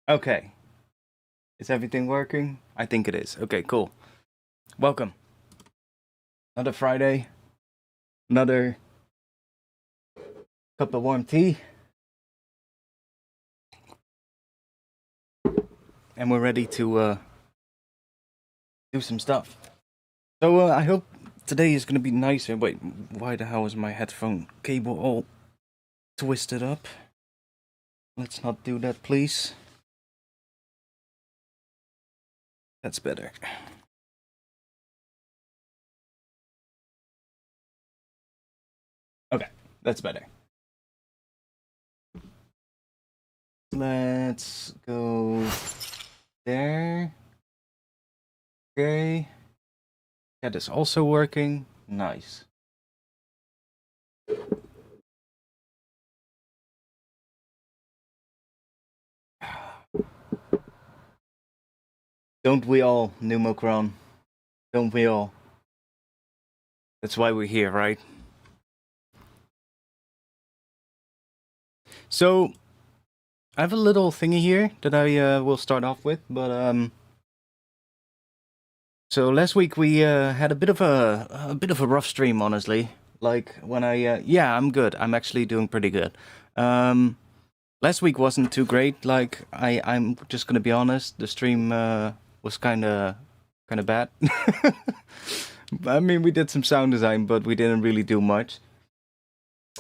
Okay. Is everything working? I think it is. Okay, cool. Welcome. Another Friday. Another cup of warm tea. And we're ready to do some stuff. So I hope today is going to be nicer. Wait, why the hell is my headphone cable all twisted up? Let's not do that, please. That's better. Okay, that's better. Let's go there. Okay. That is also working. Nice. Don't we all, Pneumocron? Don't we all? That's why we're here, right? So, I have a little thingy here that I will start off with, but so last week we had a bit of a rough stream, honestly. Like when yeah, I'm good. I'm actually doing pretty good. Last week wasn't too great. Like I'm just gonna be honest. The stream was kind of bad. I mean, we did some sound design, but we didn't really do much.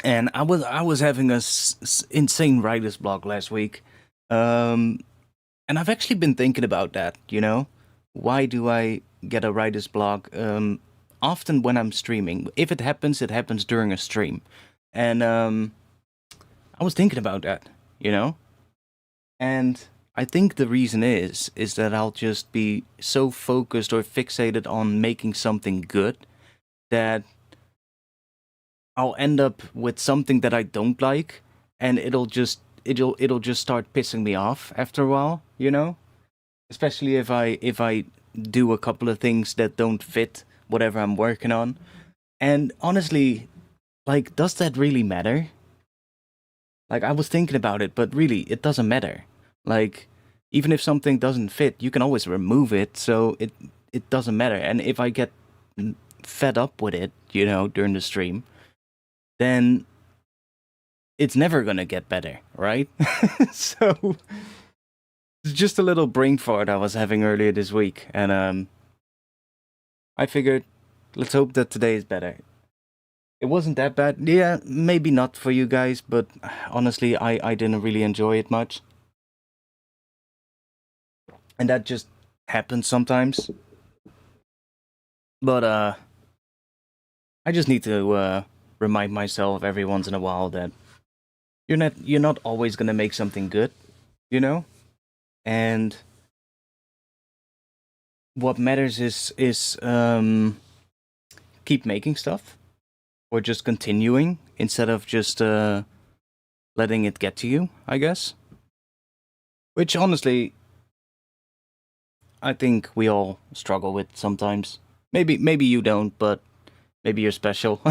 And I was having a insane writer's block last week, and I've actually been thinking about that. You know, why do I get a writer's block? Often when I'm streaming, if it happens during a stream, and I was thinking about that. You know, and I think the reason is that I'll just be so focused or fixated on making something good that I'll end up with something that I don't like, and it'll just start pissing me off after a while, you know? Especially if I do a couple of things that don't fit whatever I'm working on. And honestly, like, does that really matter? Like, I was thinking about it, but really, it doesn't matter. Like, even if something doesn't fit, you can always remove it, so it doesn't matter. And if I get fed up with it, you know, during the stream, then it's never gonna get better, right? So it's just a little brain fart I was having earlier this week, and I figured, let's hope that today is better. It wasn't that bad. Yeah, maybe not for you guys, but honestly, I didn't really enjoy it much. And that just happens sometimes. But I just need to remind myself every once in a while that you're not always gonna make something good, you know? And what matters is keep making stuff or just continuing instead of just letting it get to you, I guess. Which honestly, I think we all struggle with sometimes. Maybe you don't, but maybe you're special.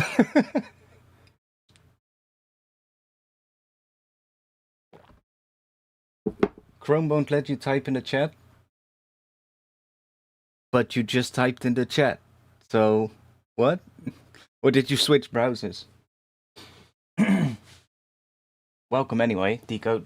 Chrome won't let you type in the chat, but you just typed in the chat. So, what? Or did you switch browsers? Welcome anyway, Decode.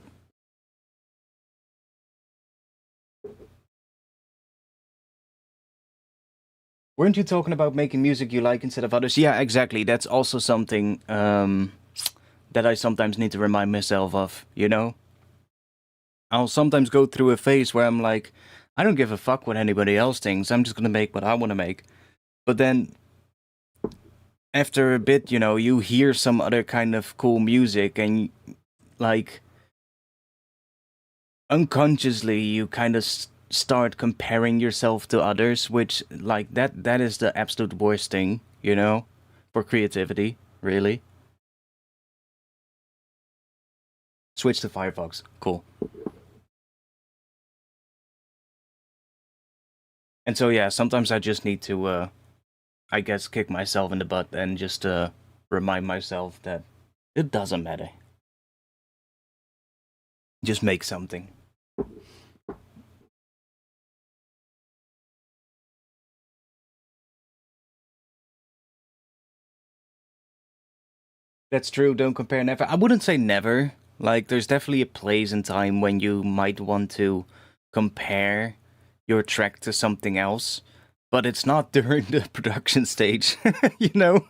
Weren't you talking about making music you like instead of others? Yeah, exactly. That's also something that I sometimes need to remind myself of, you know? I'll sometimes go through a phase where I'm like, I don't give a fuck what anybody else thinks. I'm just gonna make what I want to make. But then, after a bit, you know, you hear some other kind of cool music and, like, unconsciously you kind of start comparing yourself to others, which, like, that is the absolute worst thing, you know, for creativity, really. Switch to Firefox. Cool. And so yeah, sometimes I just need to I guess kick myself in the butt and just remind myself that it doesn't matter. Just make something. That's true. Don't compare never. I wouldn't say never. Like, there's definitely a place and time when you might want to compare your track to something else, but it's not during the production stage, you know?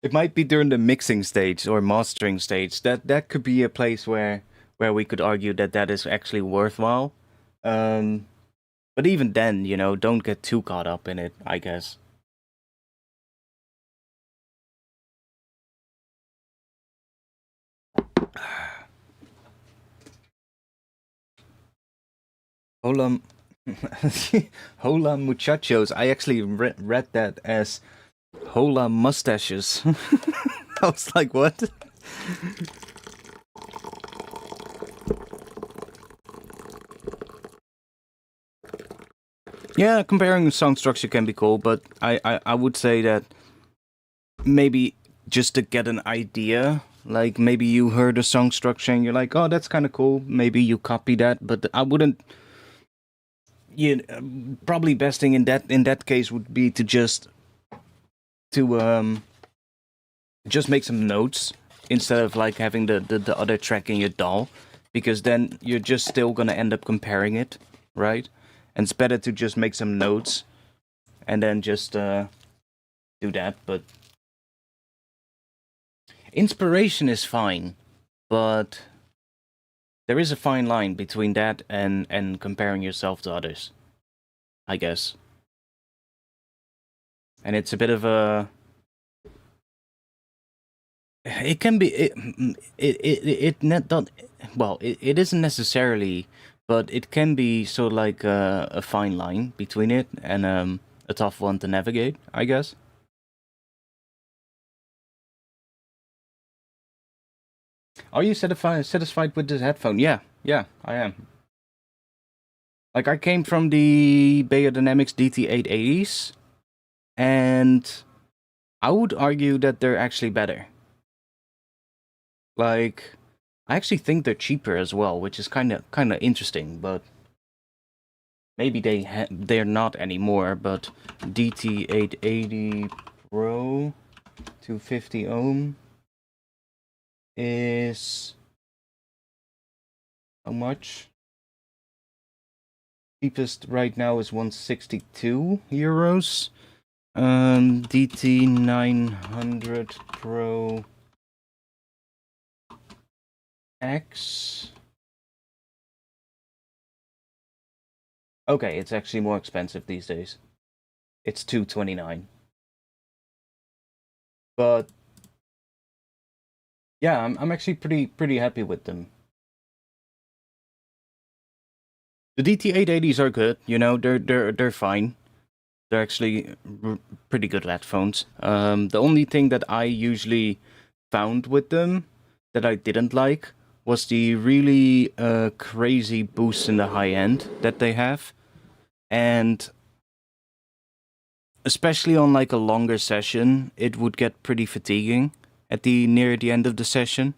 It might be during the mixing stage or mastering stage. That could be a place where we could argue that that is actually worthwhile. But even then, you know, don't get too caught up in it, I guess. Hola, hola muchachos. I actually read that as hola mustaches. I was like, what? Yeah, comparing song structure can be cool, but I would say that maybe just to get an idea, like maybe you heard a song structure and you're like, oh, that's kind of cool. Maybe you copy that, but I wouldn't. Yeah, probably best thing in that case would be to just make some notes instead of like having the other track in your DAW, because then you're just still gonna end up comparing it, right? And it's better to just make some notes and then just do that. But inspiration is fine, but there is a fine line between that and comparing yourself to others, I guess. And it's a bit of a. It can be it not don't well it isn't necessarily, but it can be sort of like a fine line between it and a tough one to navigate, I guess. Are you satisfied with this headphone? Yeah, I am. Like, I came from the Beyerdynamics DT880s, and I would argue that they're actually better. Like, I actually think they're cheaper as well, which is kind of interesting, but maybe they're not anymore. But DT880 Pro 250 ohm is how much? Cheapest right now is 162 euros. DT900 Pro X. Okay, it's actually more expensive these days. It's 229. But yeah, I'm actually pretty happy with them. The DT880s are good, you know, they're fine. They're actually pretty good headphones. The only thing that I usually found with them that I didn't like was the really crazy boost in the high end that they have. And especially on like a longer session, it would get pretty fatiguing at the near the end of the session.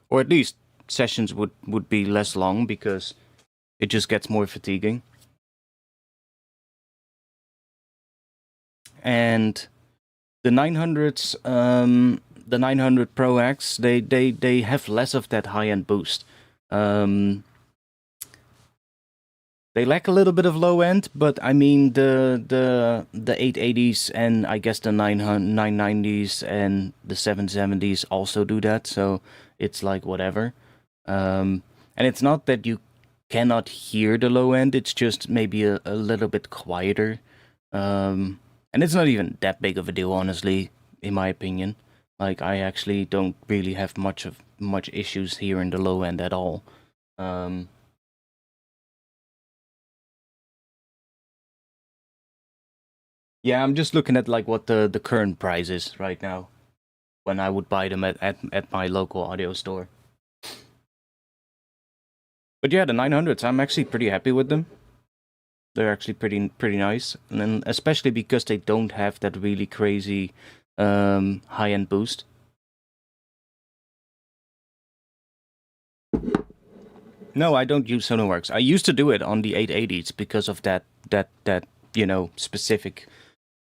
Or at least sessions would be less long because it just gets more fatiguing. And the 900s, the 900 Pro X, they have less of that high-end boost. They lack a little bit of low end, but I mean the 880s and I guess the 990s and the 770s also do that, so it's like whatever. And it's not that you cannot hear the low end, it's just maybe a little bit quieter. And it's not even that big of a deal, honestly, in my opinion. Like, I actually don't really have much issues here in the low end at all. Yeah, I'm just looking at like what the current price is right now when I would buy them at my local audio store. But yeah, the 900s, I'm actually pretty happy with them. They're actually pretty nice, and then especially because they don't have that really crazy high-end boost. No, I don't use Sonarworks. I used to do it on the 880s because of that you know, specific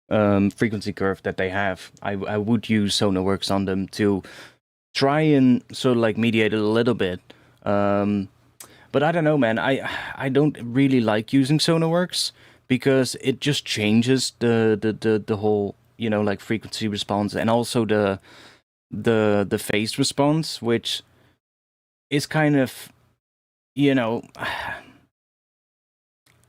frequency curve that they have. I would use Sonarworks on them to try and sort of like mediate it a little bit. But I don't know, man. I don't really like using Sonarworks because it just changes the whole, you know, like frequency response and also the phase response, which is kind of, you know,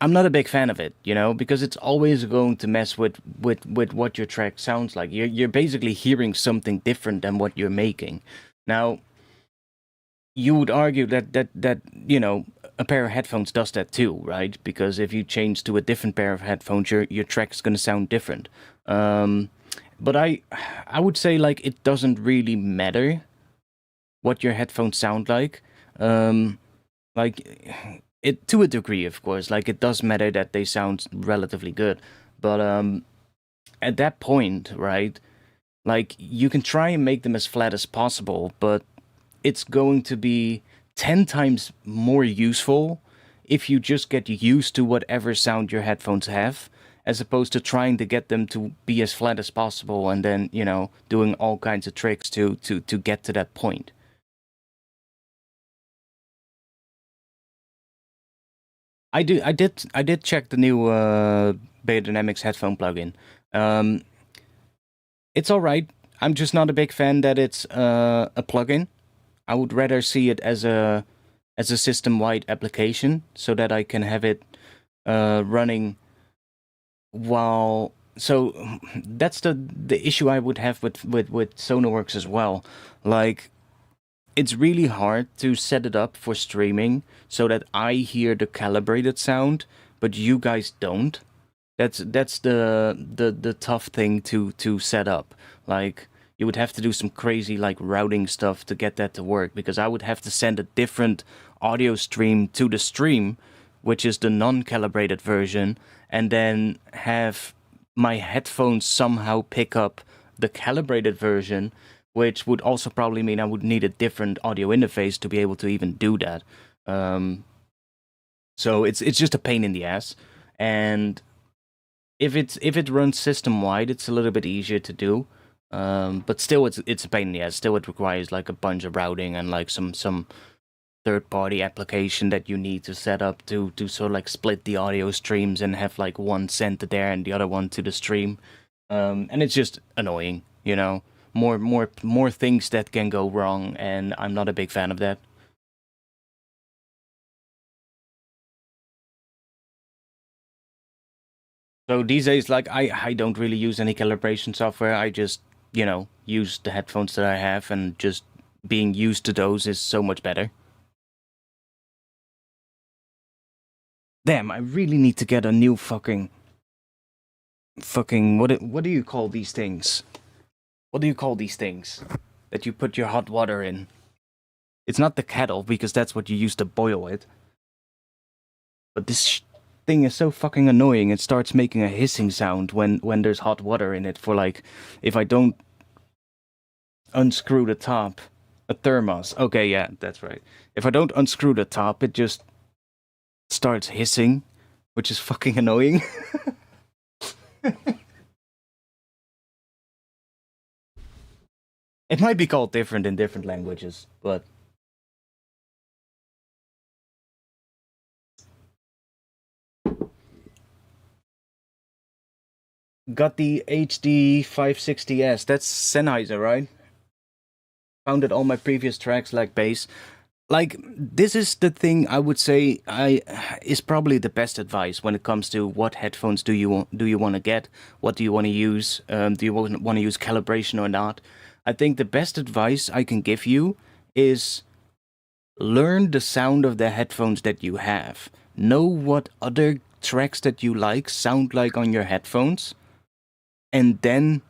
I'm not a big fan of it, you know, because it's always going to mess with what your track sounds like. You're basically hearing something different than what you're making. Now, you would argue that you know, a pair of headphones does that too, right? Because if you change to a different pair of headphones, your track's gonna sound different. But I would say like it doesn't really matter what your headphones sound like. Like it to a degree, of course. Like it does matter that they sound relatively good, but at that point, right? Like you can try and make them as flat as possible, but it's going to be 10 times more useful if you just get used to whatever sound your headphones have, as opposed to trying to get them to be as flat as possible and then, you know, doing all kinds of tricks to get to that point. I did check the new Dynamics headphone plugin. Um, it's all right. I'm just not a big fan that it's a plugin. I would rather see it as a system-wide application so that I can have it running while. So that's the issue I would have with Sonarworks as well. Like it's really hard to set it up for streaming so that I hear the calibrated sound, but you guys don't. That's the tough thing to set up. Like you would have to do some crazy like routing stuff to get that to work because I would have to send a different audio stream to the stream, which is the non-calibrated version, and then have my headphones somehow pick up the calibrated version, which would also probably mean I would need a different audio interface to be able to even do that. Um, so it's just a pain in the ass, and if it runs system wide, it's a little bit easier to do. But still, it's a pain in the ass. Still, it requires like a bunch of routing and like some third party application that you need to set up to sort of like split the audio streams and have like one sent to there and the other one to the stream. And it's just annoying, you know. More things that can go wrong, and I'm not a big fan of that. So these days, like I don't really use any calibration software. I just, you know, use the headphones that I have, and just being used to those is so much better. Damn, I really need to get a new fucking what do you call these things? What do you call these things that you put your hot water in? It's not the kettle because that's what you use to boil it. But this thing is so fucking annoying. It starts making a hissing sound when there's hot water in it. For like, if I don't unscrew the top, a thermos. Okay, yeah, that's right. If I don't unscrew the top, it just starts hissing, which is fucking annoying. It might be called different in different languages, but got the HD 560S. That's Sennheiser, right? Founded all my previous tracks like bass. Like this is the thing I would say I is probably the best advice when it comes to what headphones do you want to get? What do you want to use? Do you want to use calibration or not? I think the best advice I can give you is learn the sound of the headphones that you have. Know what other tracks that you like sound like on your headphones, and then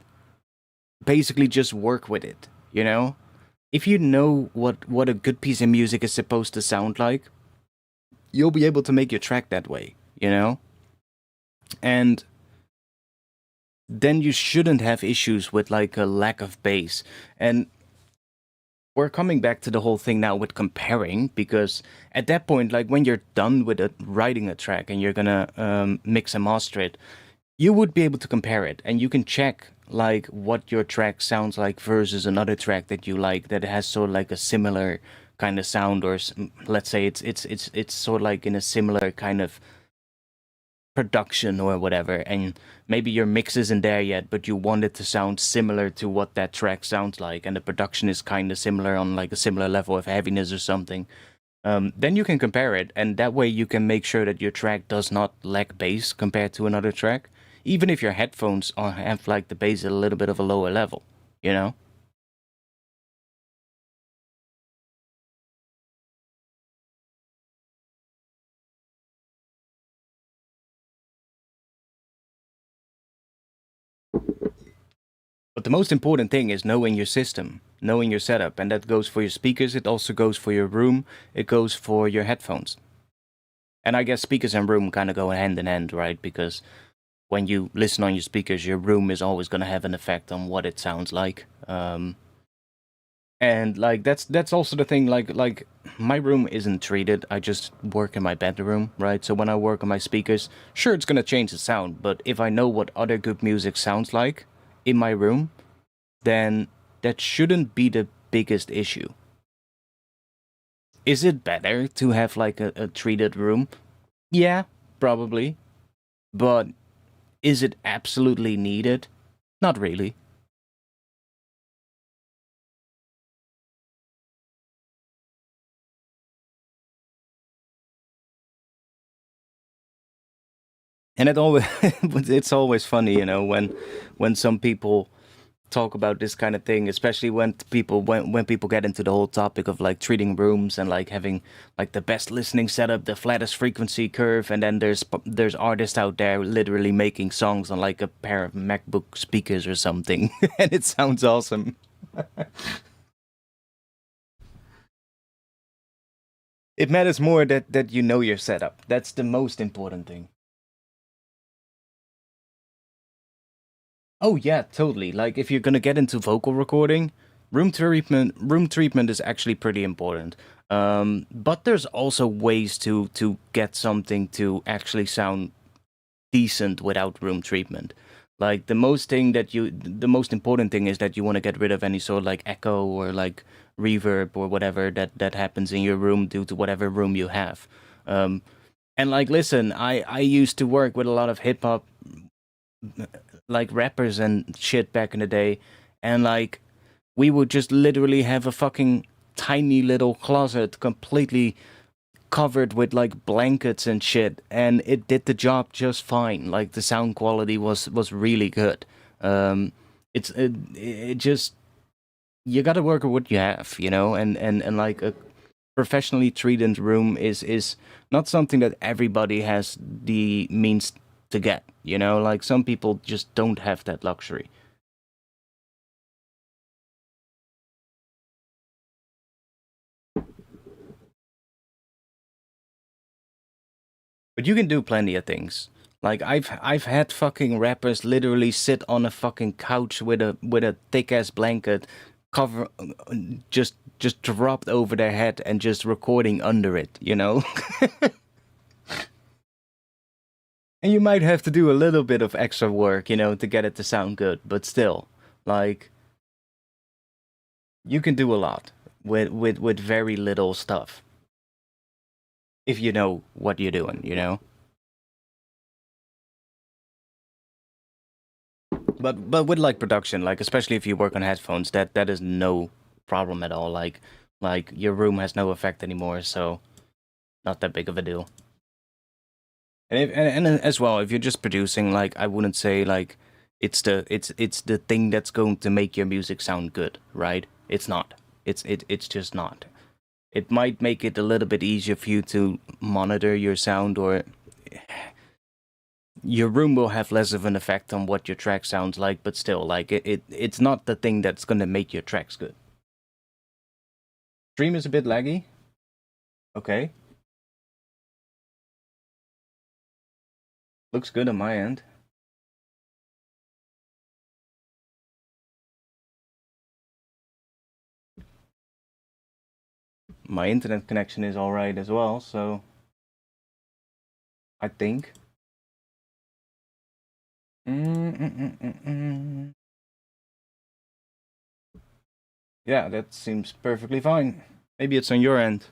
basically just work with it, you know? If you know what a good piece of music is supposed to sound like, you'll be able to make your track that way, you know? And then you shouldn't have issues with like a lack of bass. And we're coming back to the whole thing now with comparing, because at that point, like when you're done with writing a track and you're gonna mix and master it, you would be able to compare it, and you can check like what your track sounds like versus another track that you like that has sort of like a similar kind of sound, or let's say it's sort of like in a similar kind of production or whatever, and maybe your mix isn't there yet, but you want it to sound similar to what that track sounds like, and the production is kind of similar on like a similar level of heaviness or something. Then you can compare it, and that way you can make sure that your track does not lack bass compared to another track, even if your headphones have like the bass at a little bit of a lower level, you know? But the most important thing is knowing your system, knowing your setup, and that goes for your speakers, it also goes for your room, it goes for your headphones. And I guess speakers and room kind of go hand in hand, right? Because when you listen on your speakers, your room is always going to have an effect on what it sounds like. And like that's also the thing. Like my room isn't treated. I just work in my bedroom, right? So when I work on my speakers, sure it's gonna change the sound. But if I know what other good music sounds like in my room, then that shouldn't be the biggest issue. Is it better to have like a treated room? Yeah, probably. But is it absolutely needed? Not really. And it always it's always funny, you know, when some people talk about this kind of thing, especially when people get into the whole topic of like treating rooms and like having like the best listening setup, the flattest frequency curve, and then there's artists out there literally making songs on like a pair of MacBook speakers or something, and it sounds awesome. It matters more that you know your setup. That's the most important thing. Oh yeah, totally. Like if you're gonna get into vocal recording, room treatment is actually pretty important. But there's also ways to get something to actually sound decent without room treatment. Like the most important thing is that you want to get rid of any sort of like echo or like reverb or whatever that happens in your room due to whatever room you have. Um, and like, listen, I used to work with a lot of hip hop like rappers and shit back in the day, and like we would just literally have a fucking tiny little closet completely covered with like blankets and shit, and it did the job just fine. Like the sound quality was really good. It just you got to work with what you have, you know, and like a professionally treated room is not something that everybody has the means to get, you know, like some people just don't have that luxury. But you can do plenty of things. Like I've had fucking rappers literally sit on a fucking couch with a thick ass blanket cover just dropped over their head and just recording under it, you know? And you might have to do a little bit of extra work, you know, to get it to sound good, but still, like you can do a lot with very little stuff if you know what you're doing, you know? But with like production, like especially if you work on headphones, that is no problem at all. Like your room has no effect anymore, so not that big of a deal. And as well, if you're just producing, like I wouldn't say like it's the thing that's going to make your music sound good, right? It's not. It's just not. It might make it a little bit easier for you to monitor your sound, or your room will have less of an effect on what your track sounds like, but still, like it's not the thing that's gonna make your tracks good. Stream is a bit laggy. Okay, looks good on my end. My internet connection is all right as well, so I think. Yeah, that seems perfectly fine. Maybe it's on your end.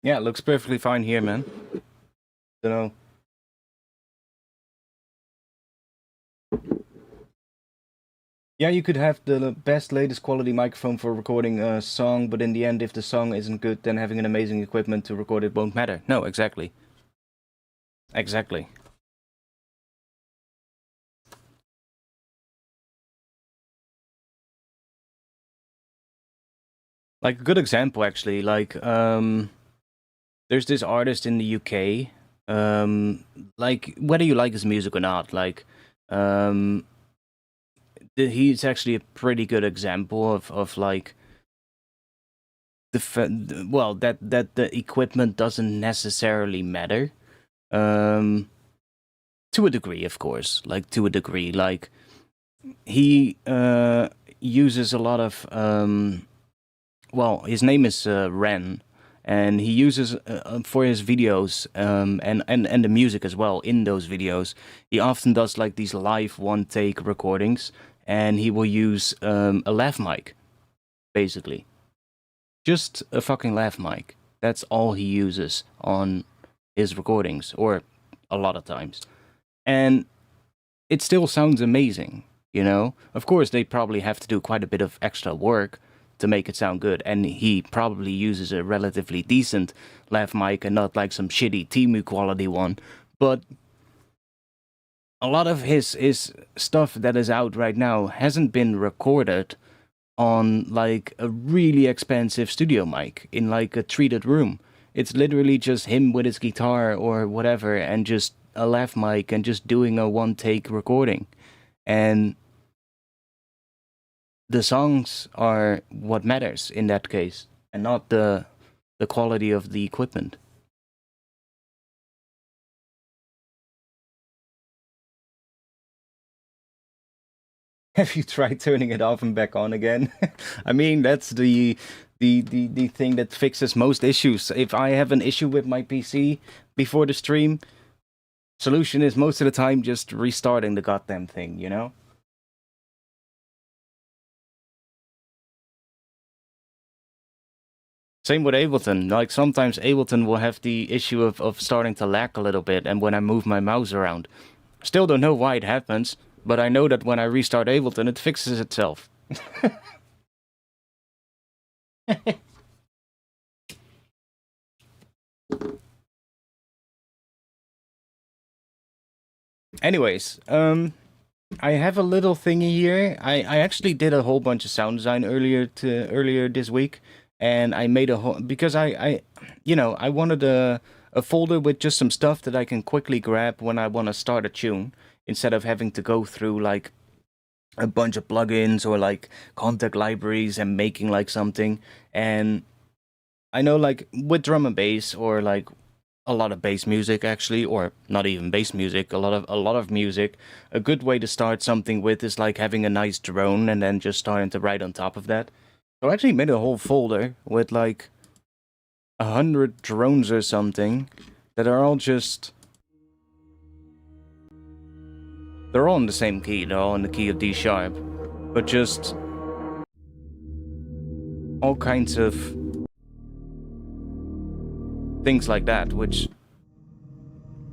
Yeah, it looks perfectly fine here, man. Don't know. Yeah, you could have the best, latest quality microphone for recording a song, but in the end, if the song isn't good, then having an amazing equipment to record it won't matter. No, exactly. Exactly. Like a good example, actually. Like, there's this artist in the UK. Like whether you like his music or not, like, um, he's actually a pretty good example of like well, that the equipment doesn't necessarily matter. Um, to a degree, of course. Like to a degree, like he uses a lot of well, his name is Ren, and he uses for his videos and the music as well in those videos. He often does like these live one take recordings, and he will use a lav mic, basically, just a fucking lav mic. That's all he uses on his recordings, or a lot of times, and it still sounds amazing. You know, of course, they probably have to do quite a bit of extra work to make it sound good, and he probably uses a relatively decent lav mic and not like some shitty Timu quality one. But a lot of his stuff that is out right now hasn't been recorded on like a really expensive studio mic in like a treated room. It's literally just him with his guitar or whatever, and just a lav mic and just doing a one take recording. And the songs are what matters in that case, and not the quality of the equipment. Have you tried turning it off and back on again? I mean, that's the thing that fixes most issues. If I have an issue with my PC before the stream, solution is most of the time just restarting the goddamn thing, you know? Same with Ableton. Like sometimes Ableton will have the issue of starting to lag a little bit, and when I move my mouse around. Still don't know why it happens, but I know that when I restart Ableton, it fixes itself. Anyways, I have a little thingy here. I actually did a whole bunch of sound design earlier this week, and I made a whole because I you know, I wanted a folder with just some stuff that I can quickly grab when I want to start a tune, instead of having to go through like a bunch of plugins or like Kontakt libraries and making like something. And I know like with drum and bass, or like a lot of bass music actually, or not even bass music, a lot of music, a good way to start something with is like having a nice drone and then just starting to write on top of that. So I actually made a whole folder with like 100 drones or something that are all just, they're all in the same key, they're all in the key of D sharp, but just all kinds of things like that, which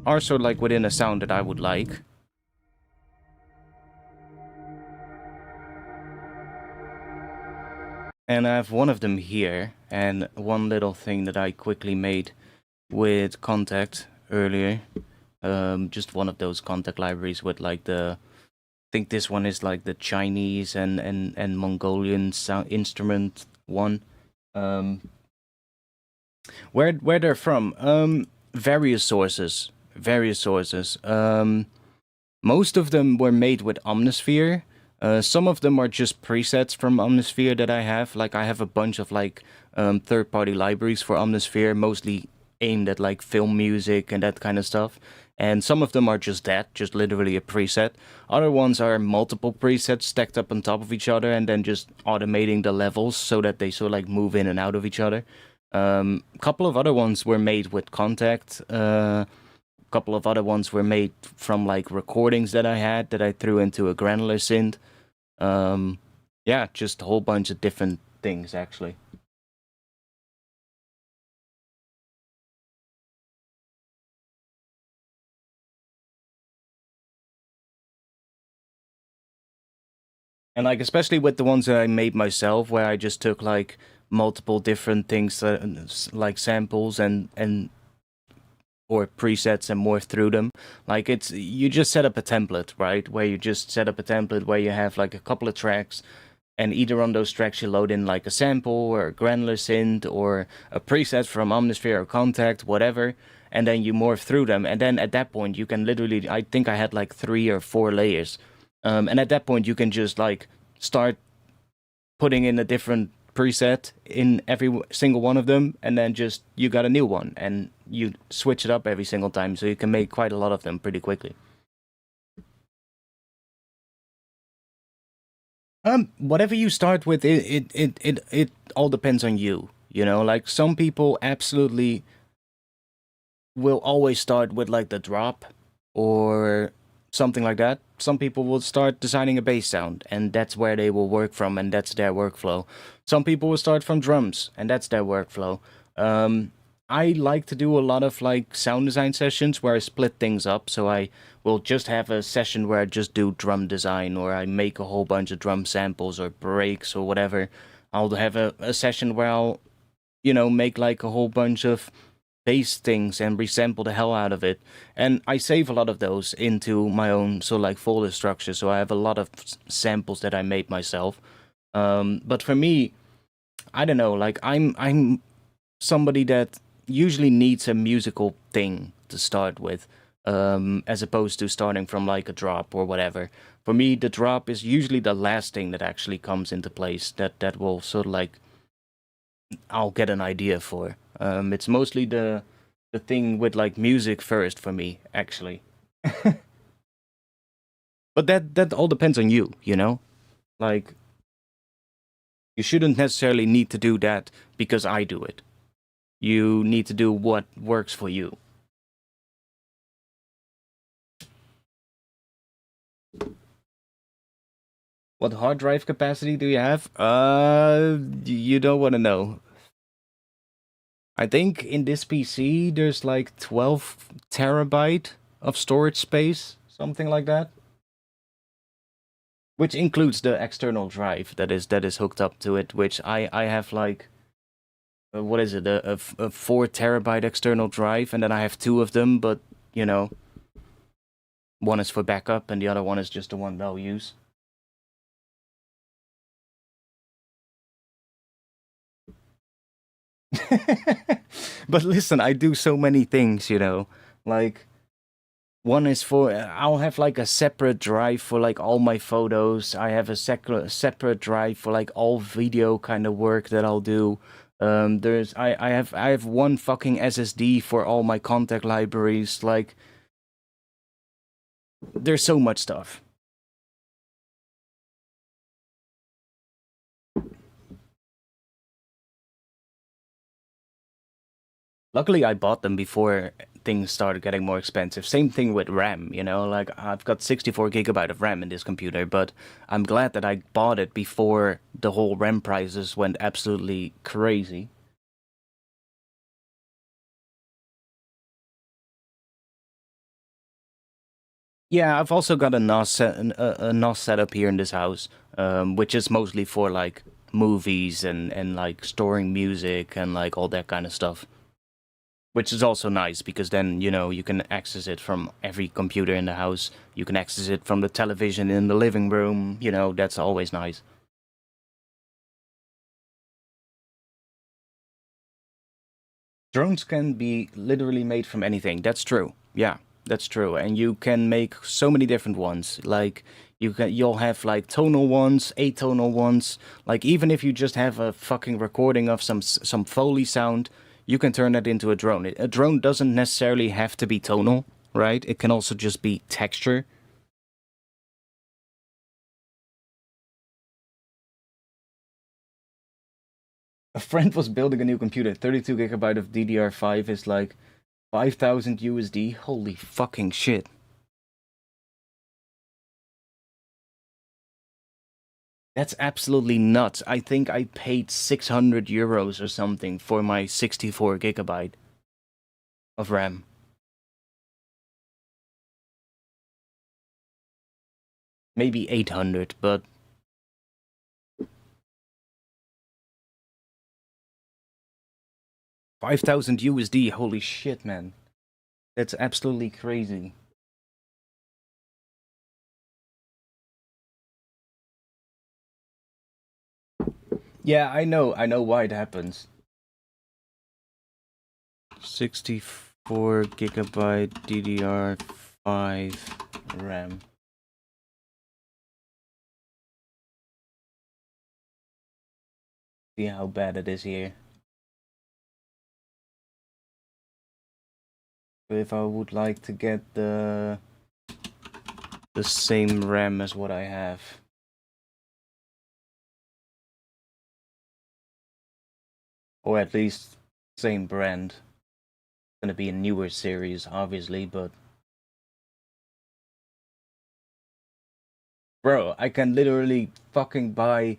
are sort of like within a sound that I would like. And I have one of them here, and one little thing that I quickly made with Kontakt earlier. Just one of those Kontakt libraries with like I think this one is like the Chinese and Mongolian sound instrument one. Where they're from? Various sources. Various sources. Most of them were made with Omnisphere. Some of them are just presets from Omnisphere that I have. Like I have a bunch of like third-party libraries for Omnisphere, mostly aimed at like film music and that kind of stuff. And some of them are just that, just literally a preset. Other ones are multiple presets stacked up on top of each other and then just automating the levels so that they sort of like move in and out of each other. A couple of other ones were made with Kontakt. A couple of other ones were made from like recordings that I had that I threw into a granular synth. Yeah, just a whole bunch of different things actually. And like especially with the ones that I made myself, where I just took like multiple different things, like samples and or presets and morph through them. Like it's you just set up a template, right? Where you just set up a template where you have like a couple of tracks, and either on those tracks you load in like a sample or a granular synth or a preset from Omnisphere or Kontakt, whatever, and then you morph through them. And then at that point you can literally, I think I had like 3 or 4 layers. And at that point, you can just like start putting in a different preset in every single one of them, and then just you got a new one, and you switch it up every single time, so you can make quite a lot of them pretty quickly. Whatever you start with, it all depends on you. You know, like some people absolutely will always start with like the drop or something like that. Some people will start designing a bass sound, and that's where they will work from, and that's their workflow. Some people will start from drums, and that's their workflow. I like to do a lot of like sound design sessions where I split things up. So I will just have a session where I just do drum design, or I make a whole bunch of drum samples or breaks or whatever. I'll have a session where I'll, make like a whole bunch of bass things and resample the hell out of it. And I save a lot of those into my own like folder structure. So I have a lot of samples that I made myself. But for me, I don't know, like I'm somebody that usually needs a musical thing to start with, as opposed to starting from like a drop or whatever. For me, the drop is usually the last thing that actually comes into place that will sort of like I'll get an idea for. It's mostly the thing with like music first for me, actually. But that all depends on you, you know? Like you shouldn't necessarily need to do that because I do it. You need to do what works for you. What hard drive capacity do you have? You don't want to know. I think in this PC there's like 12 terabyte of storage space, something like that. Which includes the external drive that is hooked up to it, which I have like what is it, a 4 terabyte external drive, and then I have 2 of them, but one is for backup and the other one is just the one I'll use. But listen, I do so many things, like one is for I'll have like a separate drive for like all my photos. I have a separate drive for like all video kind of work that I'll do. I have one fucking SSD for all my Kontakt libraries. Like there's so much stuff. Luckily, I bought them before things started getting more expensive. Same thing with RAM, like I've got 64 gigabyte of RAM in this computer, but I'm glad that I bought it before the whole RAM prices went absolutely crazy. Yeah, I've also got a NOS setup here in this house, which is mostly for like movies and like storing music and like all that kind of stuff. Which is also nice because then, you can access it from every computer in the house. You can access it from the television in the living room. That's always nice. Drones can be literally made from anything. That's true. Yeah, that's true. And you can make so many different ones. Like you'll have like tonal ones, atonal ones. Like even if you just have a fucking recording of some Foley sound, you can turn that into a drone. A drone doesn't necessarily have to be tonal, right? It can also just be texture. A friend was building a new computer. 32 gigabyte of DDR5 is like 5,000 USD. Holy fucking shit. That's absolutely nuts. I think I paid 600 euros or something for my 64 gigabyte of RAM. Maybe 800, but 5,000 USD. Holy shit, man. That's absolutely crazy. Yeah, I know why it happens. 64 gigabyte DDR5 RAM. See how bad it is here. But if I would like to get the same RAM as what I have. Or at least same brand. It's gonna be a newer series, obviously, but bro, I can literally fucking buy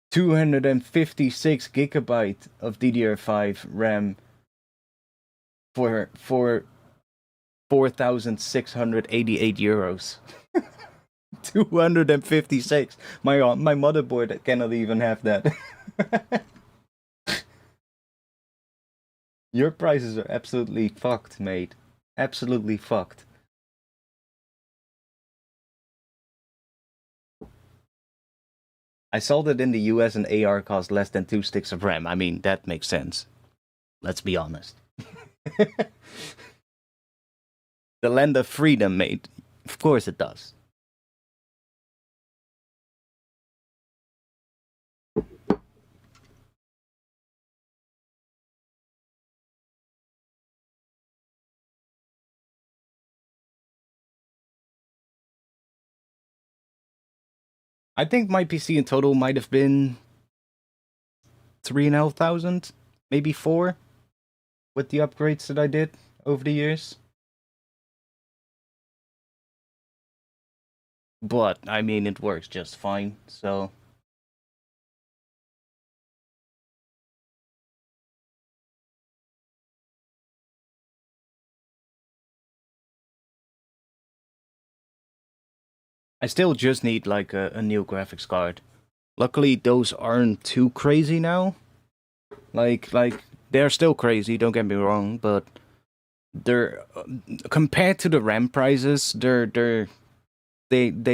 256 gigabyte of DDR5 RAM for 4,688 euros. 256. My motherboard cannot even have that. Your prices are absolutely fucked, mate. Absolutely fucked. I saw that in the US an AR cost less than 2 sticks of RAM. I mean, that makes sense. Let's be honest. The land of freedom, mate. Of course it does. I think my PC in total might have been 3,500, maybe 4, with the upgrades that I did over the years. But, I mean, it works just fine, so... I still just need, like, a new graphics card. Luckily, those aren't too crazy now. Like, they're still crazy, don't get me wrong, but... They're... compared to the RAM prices, they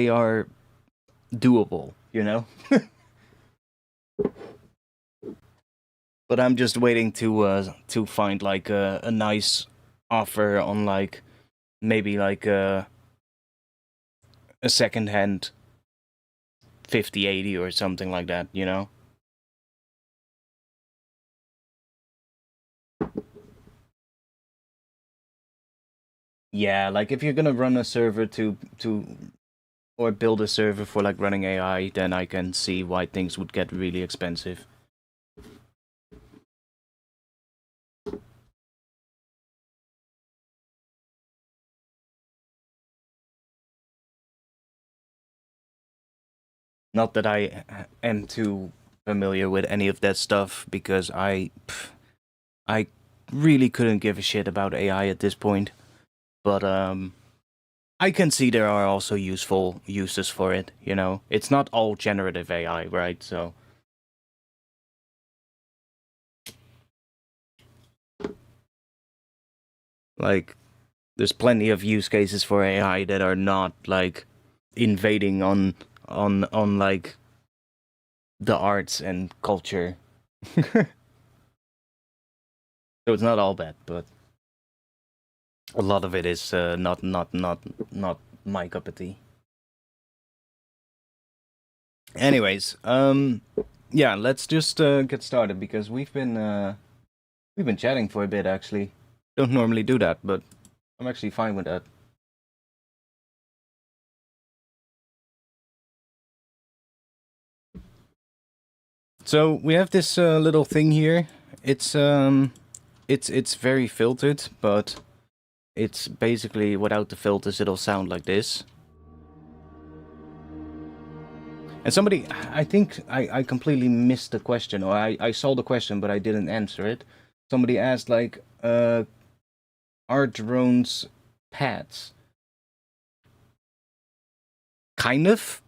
are doable, you know? But I'm just waiting to find like a nice offer on like maybe like a second-hand 5080 or something like that, you know? Yeah, like if you're gonna run a server to or build a server for like running AI, then I can see why things would get really expensive. Not that I am too familiar with any of that stuff, because I really couldn't give a shit about AI at this point. But I can see there are also useful uses for it, you know? It's not all generative AI, right? So... like, there's plenty of use cases for AI that are not, like, invading on like, the arts and culture. So it's not all bad, but... a lot of it is not my cup of tea. Anyways, yeah, let's just get started, because we've been chatting for a bit, actually. Don't normally do that, but I'm actually fine with that. So we have this little thing here. It's very filtered, but it's basically without the filters. It'll sound like this. And somebody, I think I completely missed the question, or I saw the question, but I didn't answer it. Somebody asked, like, are drones pads? Kind of,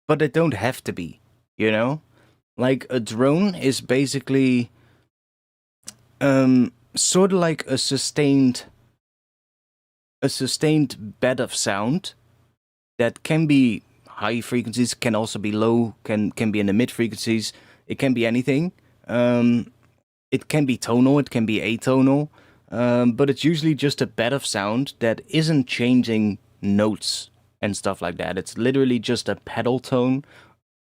but they don't have to be, you know? Like, a drone is basically sort of like a sustained bed of sound that can be high frequencies, can also be low, can be in the mid frequencies. It can be anything. It can be tonal, it can be atonal, but it's usually just a bed of sound that isn't changing notes and stuff like that. It's literally just a pedal tone.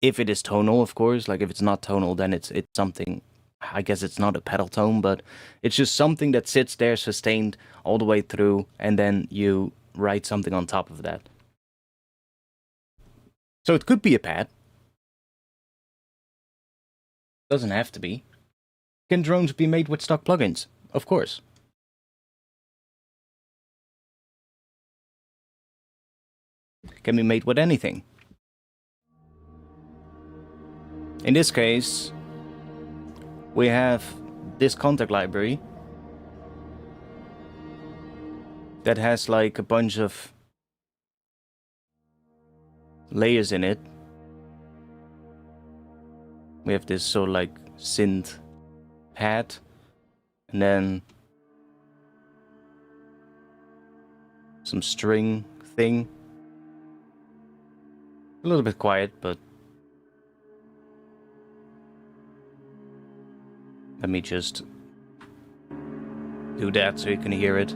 If it is tonal, of course. Like, if it's not tonal, then it's something. I guess it's not a pedal tone, but it's just something that sits there sustained all the way through, and then you write something on top of that. So it could be a pad. Doesn't have to be. Can drones be made with stock plugins? Of course. Can be made with anything. In this case, we have this Kontakt library that has like a bunch of layers in it. We have this sort of like synth pad, and then some string thing. A little bit quiet, but let me just do that so you can hear it.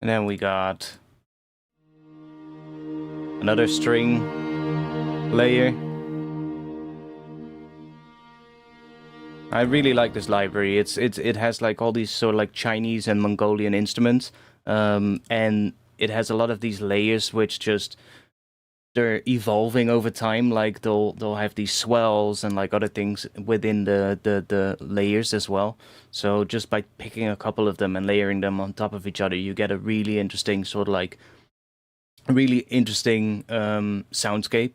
And then we got another string layer. I really like this library. It has like all these sort of like Chinese and Mongolian instruments, and it has a lot of these layers which just they're evolving over time. Like they'll have these swells and like other things within the layers as well. So just by picking a couple of them and layering them on top of each other, you get a really interesting sort of like soundscape.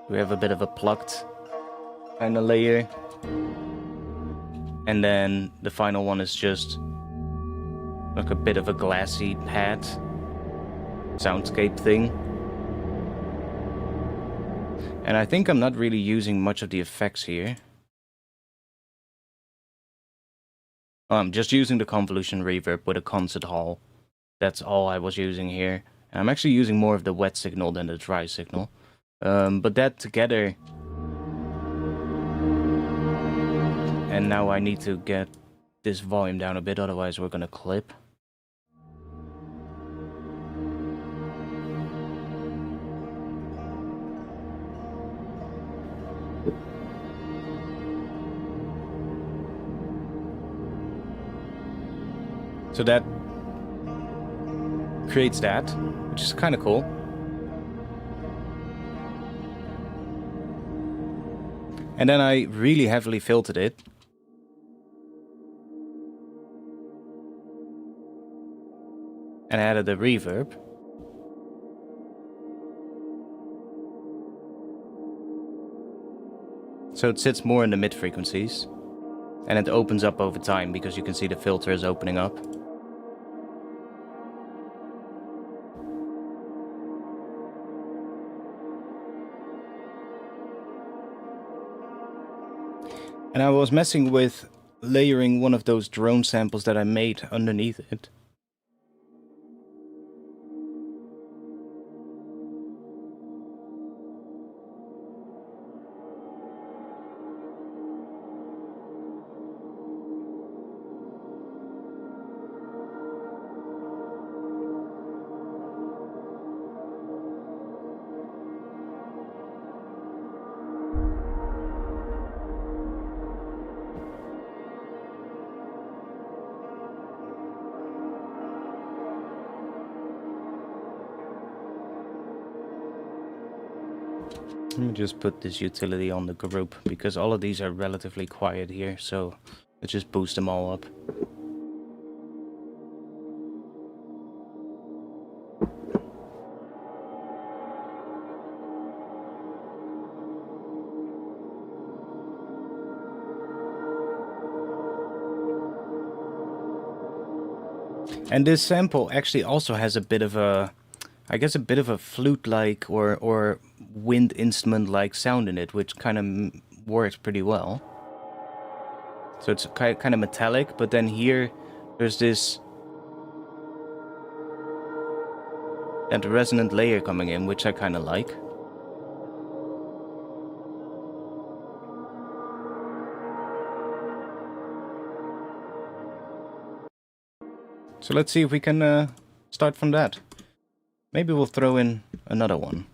We have a bit of a plucked kind of layer. And then the final one is just like a bit of a glassy pad soundscape thing. And I think I'm not really using much of the effects here. Oh, I'm just using the convolution reverb with a concert hall. That's all I was using here. And I'm actually using more of the wet signal than the dry signal. But that together... And now I need to get this volume down a bit, otherwise we're gonna clip. So that creates that, which is kind of cool. And then I really heavily filtered it. And added a reverb. So it sits more in the mid frequencies. And it opens up over time because you can see the filter is opening up. And I was messing with layering one of those drone samples that I made underneath it. Let me just put this utility on the group, because all of these are relatively quiet here, so let's just boost them all up. And this sample actually also has a bit of a, I guess, a bit of a flute-like or wind instrument-like sound in it, which kind of works pretty well. So it's kind of metallic, but then here there's this that resonant layer coming in, which I kind of like. So let's see if we can start from that. Maybe we'll throw in another one.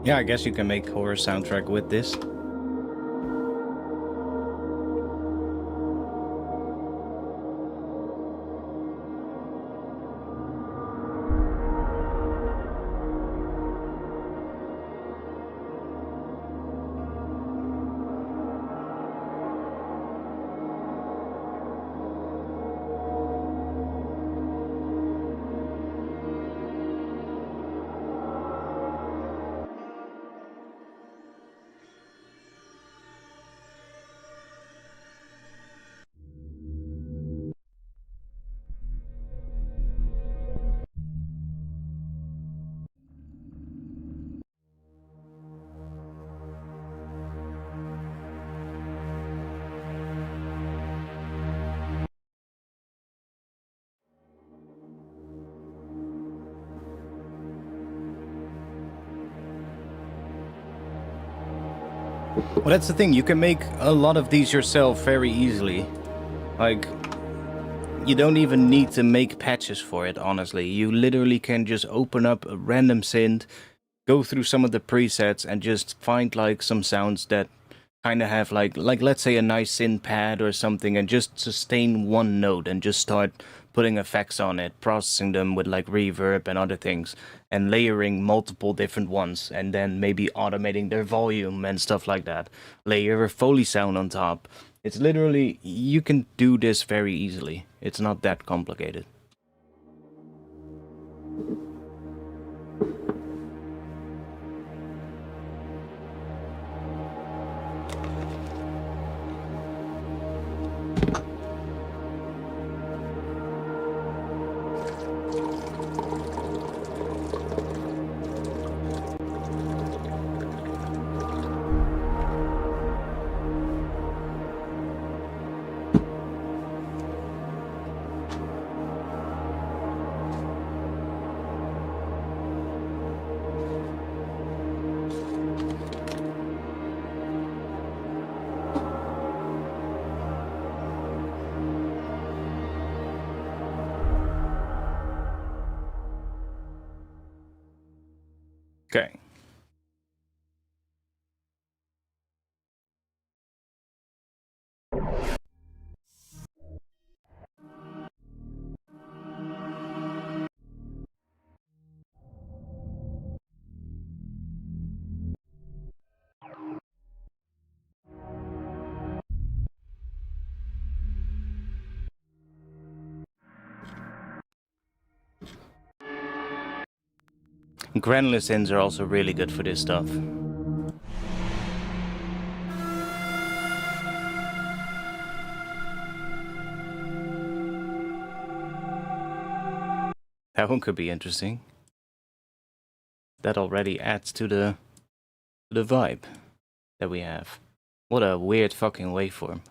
Yeah, I guess you can make horror soundtrack with this. Well, that's the thing, you can make a lot of these yourself very easily. Like, you don't even need to make patches for it, honestly. You literally can just open up a random synth, go through some of the presets, and just find, like, some sounds that kind of have, like let's say a nice synth pad or something, and just sustain one note and just start putting effects on it, processing them with, like, reverb and other things, and layering multiple different ones, and then maybe automating their volume and stuff like that. Layer a Foley sound on top. It's literally, you can do this very easily. It's not that complicated. Okay. Granular synths are also really good for this stuff. That one could be interesting. That already adds to the vibe that we have. What a weird fucking waveform.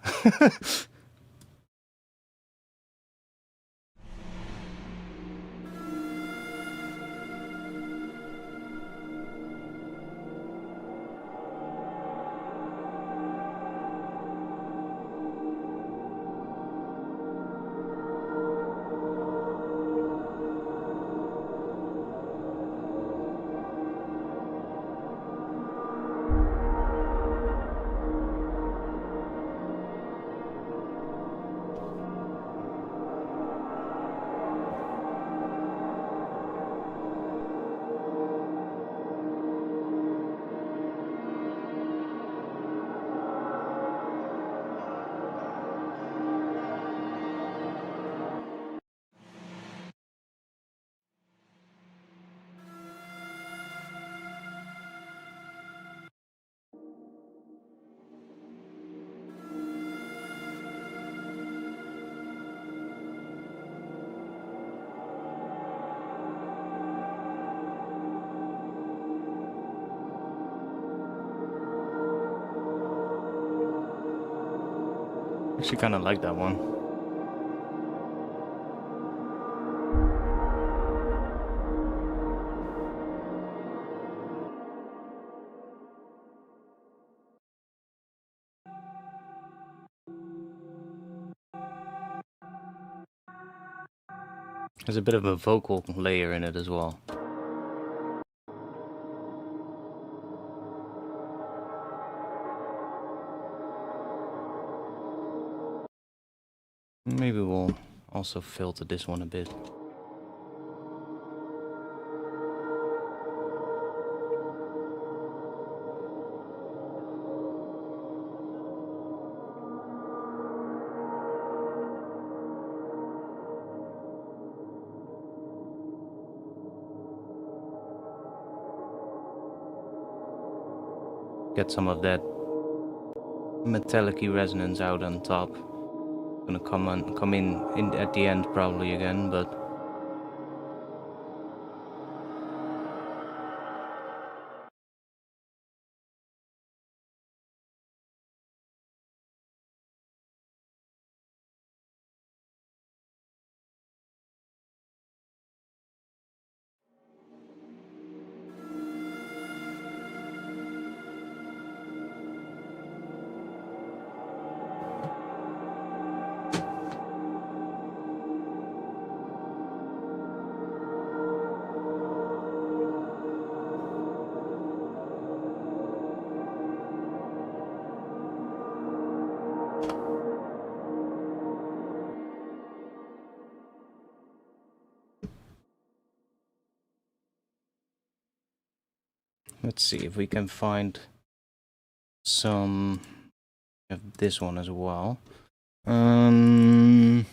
Actually kind of like that one. There's a bit of a vocal layer in it as well. Maybe we'll also filter this one a bit. Get some of that metallic-y resonance out on top. Gonna come in at the end probably again, but let's see if we can find some of this one as well. Some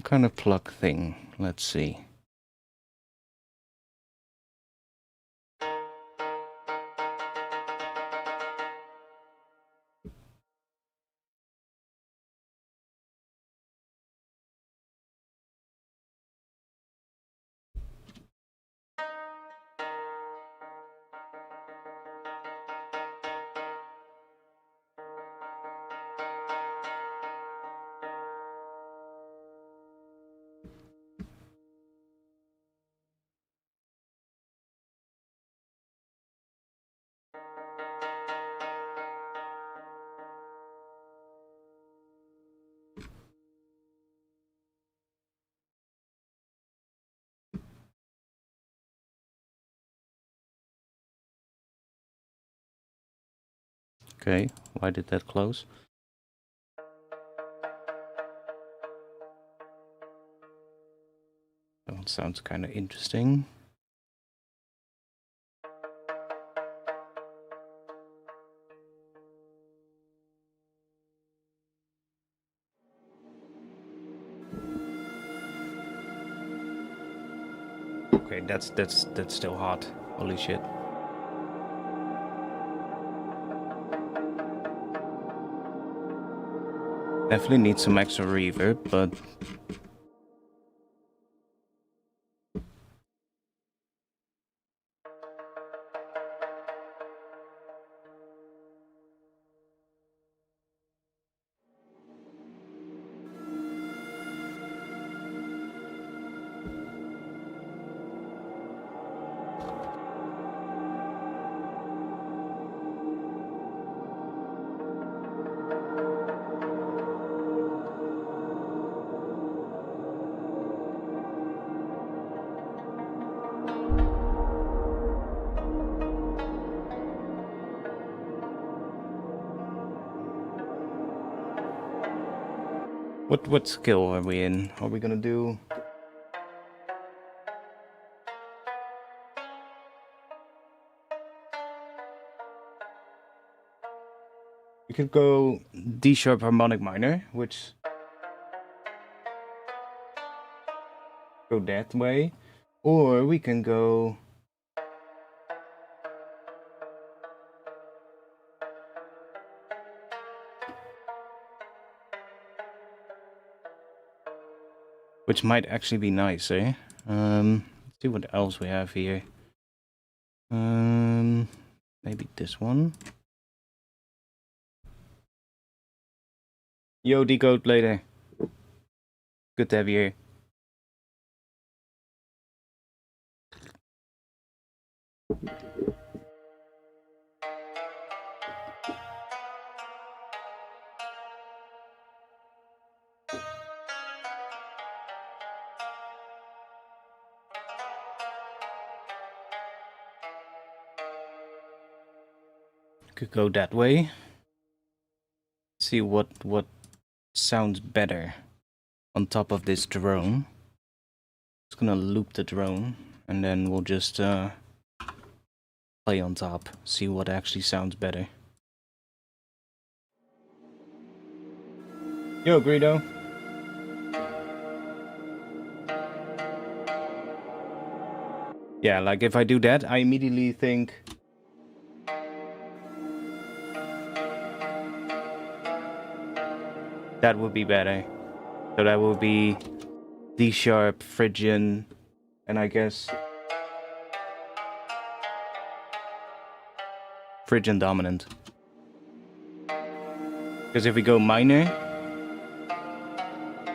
kind of plug thing. Let's see. Okay, why did that close? That one sounds kind of interesting. Okay, that's still hot. Holy shit. Definitely need some extra reverb, but what skill are we in? Are we gonna do? We could go D sharp harmonic minor, which go that way, or we can go. Which might actually be nice, eh? Let's see what else we have here. Maybe this one. Yo, Decode later. Good to have you here. Could go that way. See what sounds better on top of this drone. Just gonna loop the drone and then we'll just play on top. See what actually sounds better. Yo, Greedo. Yeah, like if I do that, I immediately think that would be better. So that would be D sharp, Phrygian, and I guess Phrygian dominant. Because if we go minor,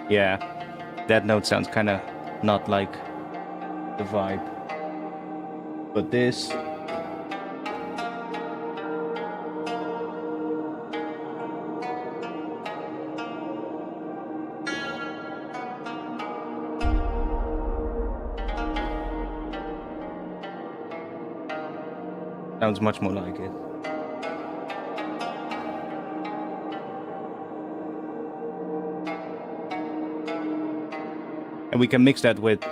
yeah, that note sounds kind of not like the vibe. But this sounds much more like it. And we can mix that with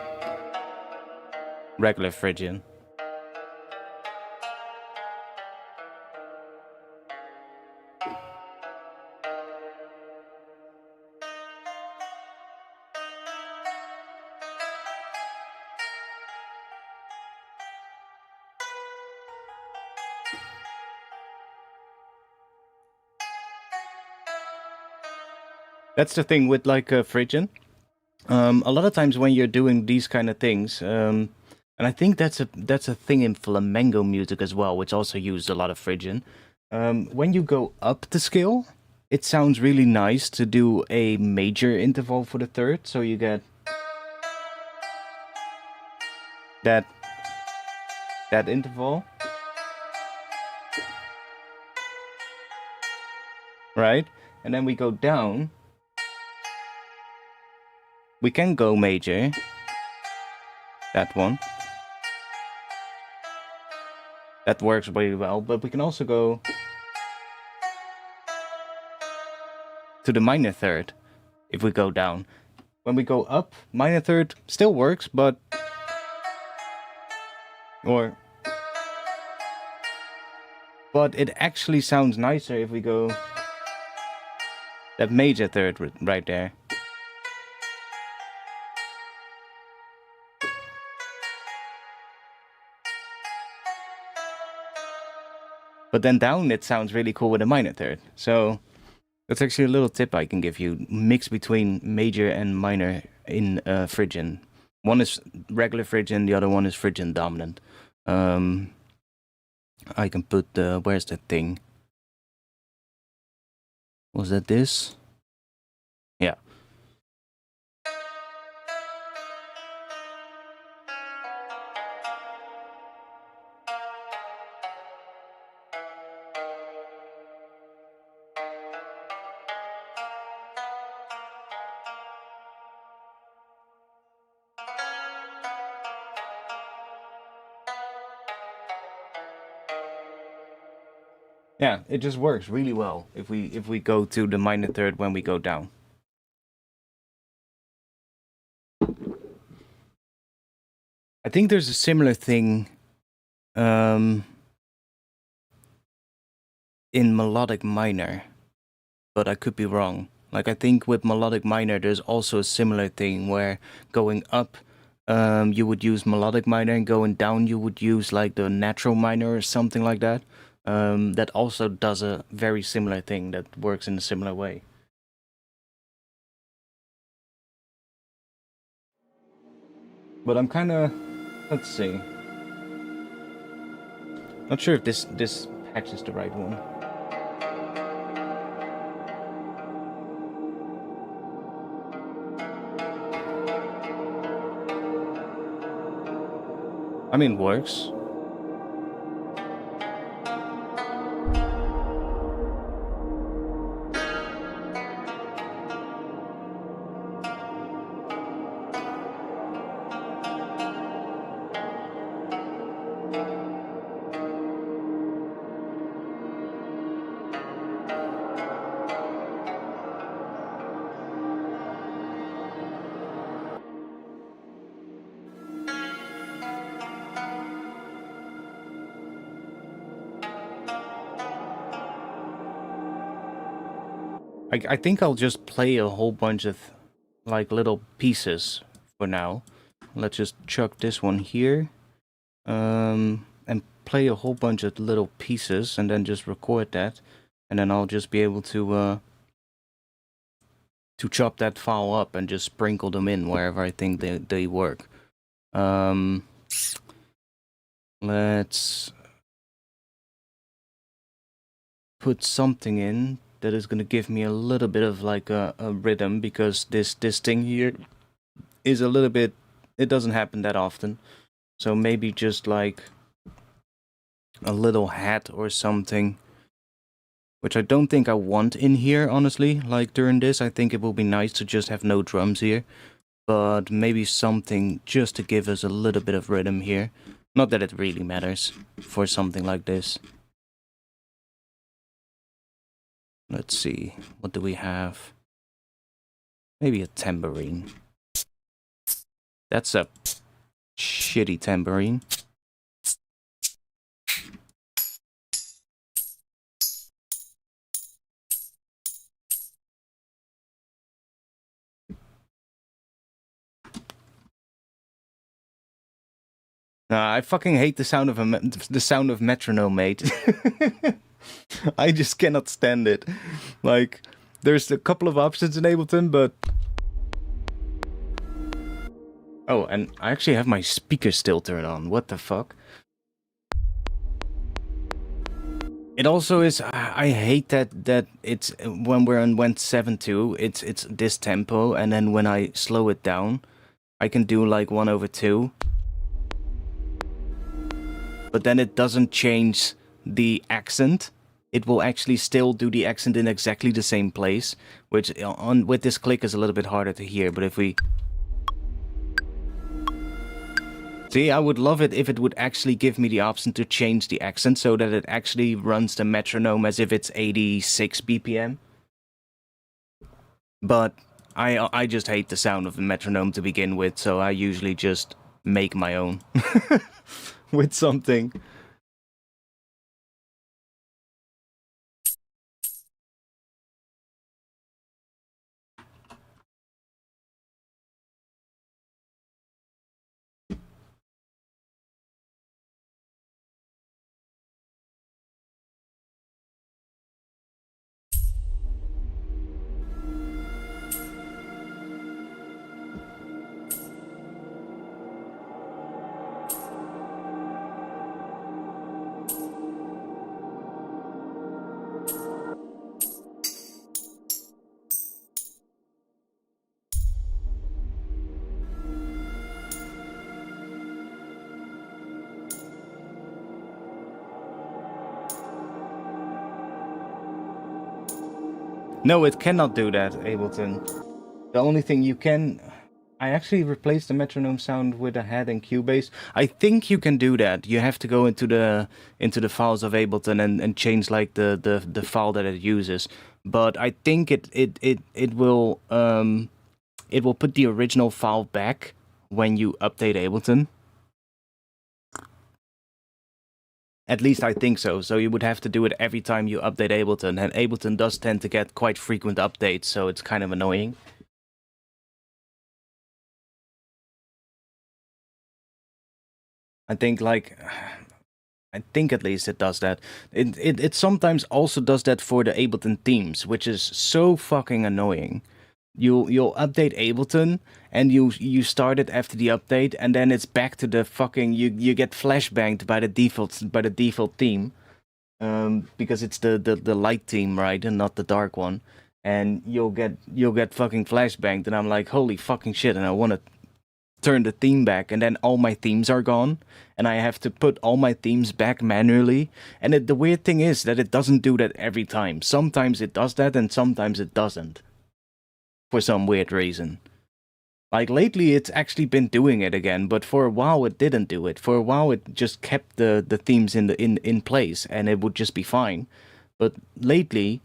regular Phrygian. That's the thing with like Phrygian. A lot of times when you're doing these kind of things, and I think that's a thing in flamenco music as well, which also used a lot of Phrygian. When you go up the scale, it sounds really nice to do a major interval for the third, so you get that interval, right? And then we go down. We can go major, that one. That works really well, but we can also go to the minor third if we go down. When we go up, minor third still works, but... But it actually sounds nicer if we go... that major third right there. But then down it sounds really cool with a minor third. So that's actually a little tip I can give you. Mix between major and minor in Phrygian. One is regular Phrygian, the other one is Phrygian dominant. I can put the... where's that thing? Was that this? Yeah. Yeah, it just works really well if we go to the minor third when we go down. I think there's a similar thing in melodic minor, but I could be wrong. Like, I think with melodic minor there's also a similar thing where going up you would use melodic minor, and going down you would use like the natural minor or something like that. That also does a very similar thing that works in a similar way. But I'm kind of... let's see. Not sure if this patch is the right one. I mean, it works. I think I'll just play a whole bunch of like little pieces for now. Let's just chuck this one here, and play a whole bunch of little pieces, and then just record that, and then I'll just be able to chop that file up and just sprinkle them in wherever I think they work. Let's put something in that is gonna give me a little bit of like a rhythm, because this thing here is a little bit... it doesn't happen that often. So maybe just like a little hat or something, which I don't think I want in here, honestly. Like during this, I think it will be nice to just have no drums here, but maybe something just to give us a little bit of rhythm here. Not that it really matters for something like this. Let's see, what do we have? Maybe a tambourine. That's a shitty tambourine. I fucking hate the sound of metronome, mate. I just cannot stand it. Like, there's a couple of options in Ableton, but... oh, and I actually have my speakers still turned on. What the fuck? It also is... I hate that it's... when we're on 1/7/2, it's this tempo, and then when I slow it down, I can do like 1/2. But then it doesn't change the accent. It will actually still do the accent in exactly the same place, which with this click is a little bit harder to hear. But if we... see, I would love it if it would actually give me the option to change the accent so that it actually runs the metronome as if it's 86 BPM. But I just hate the sound of the metronome to begin with, so I usually just make my own with something. No, it cannot do that, Ableton. The only thing you can... I actually replaced the metronome sound with a head and Cubase. I think you can do that. You have to go into the files of Ableton and change like the file that it uses. But I think it will put the original file back when you update Ableton. At least I think so. So you would have to do it every time you update Ableton, and Ableton does tend to get quite frequent updates, so it's kind of annoying. I think at least it does that. It sometimes also does that for the Ableton themes, which is so fucking annoying. You'll update Ableton and you start it after the update, and then it's back to the fucking you get flashbanged by the default theme, because it's the light theme, right, and not the dark one, and you'll get fucking flashbanged, and I'm like, holy fucking shit, and I want to turn the theme back, and then all my themes are gone, and I have to put all my themes back manually. And the weird thing is that it doesn't do that every time. Sometimes it does that, and sometimes it doesn't, for some weird reason. Like lately, it's actually been doing it again, but for a while it didn't do it. For a while, it just kept the themes in place, and it would just be fine. But lately,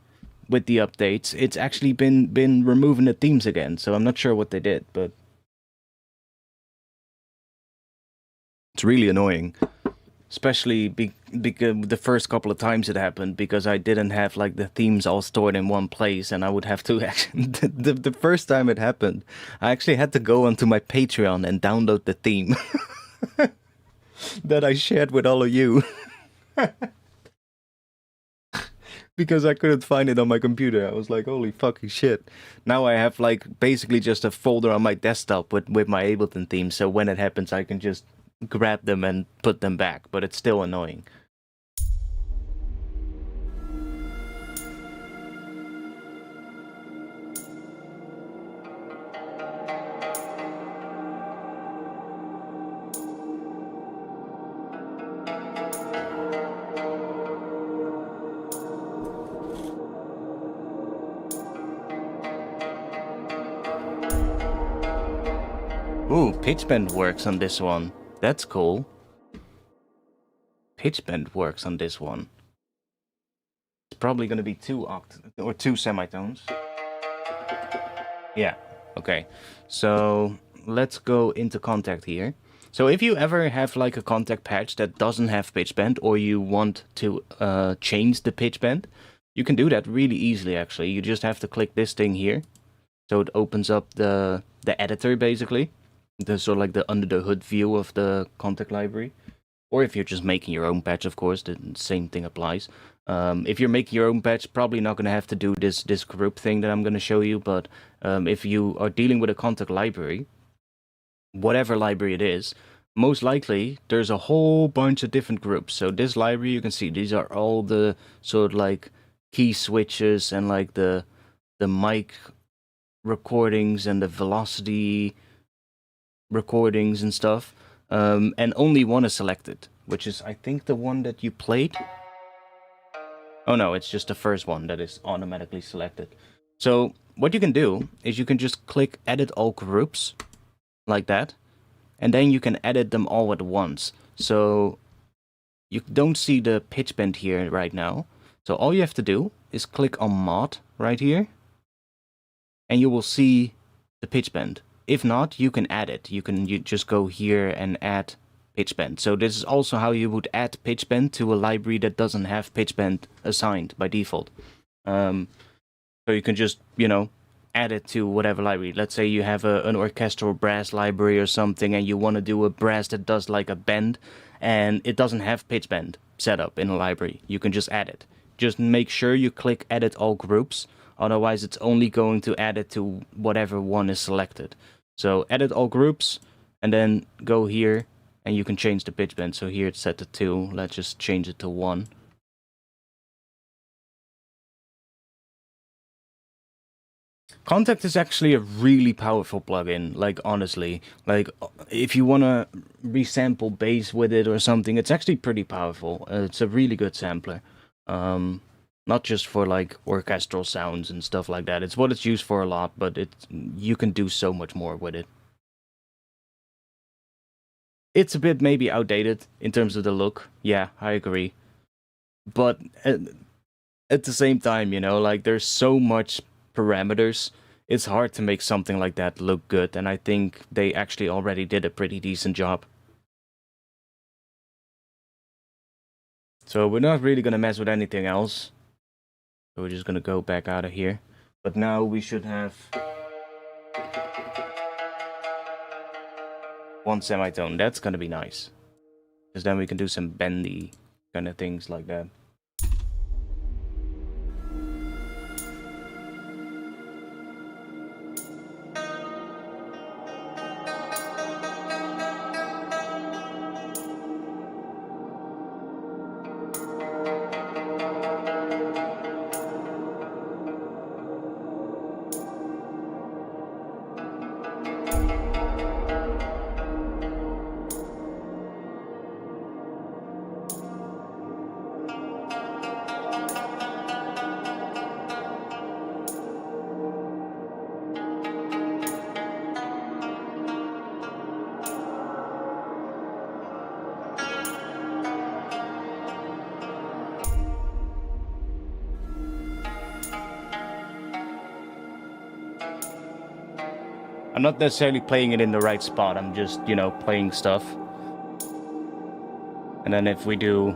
with the updates, it's actually been removing the themes again. So I'm not sure what they did, but it's really annoying, especially because the first couple of times it happened, because I didn't have like the themes all stored in one place, and I would have to actually, the first time it happened, I actually had to go onto my Patreon and download the theme that I shared with all of you. Because I couldn't find it on my computer. I was like, holy fucking shit. Now I have like basically just a folder on my desktop with my Ableton theme, so when it happens I can just grab them and put them back, but it's still annoying. Ooh, pitch bend works on this one. That's cool. Pitch bend works on this one. It's probably going to be two semitones. Yeah, okay. So let's go into Kontakt here. So if you ever have like a Kontakt patch that doesn't have pitch bend, or you want to change the pitch bend, you can do that really easily actually. You just have to click this thing here. So it opens up the editor basically. The sort of like the under the hood view of the Kontakt library. Or if you're just making your own patch, of course, the same thing applies. If you're making your own patch, probably not going to have to do this group thing that I'm going to show you. But if you are dealing with a Kontakt library, whatever library it is, most likely there's a whole bunch of different groups. So this library, you can see these are all the sort of like key switches and like the mic recordings and the velocity recordings and stuff. And only one is selected, which is, I think, the one that you played. Oh no, it's just the first one that is automatically selected. So what you can do is you can just click edit all groups, like that, and then you can edit them all at once. So you don't see the pitch bend here right now. So all you have to do is click on mod right here. and you will see the pitch bend. If not, you can add it. You just go here and add pitch bend. So this is also how you would add pitch bend to a library that doesn't have pitch bend assigned by default. So you can just, add it to whatever library. Let's say you have an orchestral brass library or something, and you want to do a brass that does like a bend, and it doesn't have pitch bend set up in a library. You can just add it. Just make sure you click edit all groups, otherwise it's only going to add it to whatever one is selected. So edit all groups, and then go here, and you can change the pitch bend. So here it's set to 2, let's just change it to 1. Kontakt is actually a really powerful plugin, like honestly. Like if you want to resample bass with it or something, it's actually pretty powerful. It's a really good sampler. Not just for like orchestral sounds and stuff like that. It's what it's used for a lot, but you can do so much more with it. It's a bit maybe outdated in terms of the look. Yeah, I agree. But at the same time, like there's so much parameters, it's hard to make something like that look good, and I think they actually already did a pretty decent job. So we're not really going to mess with anything else. So we're just going to go back out of here. But now we should have one semitone. That's going to be nice. Because then we can do some bendy kind of things like that. I'm not necessarily playing it in the right spot, I'm just, playing stuff. And then if we do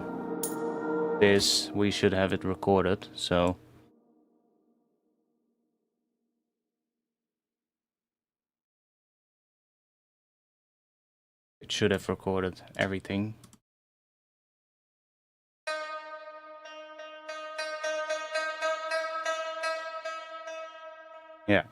this, we should have it recorded, so... It should have recorded everything. Yeah.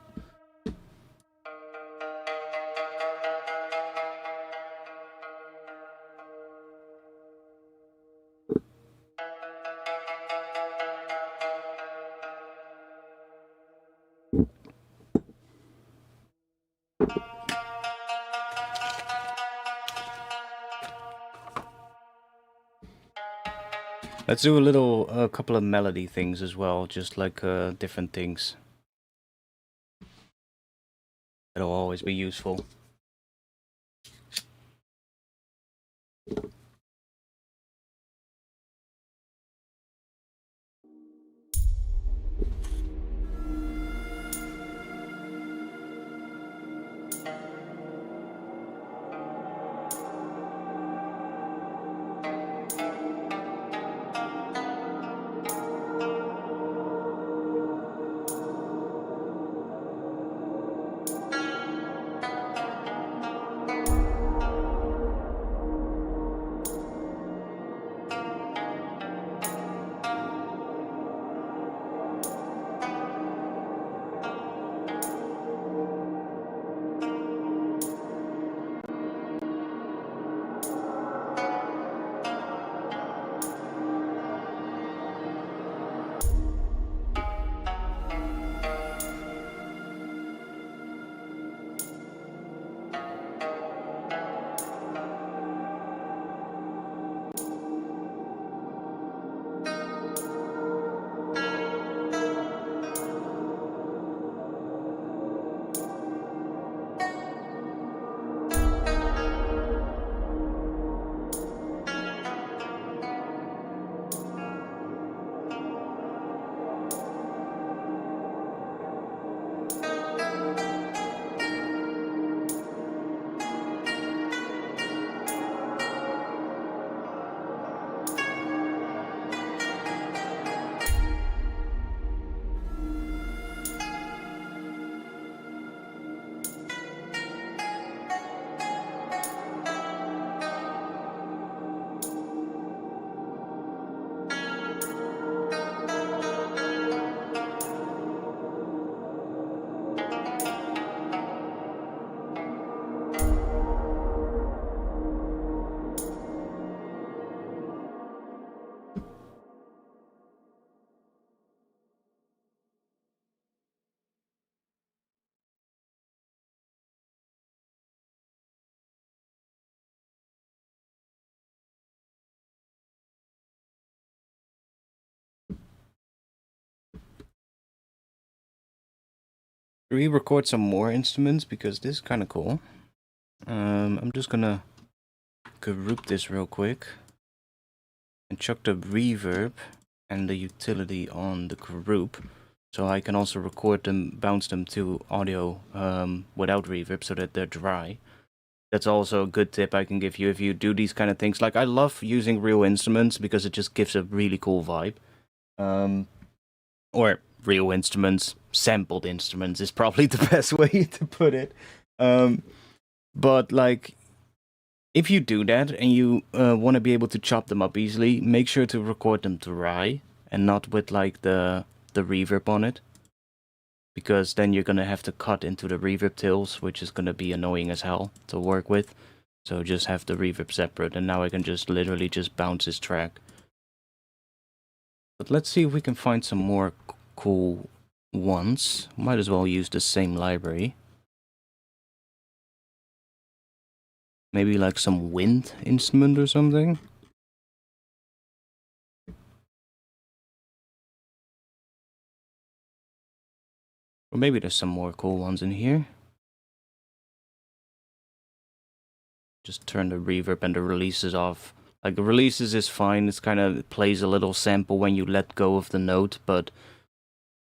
Let's do a couple of melody things as well, just like different things. It'll always be useful. re-record some more instruments because this is kind of cool. I'm just gonna group this real quick and chuck the reverb and the utility on the group, so I can also record them, bounce them to audio without reverb so that they're dry. That's also a good tip I can give you if you do these kind of things. Like, I love using real instruments because it just gives a really cool vibe. Or real instruments, sampled instruments is probably the best way to put it. But like, if you do that and you want to be able to chop them up easily, make sure to record them dry and not with like the reverb on it, because then you're gonna have to cut into the reverb tails, which is gonna be annoying as hell to work with. So just have the reverb separate, and now I can just literally just bounce this track. But let's see if we can find some more cool ones. Might as well use the same library. Maybe like some wind instrument or something. Or maybe there's some more cool ones in here. Just turn the reverb and the releases off. Like, the releases is fine, it's kind of plays a little sample when you let go of the note, but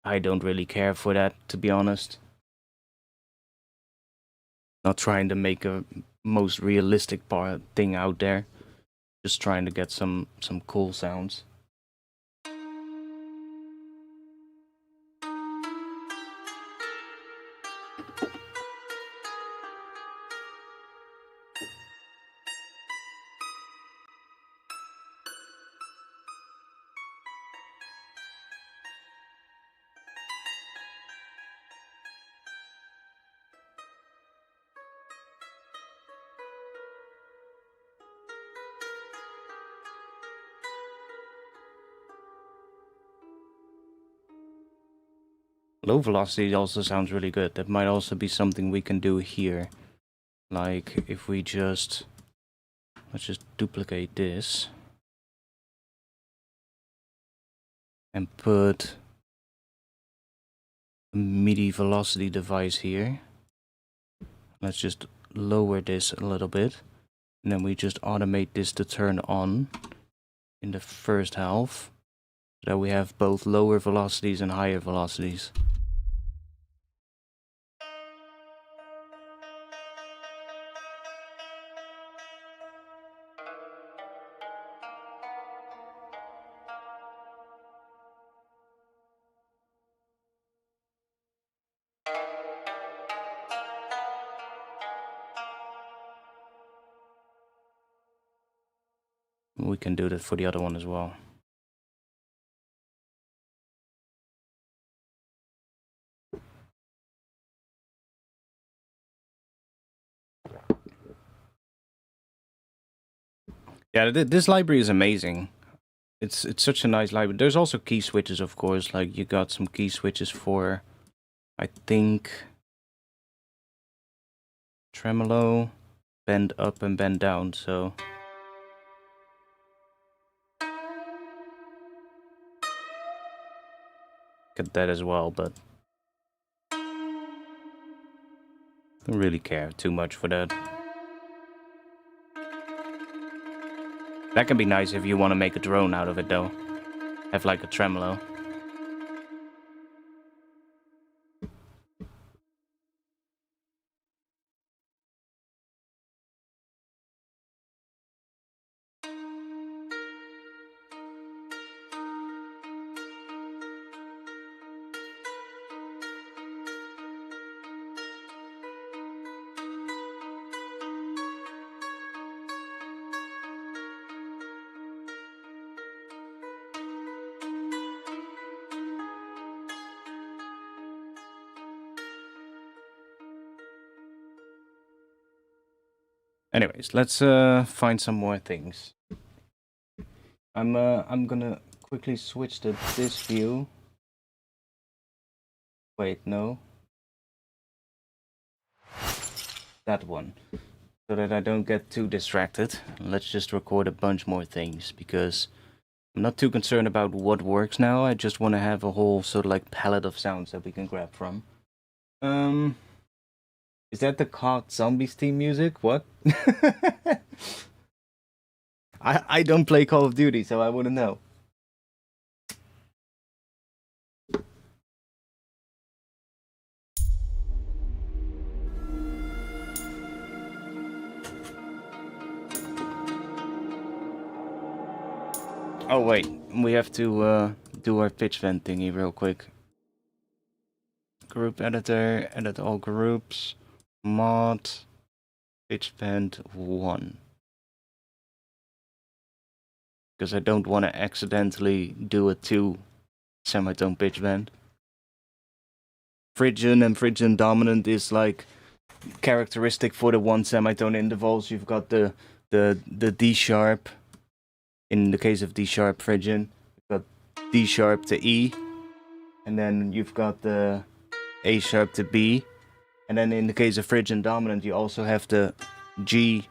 I don't really care for that, to be honest. Not trying to make a most realistic thing out there. Just trying to get some cool sounds. Low velocity also sounds really good. That might also be something we can do here. Like, if we just... let's just duplicate this. And put a MIDI velocity device here. Let's just lower this a little bit. And then we just automate this to turn on in the first half. So that we have both lower velocities and higher velocities. We can do that for the other one as well. Yeah, this library is amazing. It's such a nice library. There's also key switches, of course. Like, you got some key switches for, I think, tremolo, bend up and bend down, so... get that as well, but... don't really care too much for that. That can be nice if you want to make a drone out of it, though. Have like a tremolo. Anyways, let's find some more things. I'm gonna quickly switch to this view. Wait, no. That one. So that I don't get too distracted. Let's just record a bunch more things, because I'm not too concerned about what works now. I just want to have a whole sort of like palette of sounds that we can grab from. Um, is that the COD Zombies theme music? What? I don't play Call of Duty, so I wouldn't know. Oh wait, we have to do our pitch vent thingy real quick. Group editor, edit all groups, mod, pitch vent 1. Because I don't want to accidentally do a 2 semitone pitch vent. Phrygian and Phrygian dominant is like characteristic for the 1 semitone intervals. You've got the D sharp. In the case of D sharp Phrygian, you've got D sharp to E, and then you've got the A sharp to B, and then in the case of Phrygian dominant, you also have the G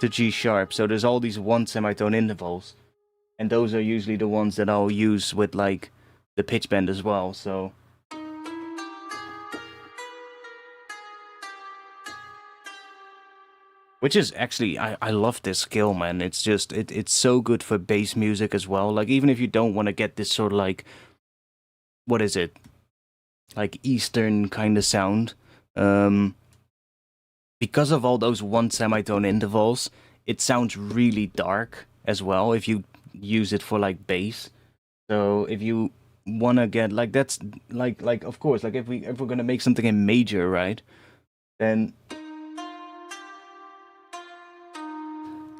to G sharp. So there's all these 1 semitone intervals, and those are usually the ones that I'll use with like the pitch bend as well. So. Which is actually, I love this skill, man. It's just, it's so good for bass music as well. Like, even if you don't want to get this sort of like, what is it? Like Eastern kind of sound. Because of all those 1 semitone intervals, it sounds really dark as well if you use it for like bass. So if you want to get, like, that's, like, of course, like if we're going to make something in major, right? Then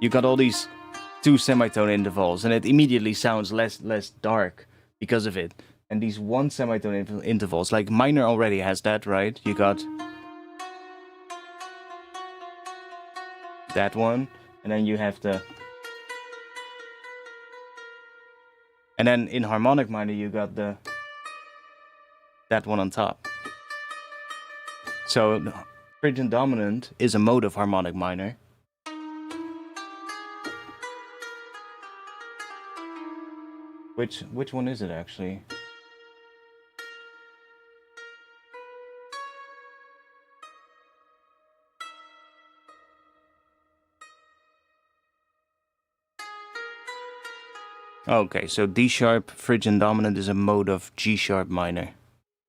you got all these 2 semitone intervals, and it immediately sounds less dark because of it. And these 1 semitone intervals, like minor already has that, right? You got that one, and then you have the... And then in harmonic minor, you got that one on top. So Phrygian dominant is a mode of harmonic minor. Which one is it actually? Okay, so D sharp Phrygian dominant is a mode of G sharp minor,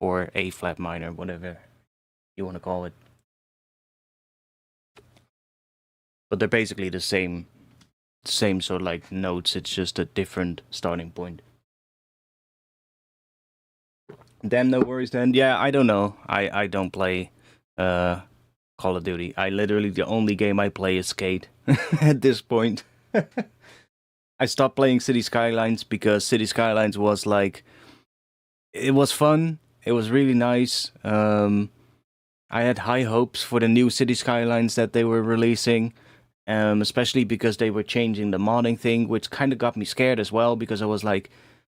or A flat minor, whatever you want to call it. But they're basically the same sort of like notes. It's just a different starting point. Damn, no worries then. Yeah, I don't know. I don't play Call of Duty. I literally, the only game I play is Skate at this point. I stopped playing City Skylines because City Skylines was like, it was fun. It was really nice. I had high hopes for the new City Skylines that they were releasing. Especially because they were changing the modding thing, which kind of got me scared as well, because I was like,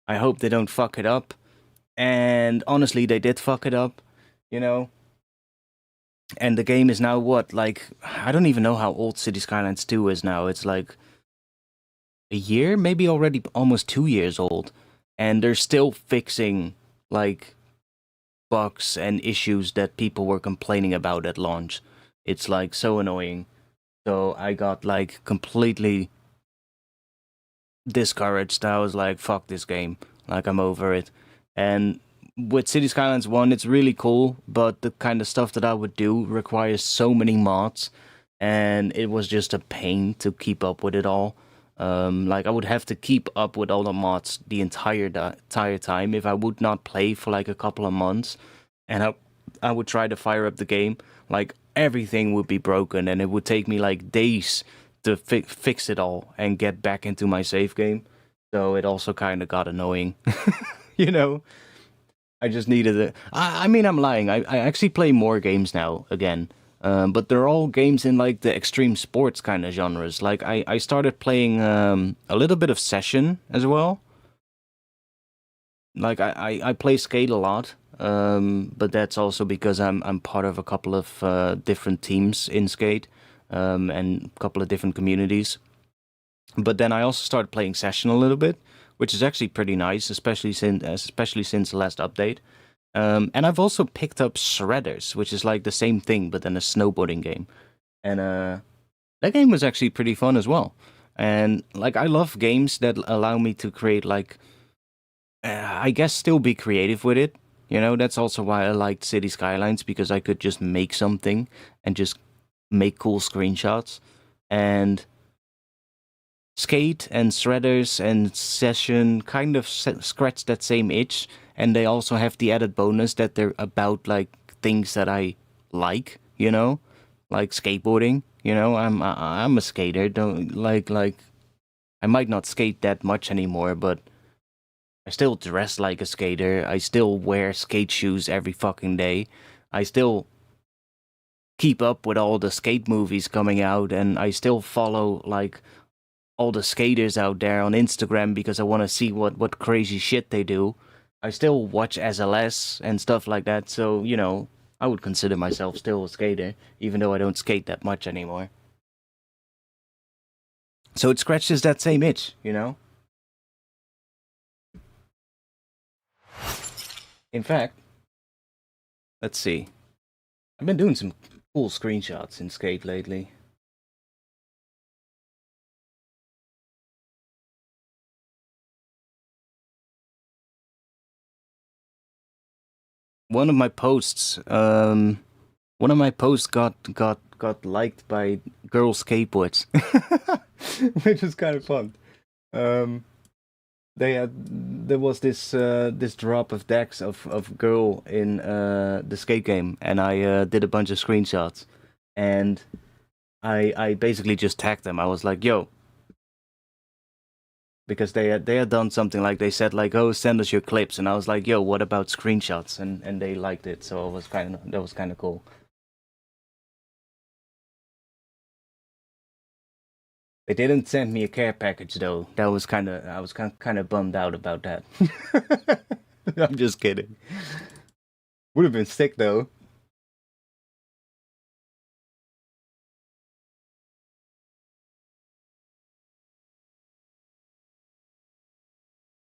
I hope they don't fuck it up. And honestly, they did fuck it up, you know? And the game is now what? Like, I don't even know how old City Skylines 2 is now. It's like a year? Maybe already almost 2 years old. And they're still fixing, like, bugs and issues that people were complaining about at launch. It's, like, so annoying. So I got like completely discouraged. I was like, fuck this game. Like, I'm over it. And with City Skylines 1, it's really cool, but the kind of stuff that I would do requires so many mods, and it was just a pain to keep up with it all. Like, I would have to keep up with all the mods the entire time if I would not play for like a couple of months, and I would try to fire up the game. Like, everything would be broken, and it would take me like days to fix it all and get back into my save game. So it also kind of got annoying, you know? I just needed it. I mean, I'm lying. I actually play more games now again. But they're all games in like the extreme sports kind of genres. Like, I started playing a little bit of Session as well. Like, I play Skate a lot. But that's also because I'm part of a couple of different teams in Skate, and a couple of different communities. But then I also started playing Session a little bit, which is actually pretty nice, especially since the last update. And I've also picked up Shredders, which is like the same thing, but then a snowboarding game. And that game was actually pretty fun as well. And like I love games that allow me to create like I guess still be creative with it. You know, that's also why I liked City Skylines because I could just make something and just make cool screenshots. And Skate and Shredders and Session kind of scratch that same itch, and they also have the added bonus that they're about like things that I like, you know, like skateboarding. You know, I'm a skater. Don't like I might not skate that much anymore, but I still dress like a skater. I still wear skate shoes every fucking day. I still keep up with all the skate movies coming out, and I still follow like all the skaters out there on Instagram because I want to see what crazy shit they do. I still watch SLS and stuff like that, so you know I would consider myself still a skater, even though I don't skate that much anymore. So it scratches that same itch, you know. In fact, let's see. I've been doing some cool screenshots in Skate lately. One of my posts, one of my posts got liked by girl skateboards, which was kind of fun. Um, there was this drop of decks of girl in the skate game, and I did a bunch of screenshots, and I basically just tagged them. I was like, "Yo," because they had done something like they said like, "Oh, send us your clips," and I was like, "Yo, what about screenshots?" And they liked it, so it was that was kind of cool. They didn't send me a care package though. That was I was kind of bummed out about that. I'm just kidding. Would have been sick though.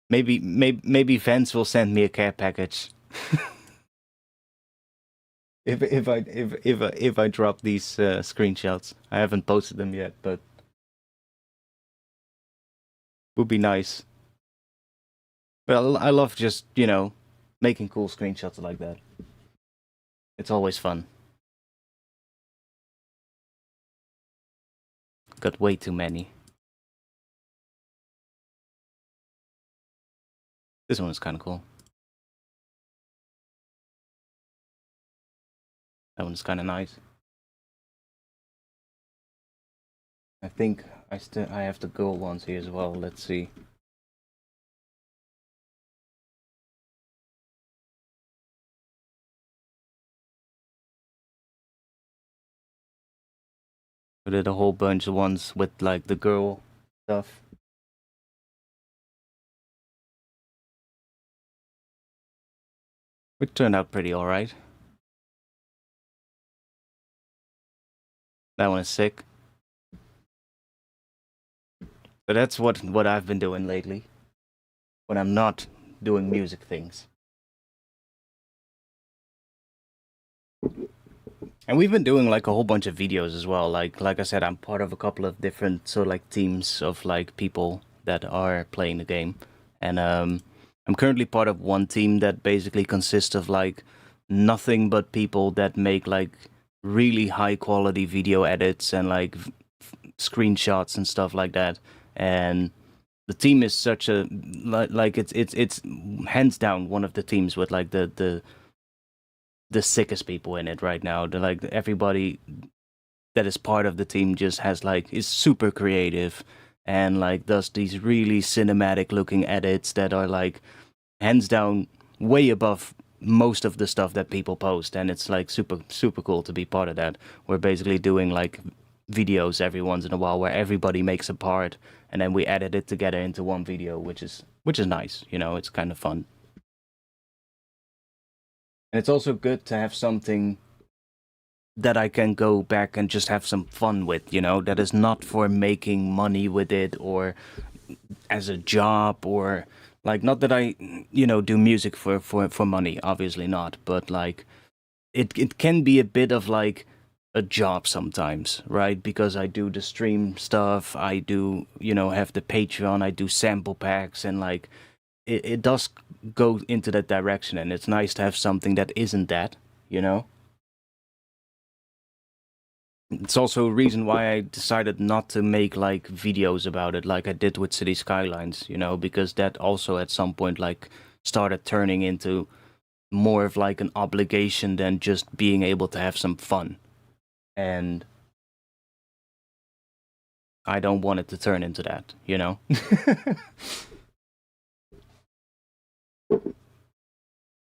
Maybe Vance will send me a care package if I drop these screenshots. I haven't posted them yet, but would be nice. Well, I love just making cool screenshots like that. It's always fun. Got way too many. This one is kind of cool. That one's kind of nice. I think I have the gold ones here as well. Let's see. I did a whole bunch of ones with like the girl stuff. Which turned out pretty alright. That one is sick. So that's what I've been doing lately. When I'm not doing music things. And we've been doing like a whole bunch of videos as well. Like I said, I'm part of a couple of different sort of like teams of like people that are playing the game. And I'm currently part of one team that basically consists of like nothing but people that make like really high quality video edits and like screenshots and stuff like that. And the team is such a like it's hands down one of the teams with like the sickest people in it right now. They're like everybody that is part of the team just has like is super creative and like does these really cinematic looking edits that are like hands down way above most of the stuff that people post, and it's like super cool to be part of that. We're basically doing like videos every once in a while where everybody makes a part and then we edit it together into one video, which is nice, you know, it's kind of fun. And it's also good to have something that I can go back and just have some fun with, you know, that is not for making money with it or as a job or Like, not that I, you know, do music for money, obviously not, but like, it can be a bit of like a job sometimes, right? Because I do the stream stuff, I do, you know, have the Patreon, I do sample packs, and like, it does go into that direction, and it's nice to have something that isn't that, you know? It's also a reason why I decided not to make like videos about it like I did with City Skylines, you know, because that also at some point like started turning into more of like an obligation than just being able to have some fun. And I don't want it to turn into that, you know?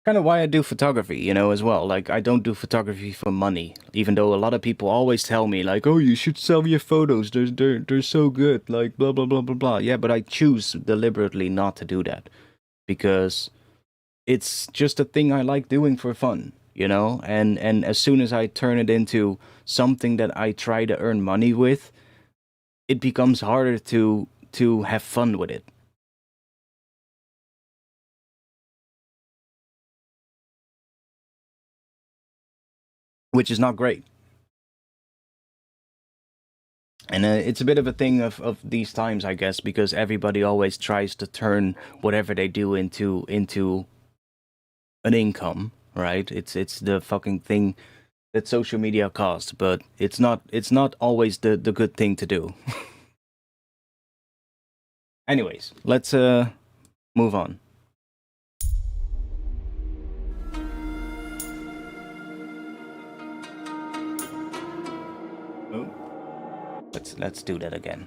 Kind of why I do photography, you know, as well. Like, I don't do photography for money, even though a lot of people always tell me, like, oh, you should sell your photos. They're so good. Like, blah, blah, blah, blah, blah. Yeah, but I choose deliberately not to do that because it's just a thing I like doing for fun, you know? And as soon as I turn it into something that I try to earn money with, it becomes harder to have fun with it. Which is not great. And it's a bit of a thing of these times, I guess, because everybody always tries to turn whatever they do into an income, right? It's the fucking thing that social media costs, but it's not always the good thing to do. Anyways, let's move on. Oh. Let's do that again.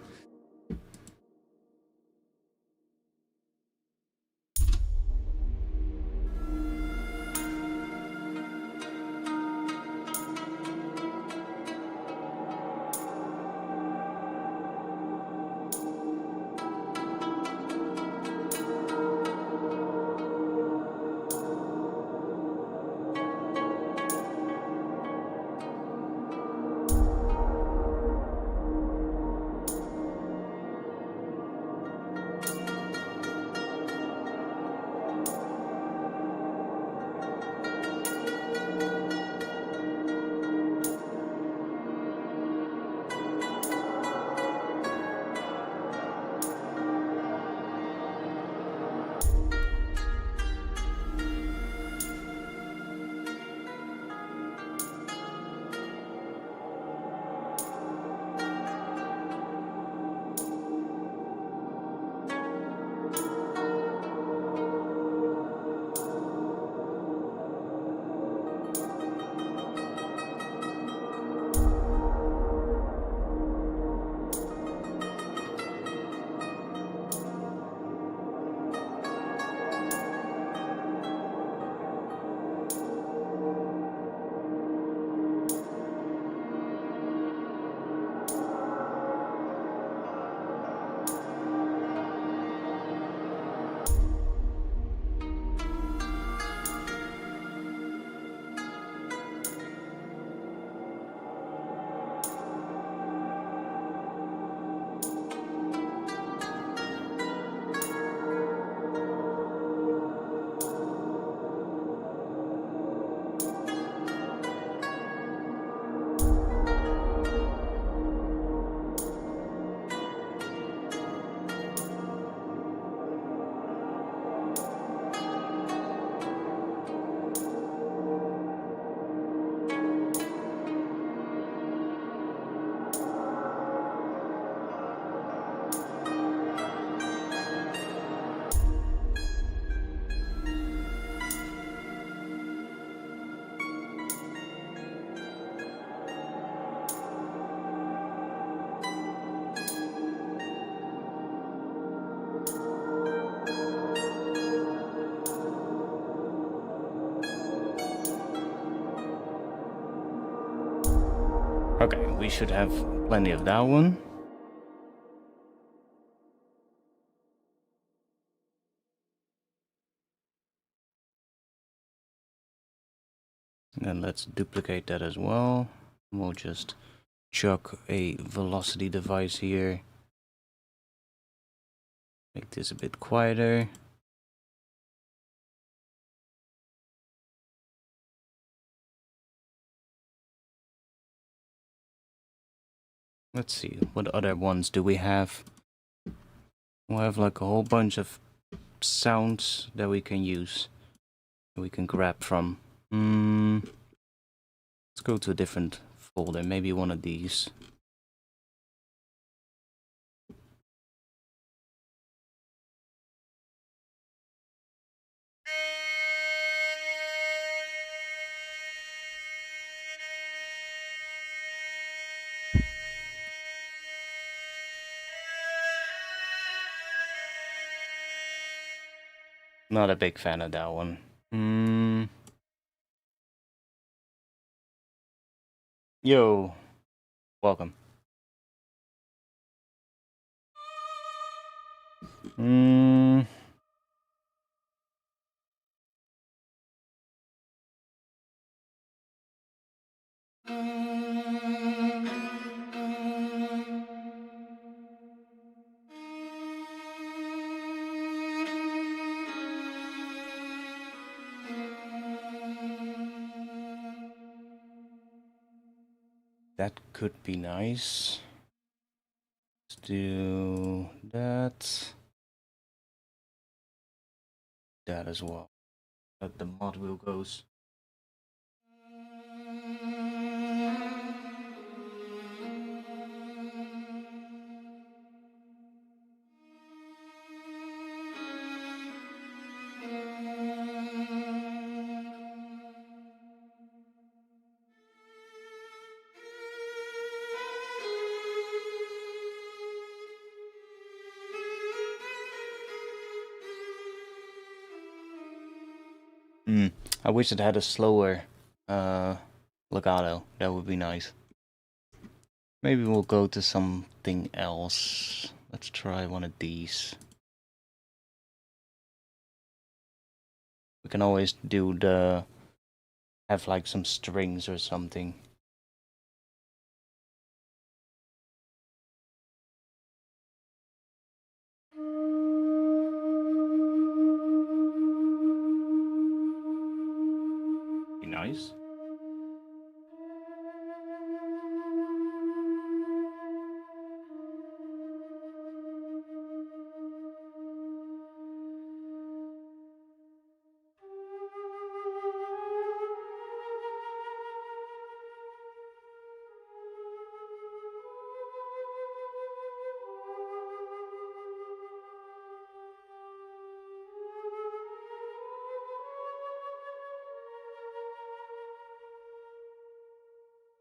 Okay, we should have plenty of that one. And let's duplicate that as well. We'll just chuck a velocity device here. Make this a bit quieter. Let's see, what other ones do we have? We'll have like a whole bunch of sounds that we can use, we can grab from. Let's go to a different folder, maybe one of these. Not a big fan of that one. Yo, welcome. That could be nice. Let's do that. That as well. But the mod wheel goes. I wish it had a slower legato. That would be nice. Maybe we'll go to something else. Let's try one of these. We can always do have like some strings or something. Be nice.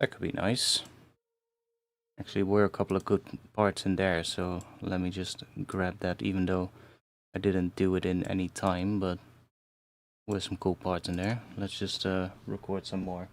That could be nice. Actually, were a couple of good parts in there, so let me just grab that, even though I didn't do it in any time, but with some cool parts in there. Let's just record some more.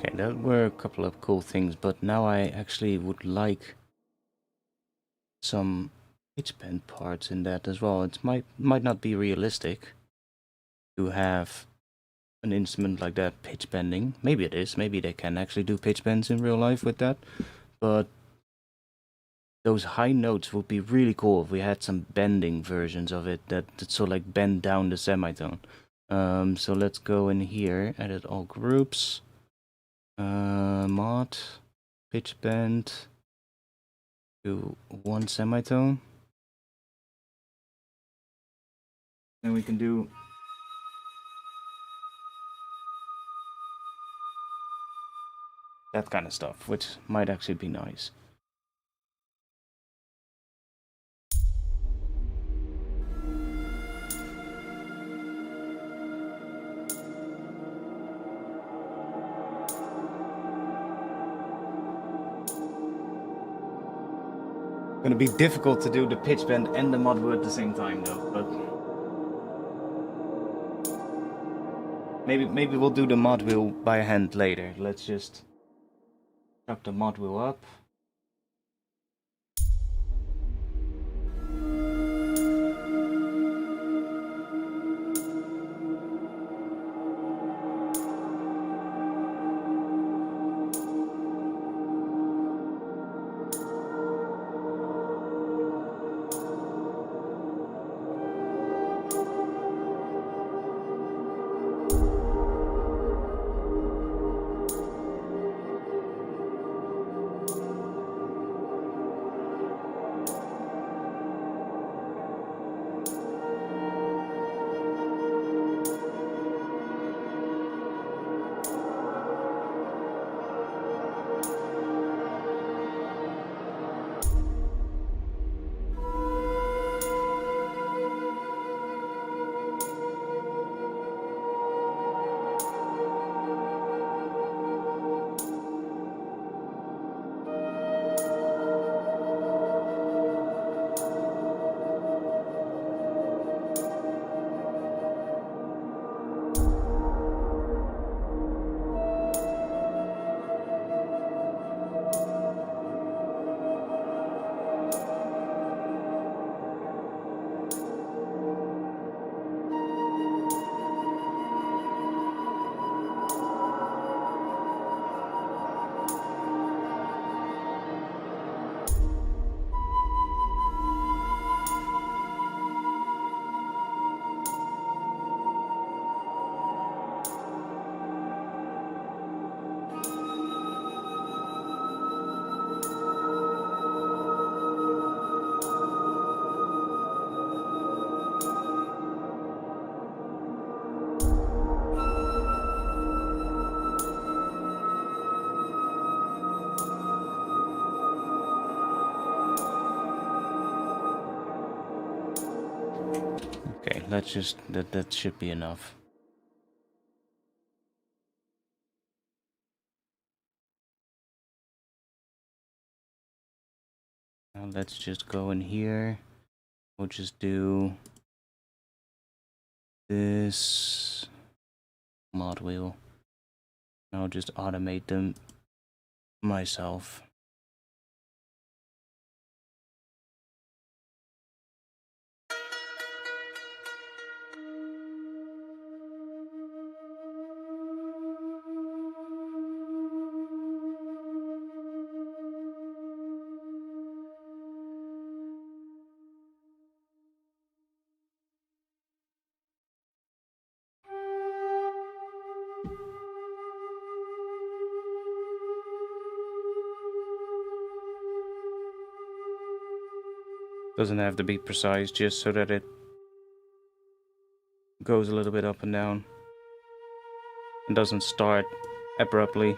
Okay, that were a couple of cool things, but now I actually would like some pitch bend parts in that as well. It might not be realistic to have an instrument like that pitch bending. Maybe it is. Maybe they can actually do pitch bends in real life with that. But those high notes would be really cool if we had some bending versions of it that sort of like bend down the semitone. So let's go in here, edit all groups, mod, pitch bend to 1 semitone. Then we can do that kind of stuff, which might actually be nice. Gonna be difficult to do the pitch bend and the mod wheel at the same time though, but maybe we'll do the mod wheel by hand later. Let's just chuck the mod wheel up. Okay, let's just that should be enough. Now let's just go in here. We'll just do this mod wheel. I'll just automate them myself. Doesn't have to be precise, just so that it goes a little bit up and down and doesn't start abruptly.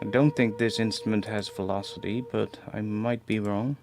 I don't think this instrument has velocity, but I might be wrong.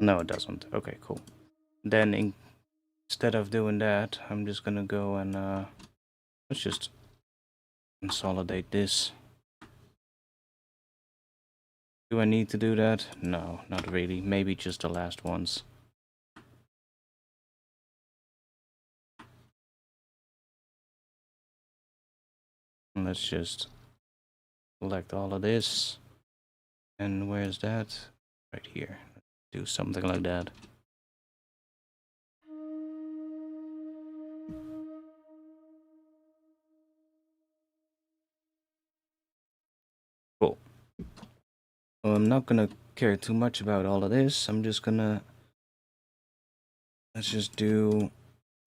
No, it doesn't. Okay, cool. Then instead of doing that, I'm just gonna go and let's just consolidate this. Do I need to do that? No, not really. Maybe just the last ones. And let's just select all of this. And where's that? Right here. Do something like that. Cool. Well, I'm not gonna care too much about all of this. I'm just gonna... Let's just do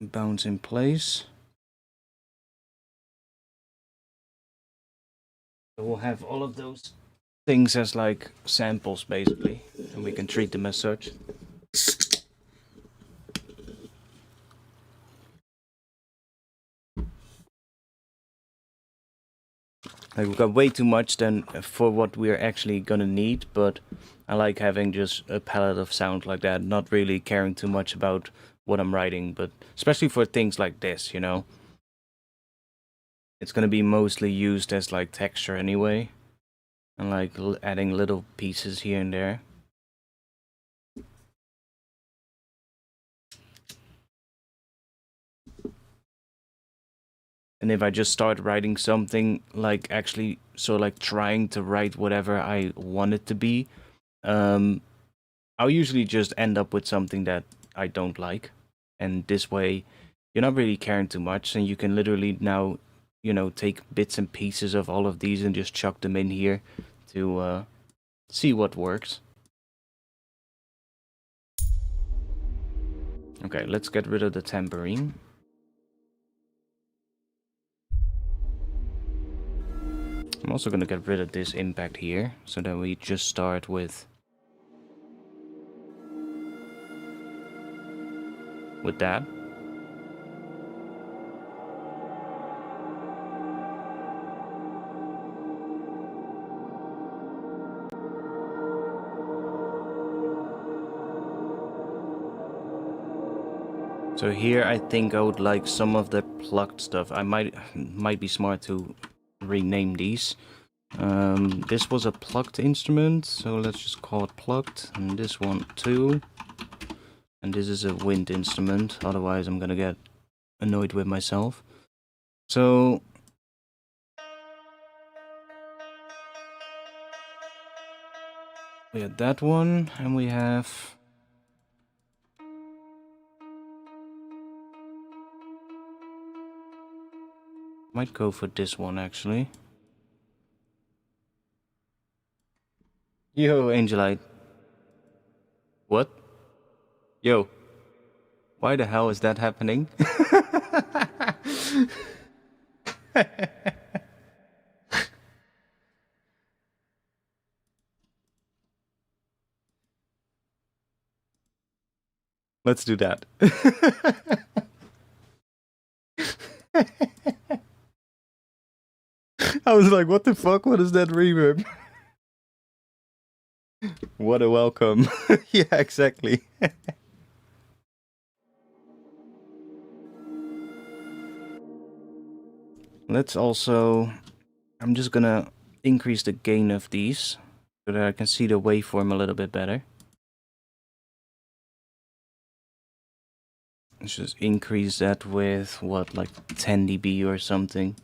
bounce in place. So we'll have all of those things as like samples basically, and we can treat them as such. Like we've got way too much then for what we're actually gonna need, but I like having just a palette of sound like that, not really caring too much about what I'm writing, but especially for things like this, you know. It's gonna be mostly used as like texture anyway, and like adding little pieces here and there. And if I just start writing something like actually, so like trying to write whatever I want it to be, I'll usually just end up with something that I don't like. And this way, you're not really caring too much, and you can literally now, you know, take bits and pieces of all of these and just chuck them in here to see what works. Okay, let's get rid of the tambourine. I'm also going to get rid of this impact here, so that we just start with that. So here I think I would like some of the plucked stuff. I might be smart to rename these. This was a plucked instrument, so let's just call it plucked, and this one too. And this is a wind instrument, otherwise I'm gonna get annoyed with myself. So we have that one, and we have might go for this one actually. Yo, Angelite. What? Yo. Why the hell is that happening? Let's do that. I was like, what the fuck? What is that reverb? What a welcome. Yeah, exactly. Let's also... I'm just gonna increase the gain of these so that I can see the waveform a little bit better. Let's just increase that with, what, like 10 dB or something.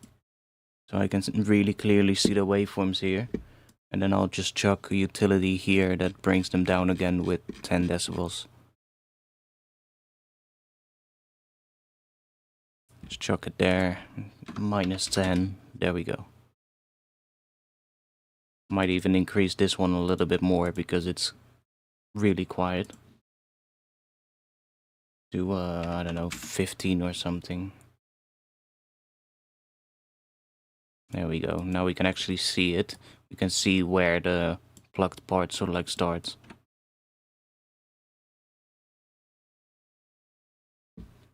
So I can really clearly see the waveforms here. And then I'll just chuck a utility here that brings them down again with 10 decibels. Just chuck it there, -10, there we go. Might even increase this one a little bit more because it's really quiet. Do, I don't know, 15 or something. There we go, now we can actually see it. We can see where the plucked part sort of like starts.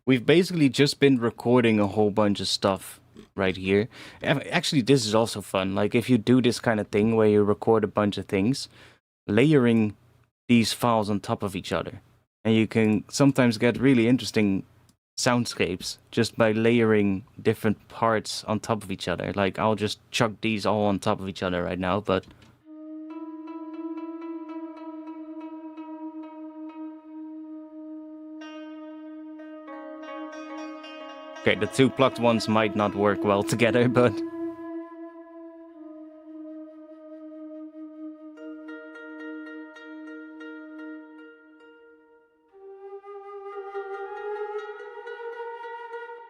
We've basically just been recording a whole bunch of stuff right here. Actually, this is also fun. Like, if you do this kind of thing where you record a bunch of things, layering these files on top of each other. And you can sometimes get really interesting soundscapes just by layering different parts on top of each other. Like, I'll just chuck these all on top of each other right now, but... Okay, the two plucked ones might not work well together, but...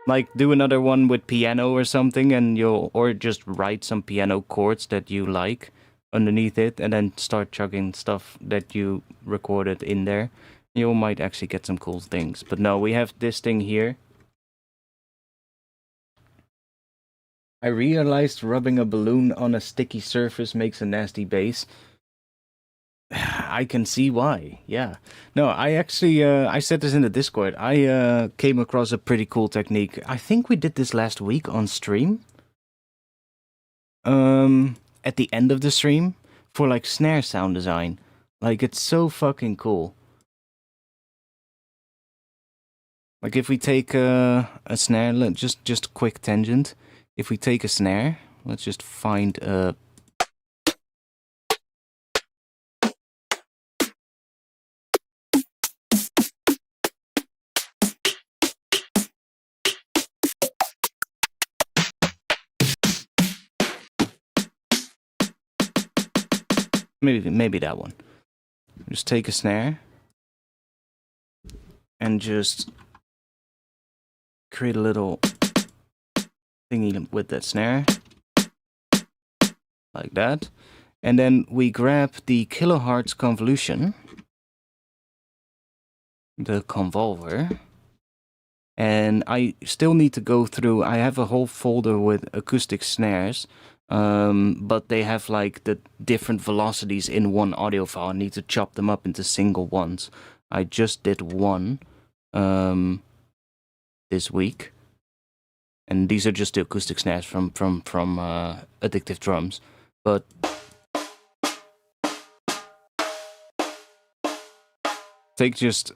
Like, do another one with piano or something, and or just write some piano chords that you like underneath it, and then start chugging stuff that you recorded in there. You might actually get some cool things. But no, we have this thing here. I realized rubbing a balloon on a sticky surface makes a nasty bass. I can see why, yeah. No, I actually, I said this in the Discord. I came across a pretty cool technique. I think we did this last week on stream. At the end of the stream, for like snare sound design. Like, it's so fucking cool. Like, if we take a snare, just a quick tangent. If we take a snare, let's just find a... Maybe that one. Just take a snare and just create a little thingy with that snare, like that. And then we grab the kilohertz convolution, the convolver, and I still need to go through. I have a whole folder with acoustic snares. But they have like the different velocities in one audio file. I need to chop them up into single ones. I just did one this week, and these are just the acoustic snares from Addictive Drums. But take just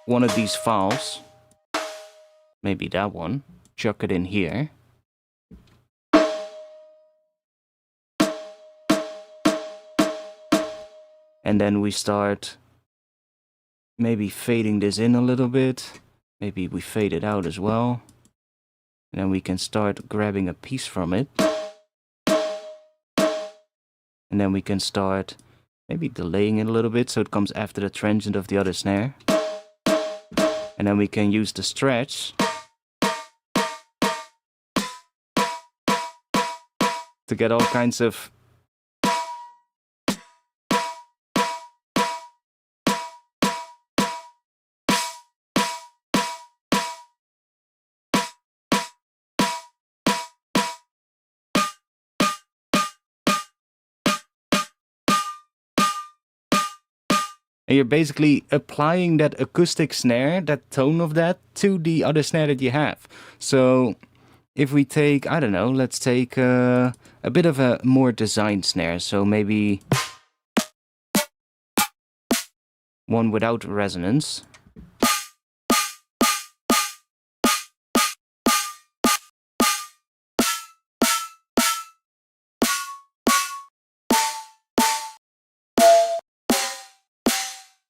one of these files, maybe that one, chuck it in here. And then we start maybe fading this in a little bit. Maybe we fade it out as well. And then we can start grabbing a piece from it. And then we can start maybe delaying it a little bit so it comes after the transient of the other snare. And then we can use the stretch to get all kinds of and you're basically applying that acoustic snare, that tone of that, to the other snare that you have. So if we take, I don't know, let's take a bit of a more designed snare. So maybe one without resonance.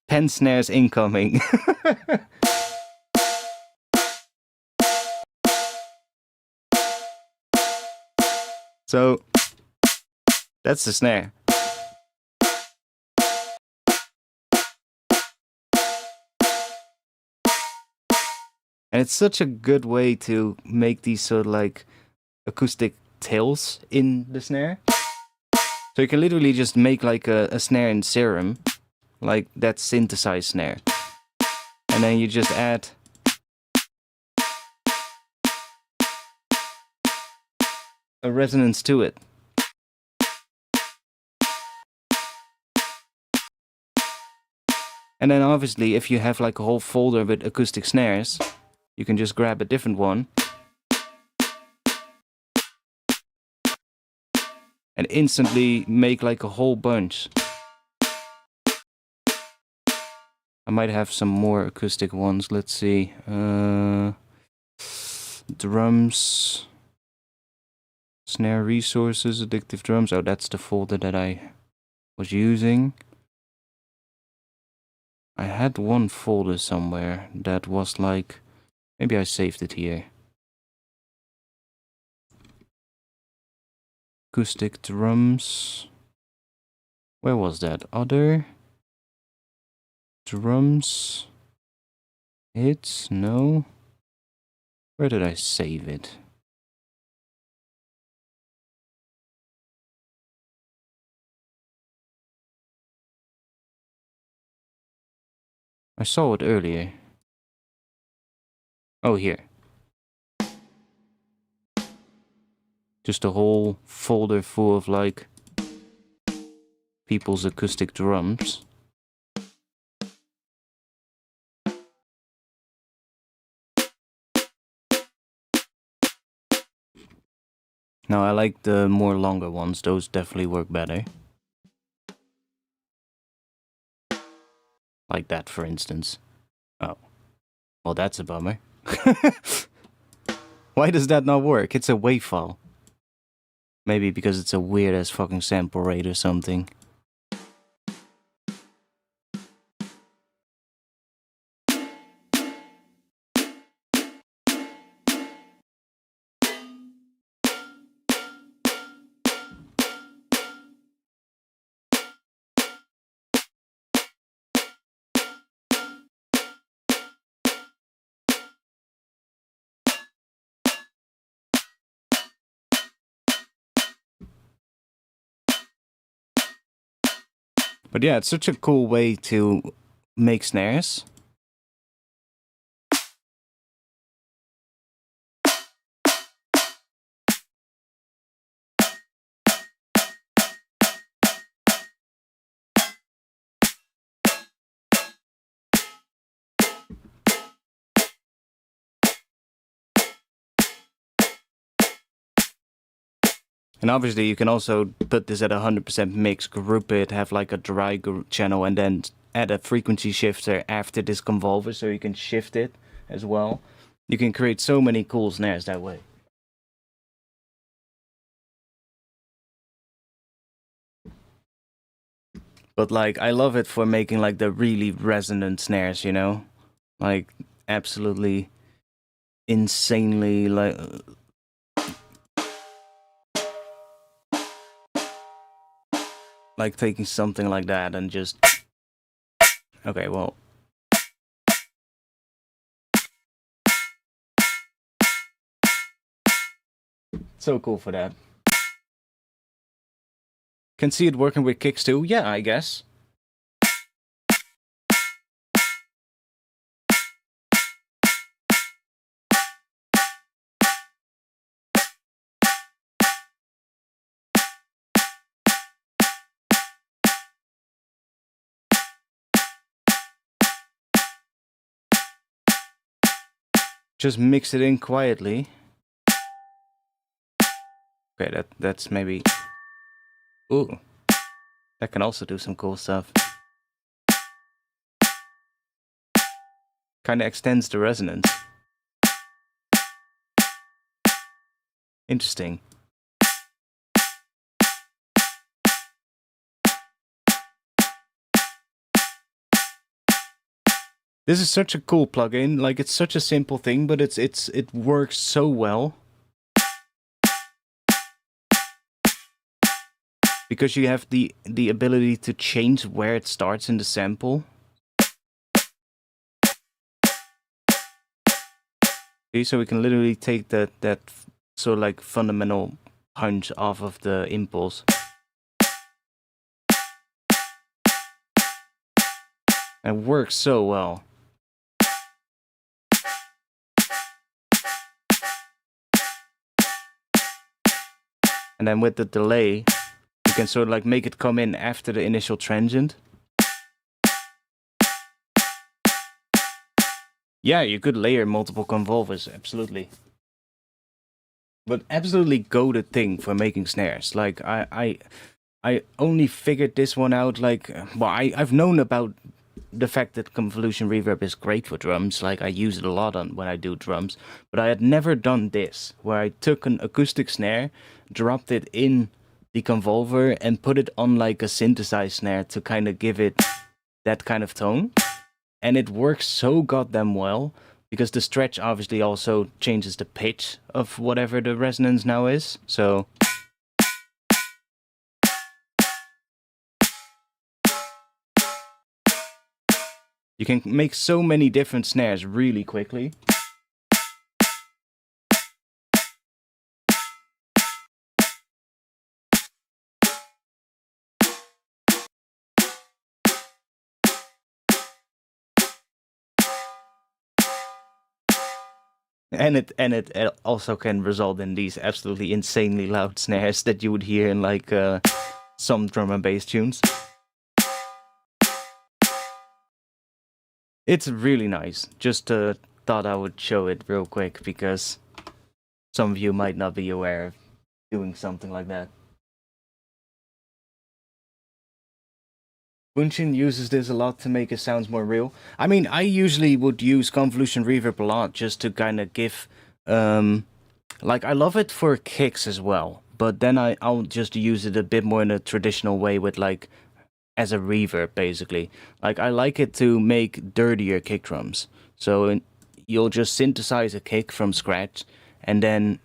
Pen snares incoming. So that's the snare. And it's such a good way to make these sort of like acoustic tails in the snare. So you can literally just make like a snare in Serum, like that synthesized snare. And then you just add a resonance to it. And then obviously if you have like a whole folder with acoustic snares, you can just grab a different one and instantly make like a whole bunch. I might have some more acoustic ones. Let's see. Drums. Snare resources, addictive drums. Oh, that's the folder that I was using. I had one folder somewhere that was like... Maybe I saved it here. Acoustic drums. Where was that? Other... Drums... Hits? No. Where did I save it? I saw it earlier. Oh, here. Just a whole folder full of, like, people's acoustic drums. Now, I like the more longer ones. Those definitely work better. Like that, for instance. Oh. Well, that's a bummer. Why does that not work? It's a WAV file. Maybe because it's a weird-ass fucking sample rate or something. But yeah, it's such a cool way to make snares. And obviously you can also put this at 100% mix, group it, have like a dry channel, and then add a frequency shifter after this convolver so you can shift it as well. You can create so many cool snares that way. But like, I love it for making like the really resonant snares, you know? Like, absolutely insanely like... Like taking something like that and just... Okay, well... So cool for that. Can see it working with kicks too? Yeah, I guess. Just mix it in quietly. Okay, that's maybe... Ooh. That can also do some cool stuff. Kinda extends the resonance. Interesting. This is such a cool plugin. Like, it's such a simple thing, but it works so well. Because you have the ability to change where it starts in the sample. See, so we can literally take that sort of like fundamental punch off of the impulse. And it works so well. And then with the delay, you can sort of like make it come in after the initial transient. Yeah, you could layer multiple convolvers, absolutely. But absolutely goated thing for making snares. Like, I only figured this one out, like... Well, I've known about the fact that convolution reverb is great for drums. Like, I use it a lot when I do drums. But I had never done this, where I took an acoustic snare, dropped it in the convolver, and put it on like a synthesized snare to kind of give it that kind of tone. And it works so goddamn well, because the stretch obviously also changes the pitch of whatever the resonance now is. So you can make so many different snares really quickly. And it also can result in these absolutely insanely loud snares that you would hear in like some drum and bass tunes. It's really nice. Just thought I would show it real quick because some of you might not be aware of doing something like that. Bunchen uses this a lot to make his sounds more real. I mean, I usually would use convolution reverb a lot just to kind of give, like, I love it for kicks as well. But then I'll just use it a bit more in a traditional way with like, as a reverb basically. Like, I like it to make dirtier kick drums. So you'll just synthesize a kick from scratch, and then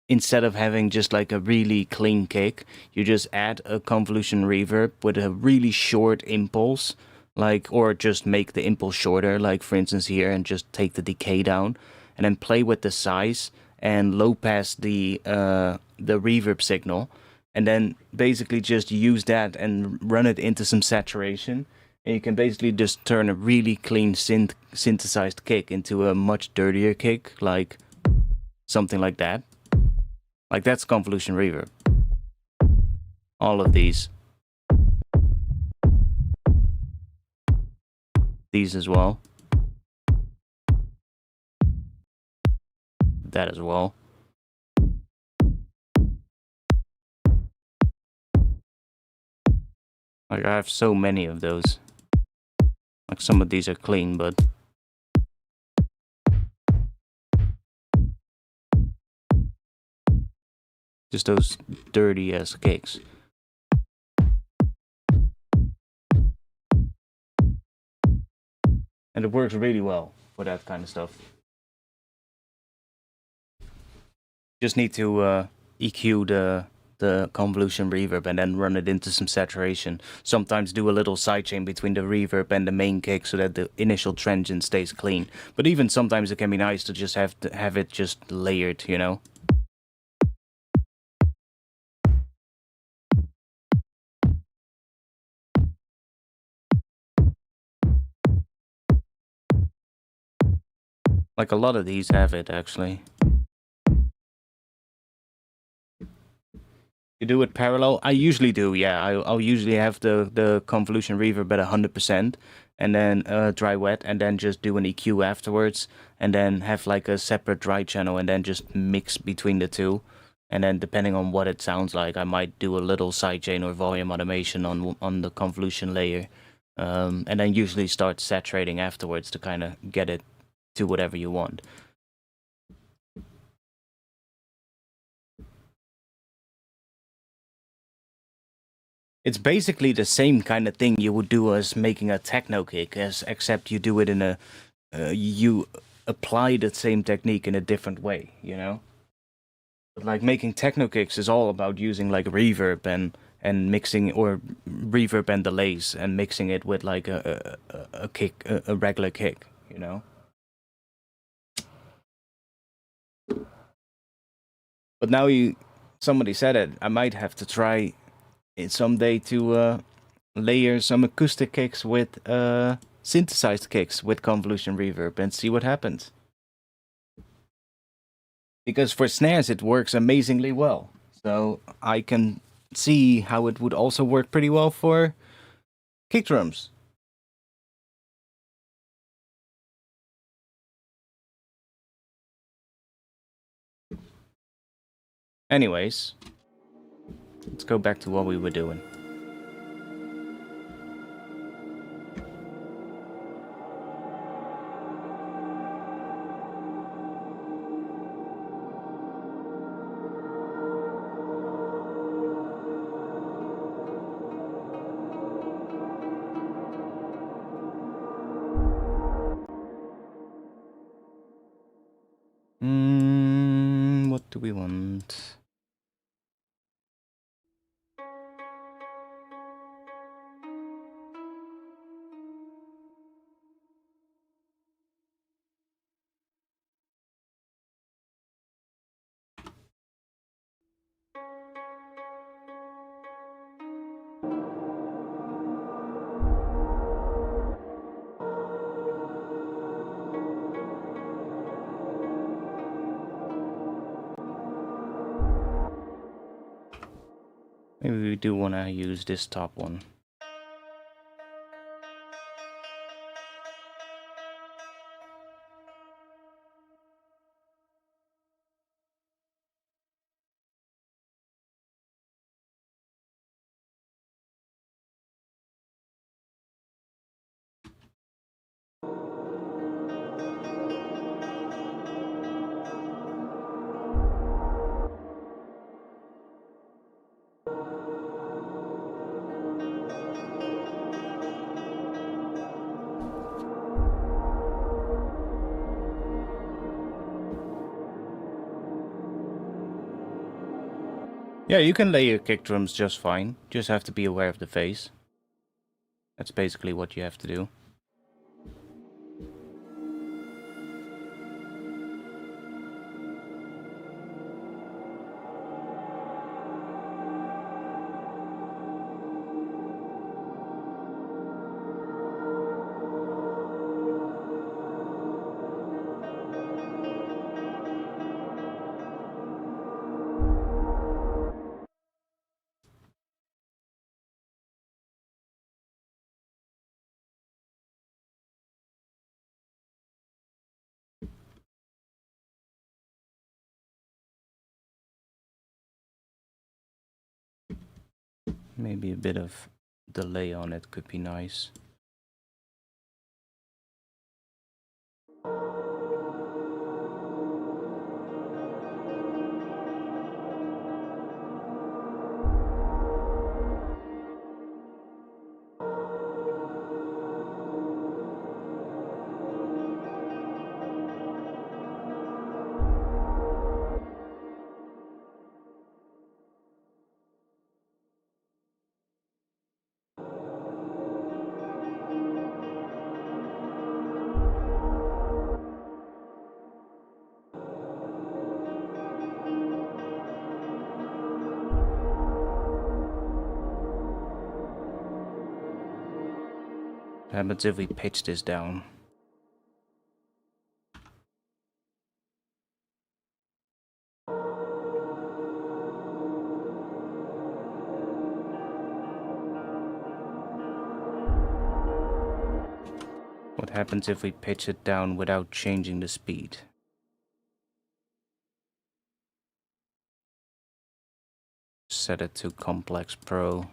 instead of having just like a really clean kick, you just add a convolution reverb with a really short impulse, like, or just make the impulse shorter, like for instance here, and just take the decay down, and then play with the size and low pass the reverb signal, and then basically just use that and run it into some saturation, and you can basically just turn a really clean synthesized kick into a much dirtier kick, like something like that. Like, that's convolution reverb. All of these. These as well. That as well. Like, I have so many of those. Like, some of these are clean, but just those dirty ass kicks. And it works really well for that kind of stuff. Just need to EQ the convolution reverb and then run it into some saturation. Sometimes do a little sidechain between the reverb and the main kick so that the initial transient stays clean. But even sometimes it can be nice to just have it just layered, you know? Like, a lot of these have it, actually. You do it parallel? I usually do, yeah. I'll usually have the convolution reverb at 100%, and then dry wet, and then just do an EQ afterwards, and then have like a separate dry channel, and then just mix between the two. And then depending on what it sounds like, I might do a little sidechain or volume automation on the convolution layer. And then usually start saturating afterwards to kind of get it to whatever you want. It's basically the same kind of thing you would do as making a techno kick, except you do it in a you apply the same technique in a different way, you know? But like, making techno kicks is all about using like reverb and mixing, or reverb and delays, and mixing it with like a kick, a regular kick, you know? But now somebody said it, I might have to try it someday to layer some acoustic kicks with synthesized kicks with convolution reverb and see what happens. Because for snares it works amazingly well. So I can see how it would also work pretty well for kick drums. Anyways, let's go back to what we were doing. we want? Maybe we do want to use this top one. Yeah, you can lay your kick drums just fine. Just have to be aware of the phase. That's basically what you have to do. Maybe a bit of delay on it could be nice. What happens if we pitch this down? What happens if we pitch it down without changing the speed? Set it to Complex Pro.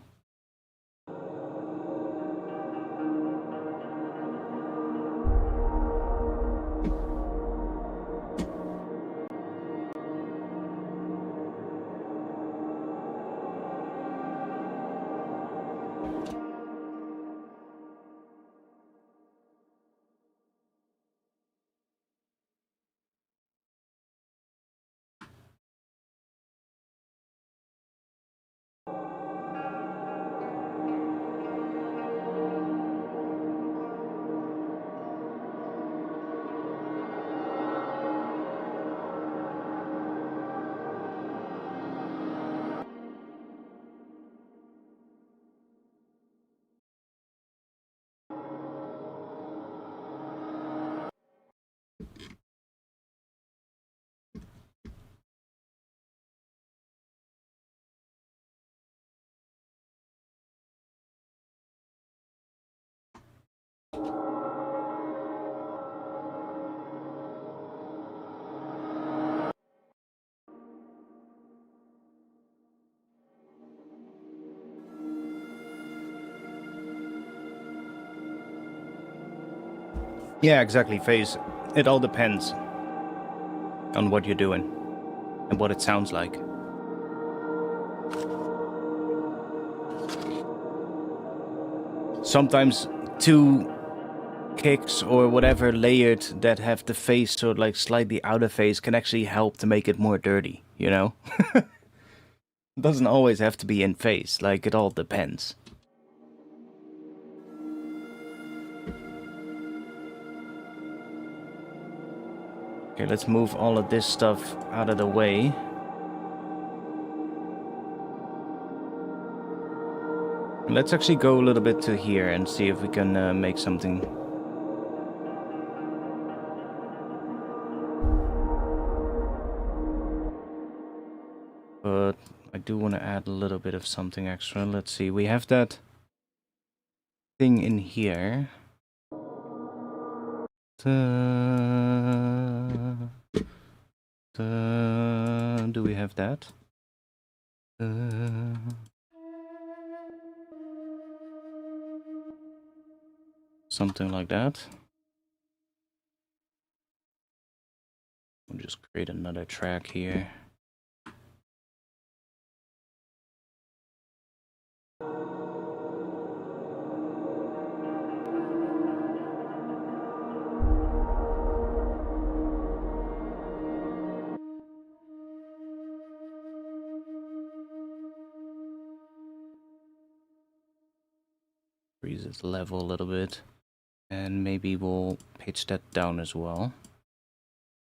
Yeah, exactly, phase. It all depends on what you're doing and what it sounds like. Sometimes two kicks or whatever layered that have the face sort of like slightly out of phase can actually help to make it more dirty, you know? It doesn't always have to be in phase, like it all depends. Okay, let's move all of this stuff out of the way. Let's actually go a little bit to here and see if we can make something. But I do want to add a little bit of something extra. Let's see, we have that thing in here. Do we have that? Something like that. We'll just create another track here. Raise its level a little bit. And maybe we'll pitch that down as well.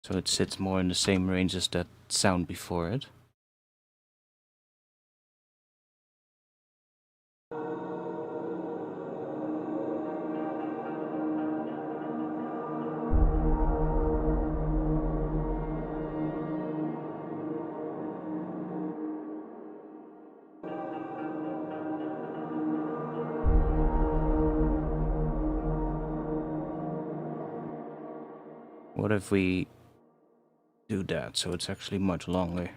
So it sits more in the same range as that sound before it. What if we do that so it's actually much longer?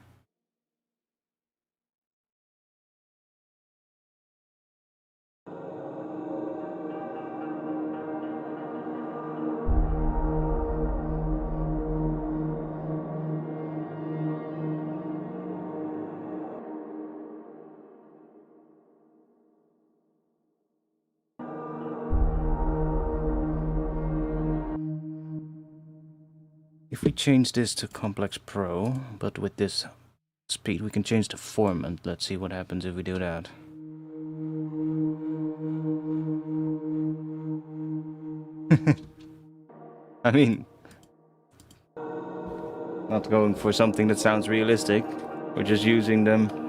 If we change this to Complex Pro, but with this speed, we can change the format. Let's see what happens if we do that. I mean, not going for something that sounds realistic. We're just using them.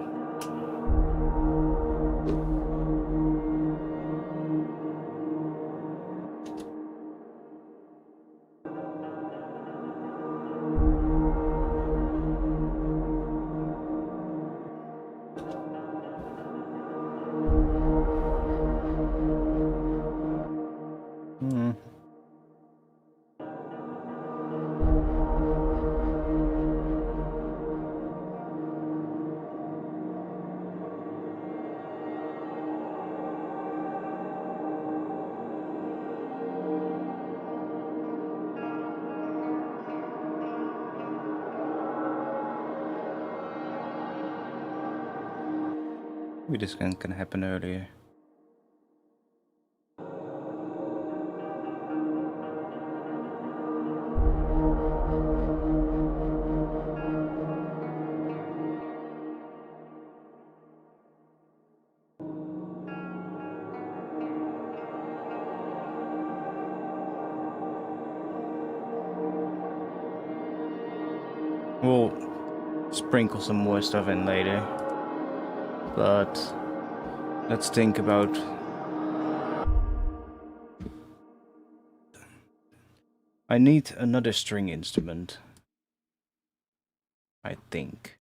Maybe this can happen earlier. We'll sprinkle some more stuff in later. But let's think about... I need another string instrument, I think.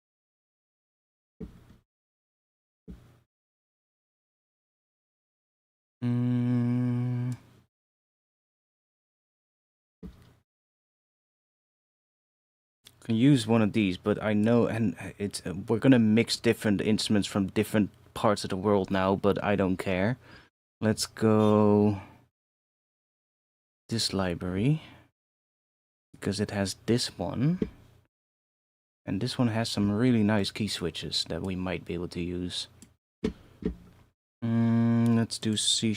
Can use one of these, but I know, and it's we're gonna mix different instruments from different parts of the world now, but I don't care. Let's go this library because it has this one, and this one has some really nice key switches that we might be able to use. Let's do C#.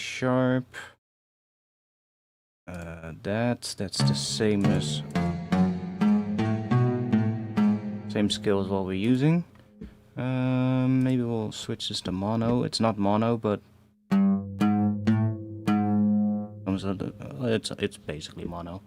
That's the same as same scale as what we're using. Maybe we'll switch this to mono. It's not mono, but it's basically mono.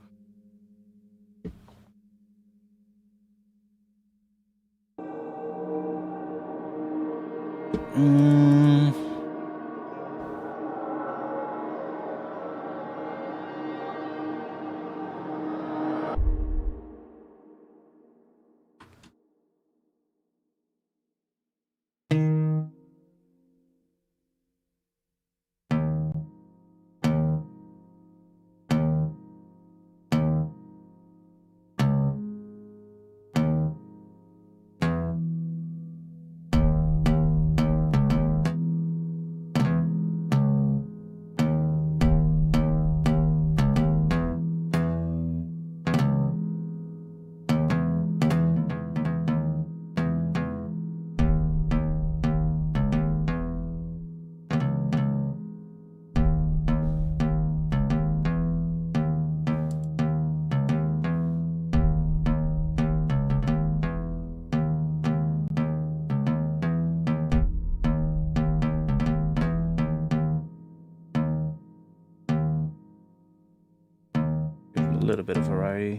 A little bit of variety.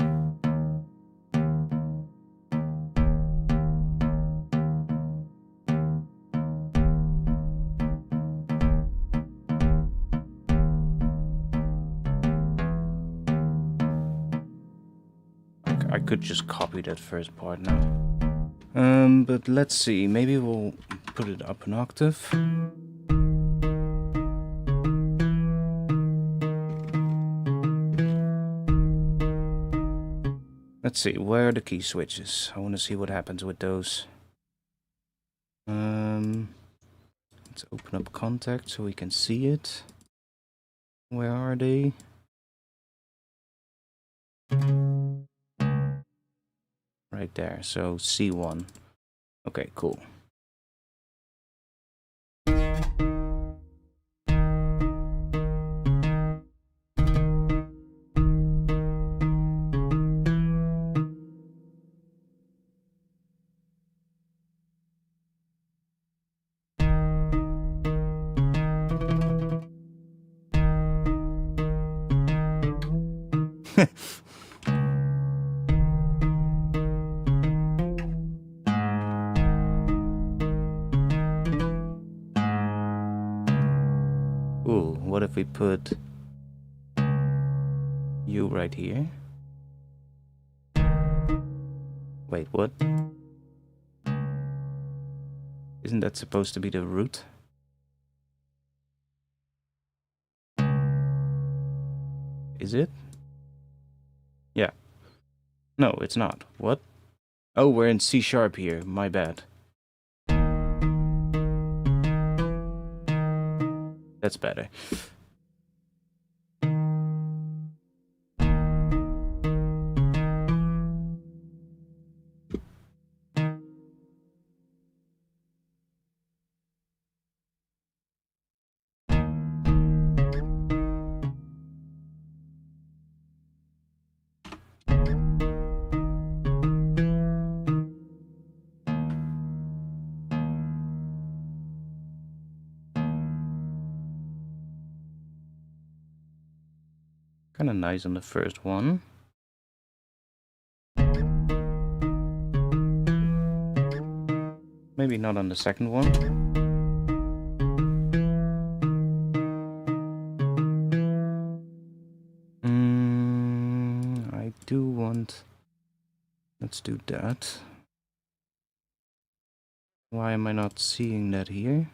I could just copy that first part now. But let's see, maybe we'll put it up an octave. Let's see, where are the key switches? I want to see what happens with those. Let's open up Kontakt so we can see it. Where are they? Right there, so C1. Okay, cool. Ooh, what if we put you right here? Wait, what? Isn't that supposed to be the root? Is it? Yeah. No, it's not. What? Oh, we're in C sharp here. My bad. That's better. Kind of nice on the first one. Maybe not on the second one. I do want... Let's do that. Why am I not seeing that here?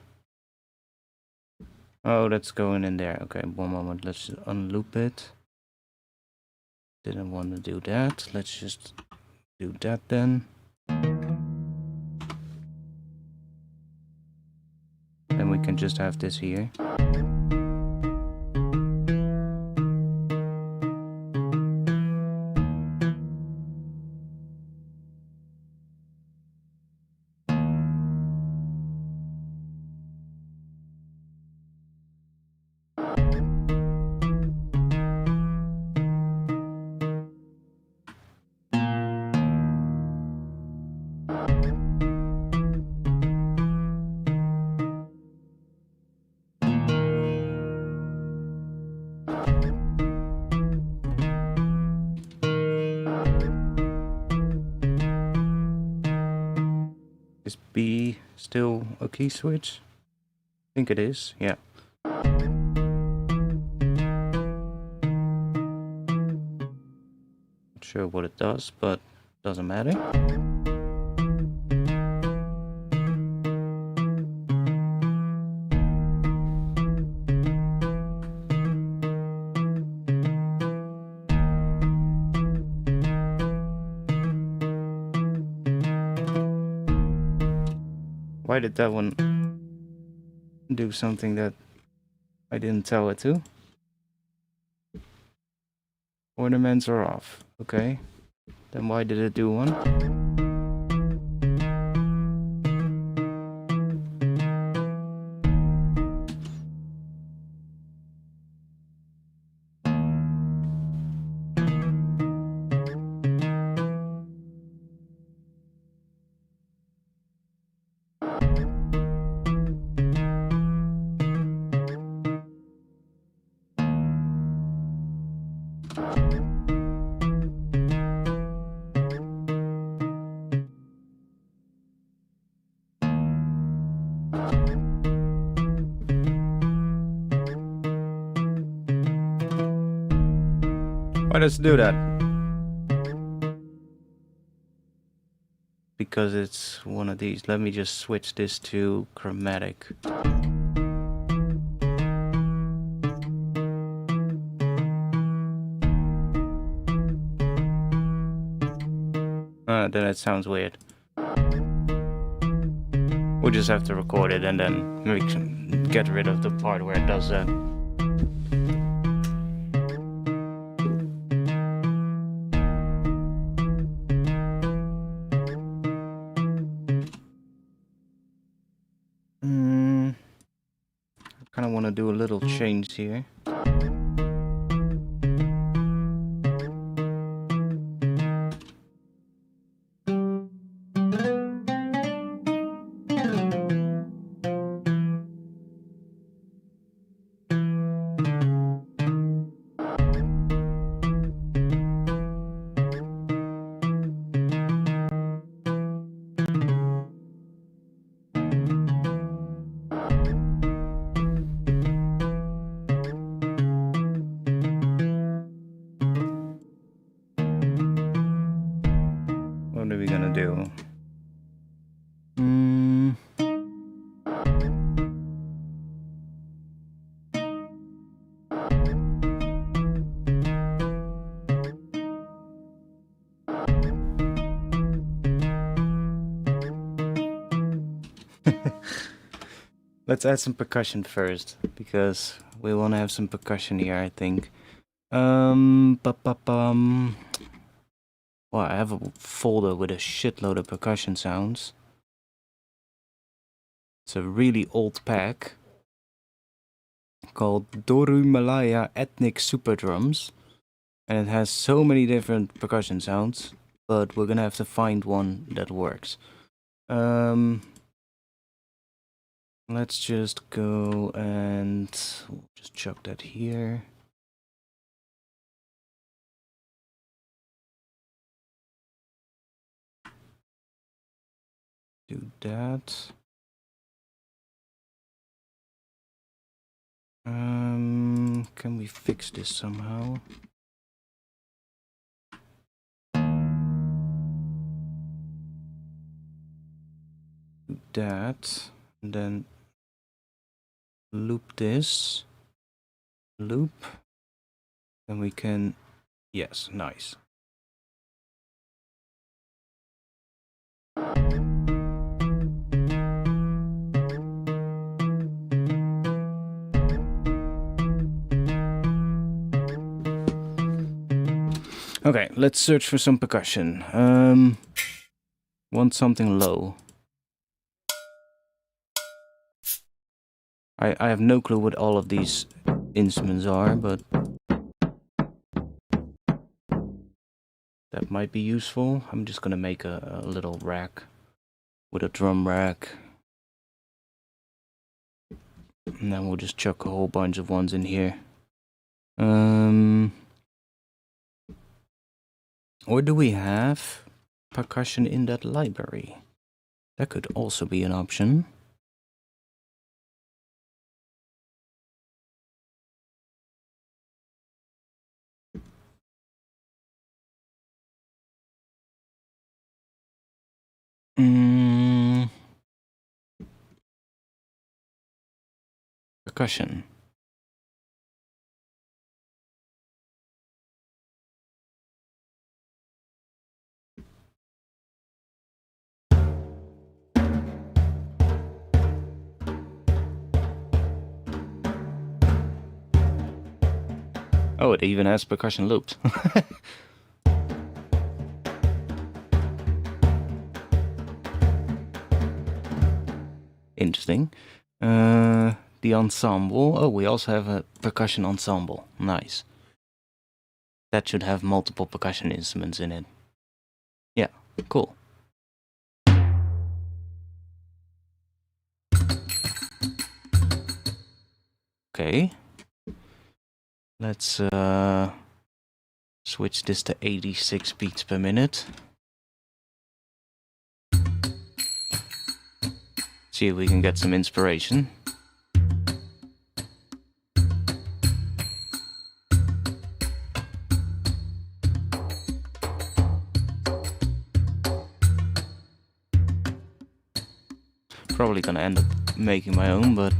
Oh, that's going in there. Okay, one moment. Let's unloop it. Didn't want to do that. Let's just do that then. Then we can just have this here. key switch? I think it is, yeah. Not sure what it does, but doesn't matter. Why did that one do something that I didn't tell it to? Ornaments are off. Okay. Then why did it do one? Why does it do that? Because it's one of these. Let me just switch this to chromatic. Then it sounds weird. We'll just have to record it and then get rid of the part where it does that. I kind of want to do a little change here. What are we gonna do? Let's add some percussion first, because we want to have some percussion here, I think. Well, I have a folder with a shitload of percussion sounds. It's a really old pack called Doru Malaya Ethnic Super Drums, and it has so many different percussion sounds, but we're gonna have to find one that works. Let's just go and we'll just chuck that here. Do that. Can we fix this somehow? Do that, and then loop this. Loop. And we can, yes, nice. Okay, let's search for some percussion. Want something low. I have no clue what all of these instruments are, but that might be useful. I'm just gonna make a little rack with a drum rack. And then we'll just chuck a whole bunch of ones in here. Or do we have percussion in that library? That could also be an option. percussion. Oh, it even has percussion loops. Interesting. The ensemble. Oh, we also have a percussion ensemble. Nice. That should have multiple percussion instruments in it. Yeah, cool. Okay. Let's switch this to 86 beats per minute. See if we can get some inspiration. Probably gonna end up making my own, but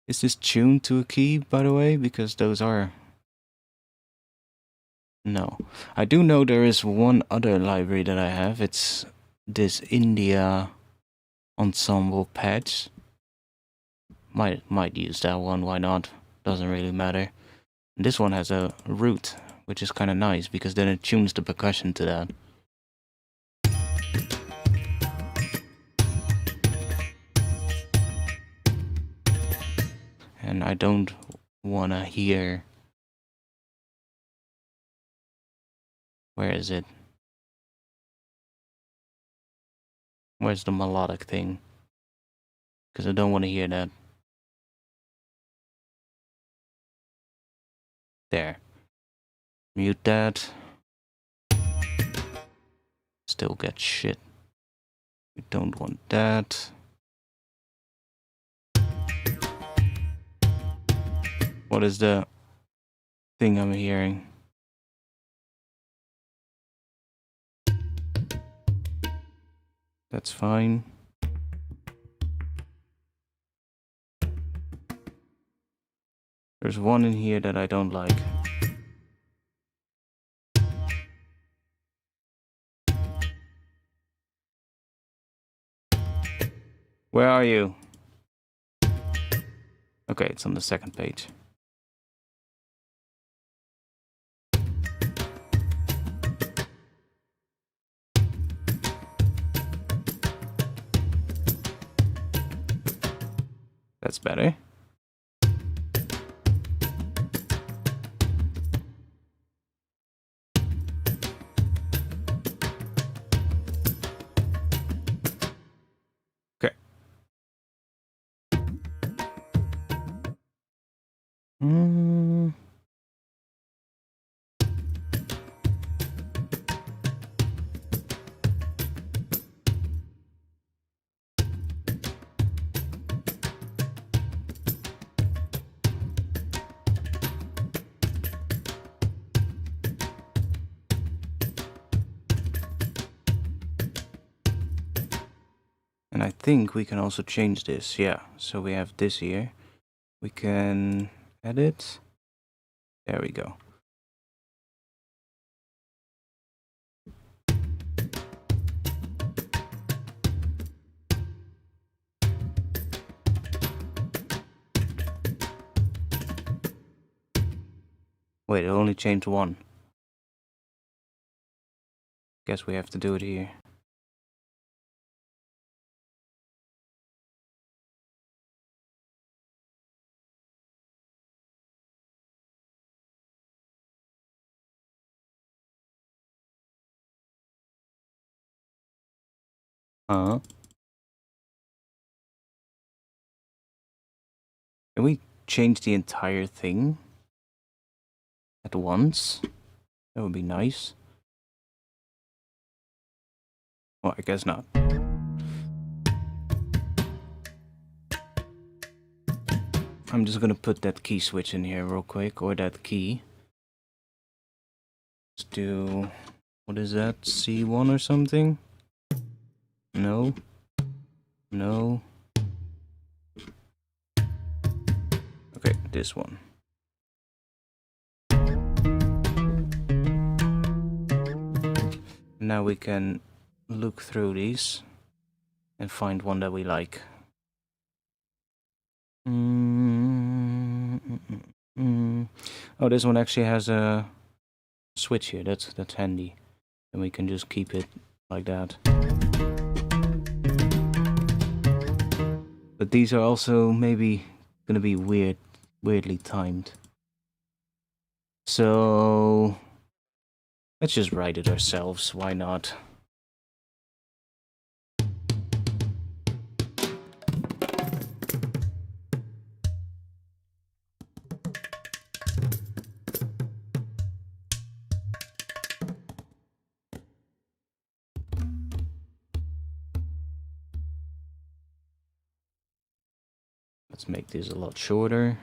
is this tuned to a key, by the way? Because those are... No. I do know there is one other library that I have. It's this India ensemble patch. Might use that one, why not? Doesn't really matter. And this one has a root, which is kind of nice, because then it tunes the percussion to that. And I don't want to hear... Where is it? Where's the melodic thing? Because I don't want to hear that. There. Mute that. Still get shit. We don't want that. What is the thing I'm hearing? That's fine. There's one in here that I don't like. Where are you? Okay, it's on the second page. That's better. Okay. And I think we can also change this, yeah. So we have this here. We can edit. There we go. Wait, it only changed one. Guess we have to do it here. Can we change the entire thing at once? That would be nice. Well, I guess not. I'm just gonna put that key switch in here real quick, or that key. Let's do... What is that? C1 or something? No. No. Okay, this one. Now we can look through these and find one that we like. Oh, this one actually has a switch here. That's handy, and we can just keep it like that. But these are also maybe gonna be weirdly timed. So let's just write it ourselves. Why not? Let's make this a lot shorter.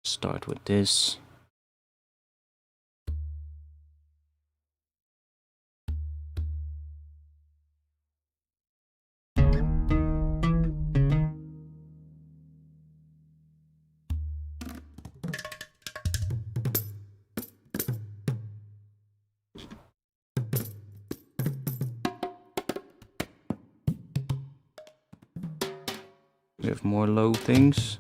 Start with this. We have more low things.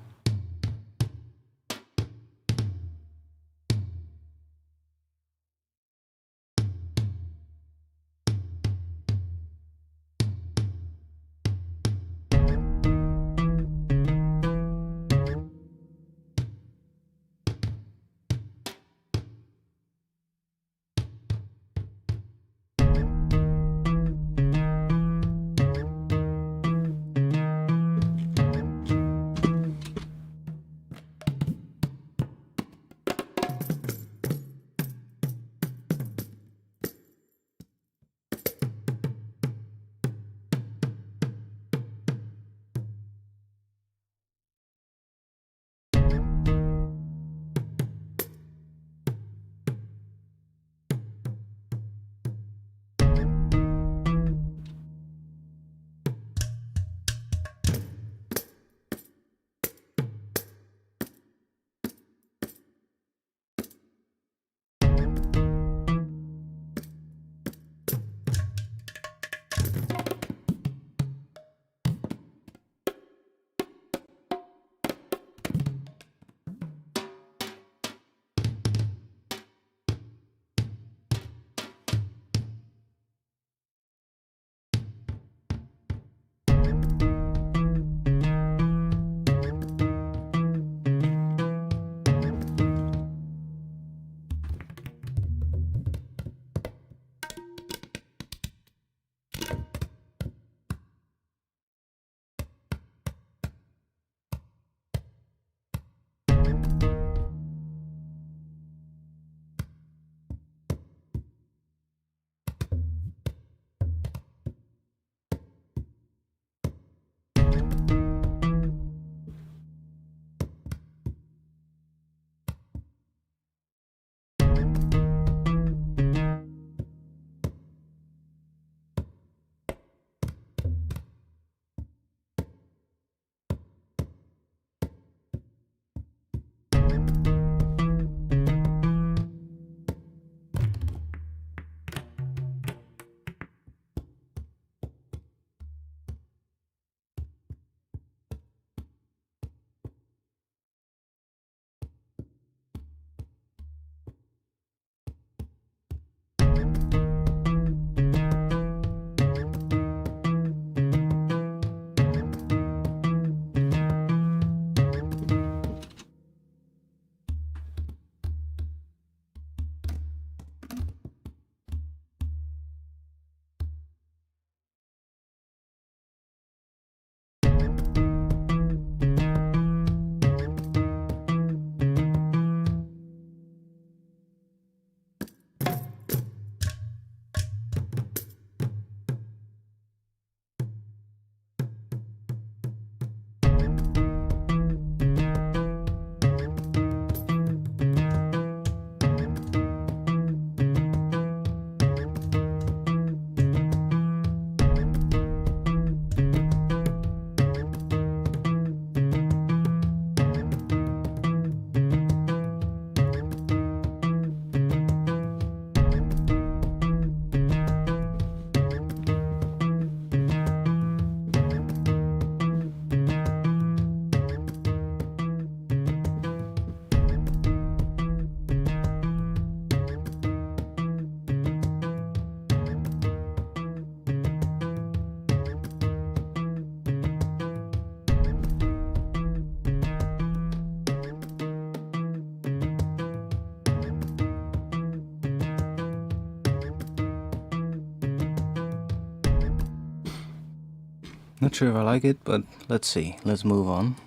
Not sure if I like it, but let's see. Let's move on.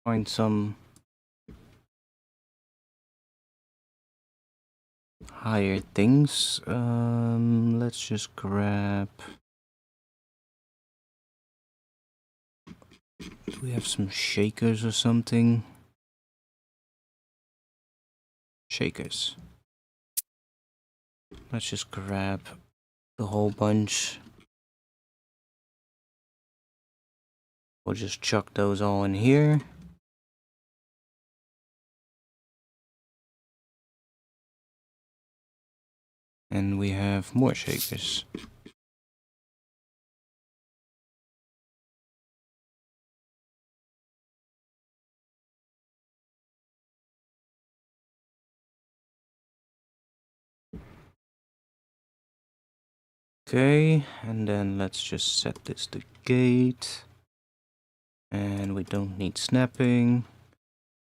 Find some higher things. Let's just grab... Do we have some shakers or something? Shakers. Let's just grab the whole bunch. We'll just chuck those all in here. And we have more shakers. Okay, and then let's just set this to gate. And we don't need snapping.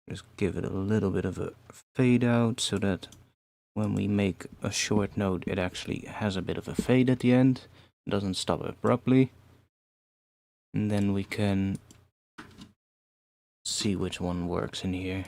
Just give it a little bit of a fade out so that when we make a short note, it actually has a bit of a fade at the end. It doesn't stop abruptly. And then we can see which one works in here.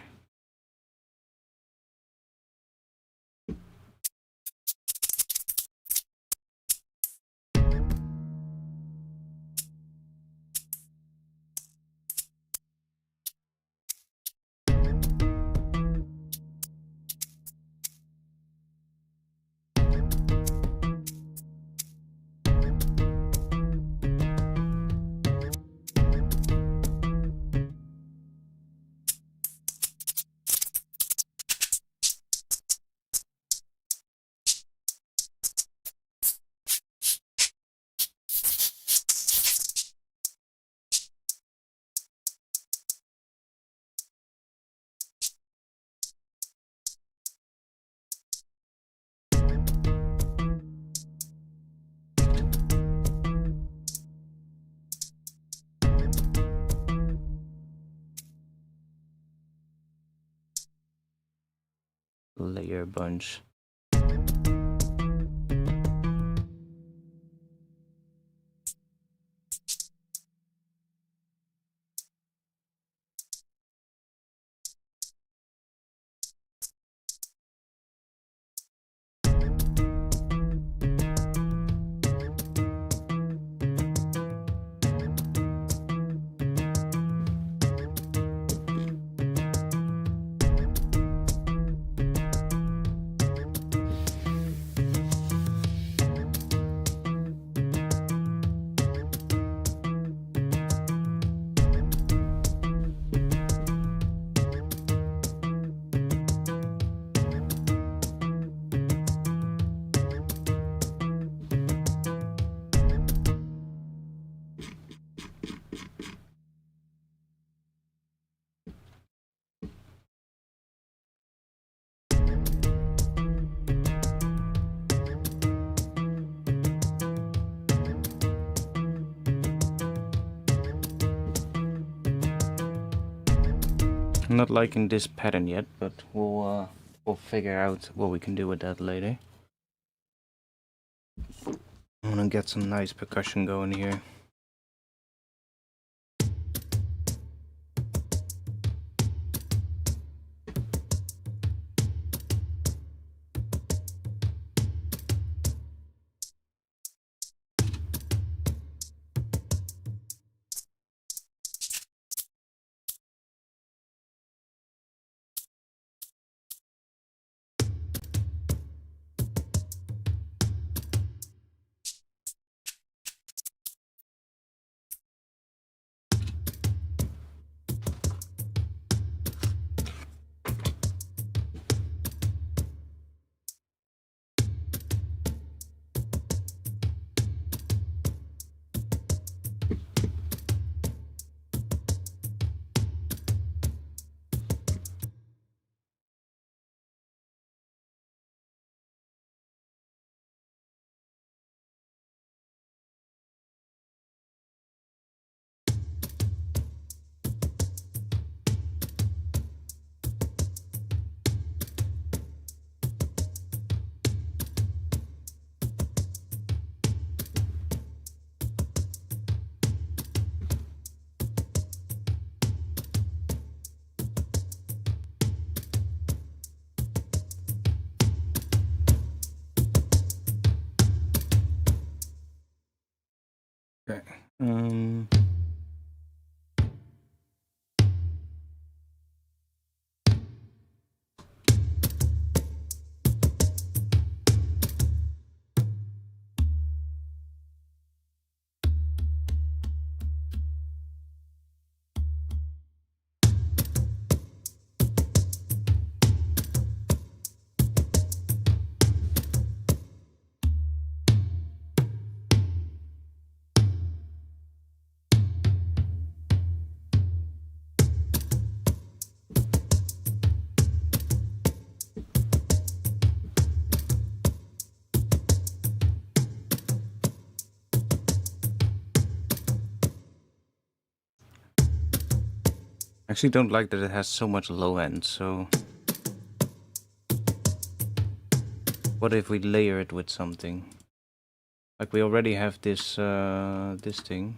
Layer bunch. I'm not liking this pattern yet, but we'll figure out what we can do with that later. I'm gonna get some nice percussion going here. Um, I actually don't like that it has so much low end, so what if we layer it with something? Like we already have this this thing.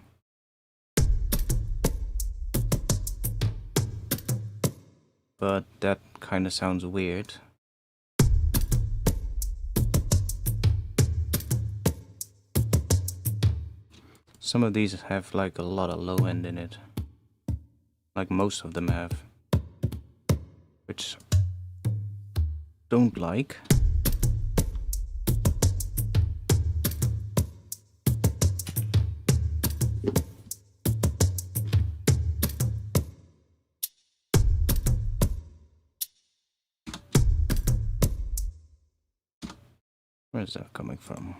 But that kind of sounds weird. Some of these have like a lot of low end in it. Like most of them have. Which don't like. Where's that coming from?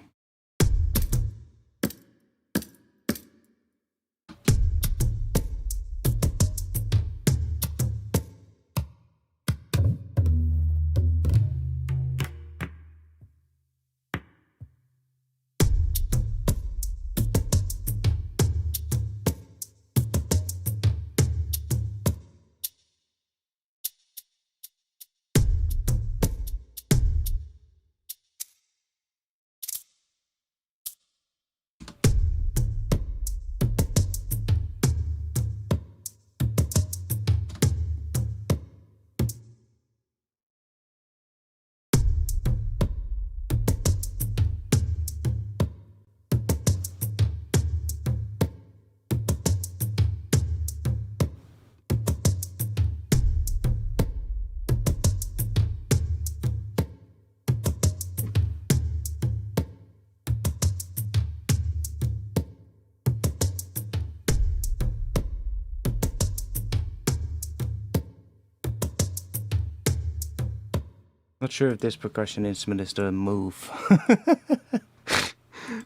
Not sure if this percussion instrument is the move.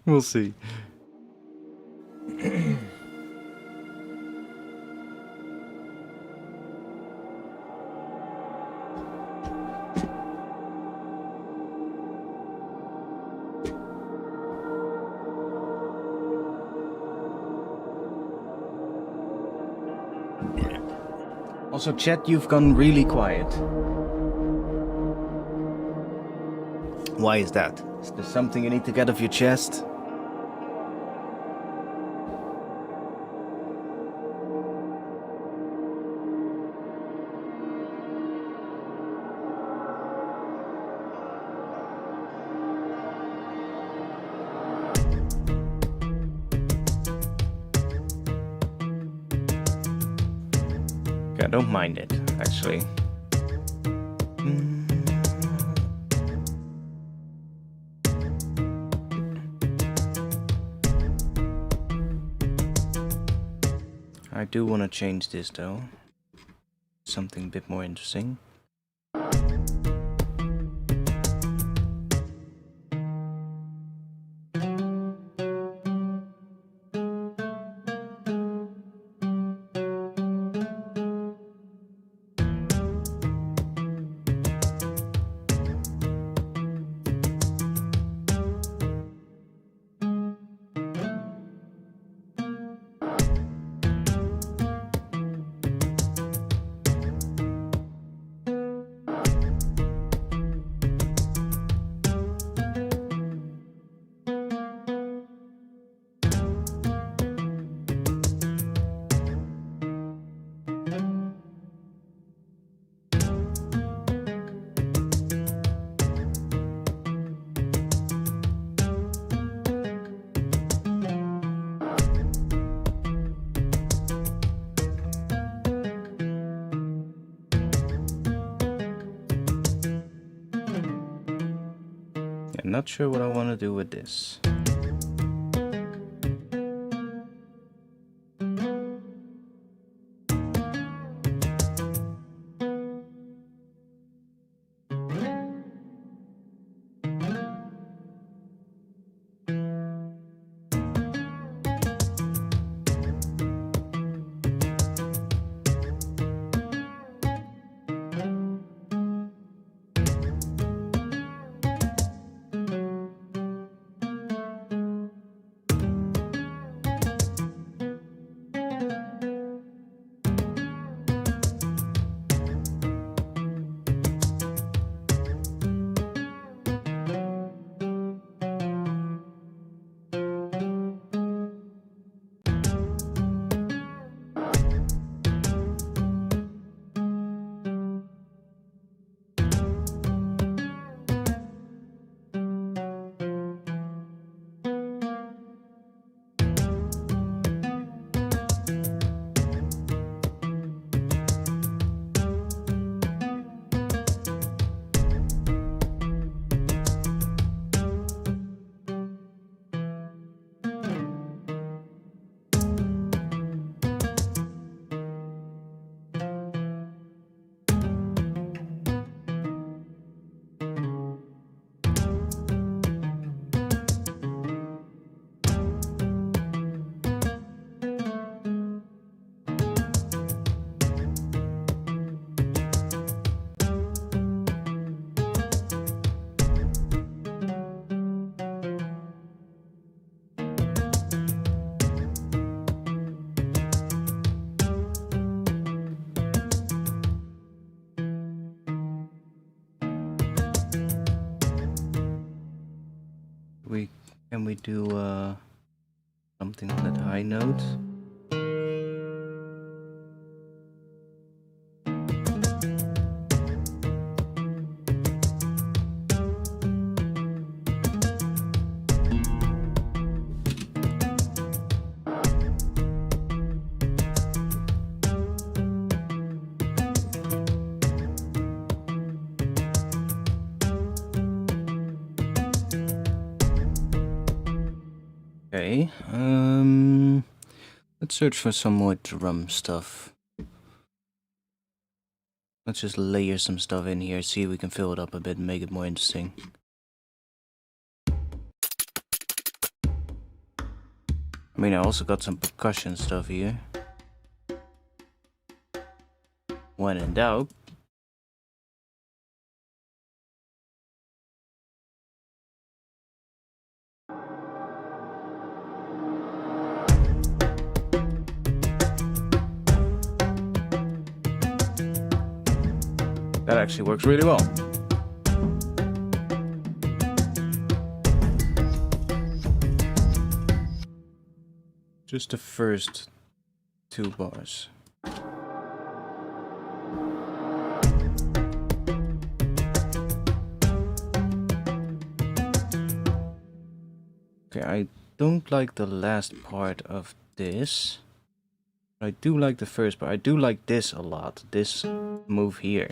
We'll see. Also, chat, you've gone really quiet. Why is that? Is there something you need to get off your chest? Okay, I don't mind it, actually. I do want to change this though. Something a bit more interesting. not sure what I want to do with this. Can we do something on that high note? Okay, let's search for some more drum stuff. Let's just layer some stuff in here, see if we can fill it up a bit and make it more interesting. I mean, I also got some percussion stuff here. When in doubt. That actually works really well. Just the first 2 bars. Okay, I don't like the last part of this. I do like the first part. I do like this a lot. This move here.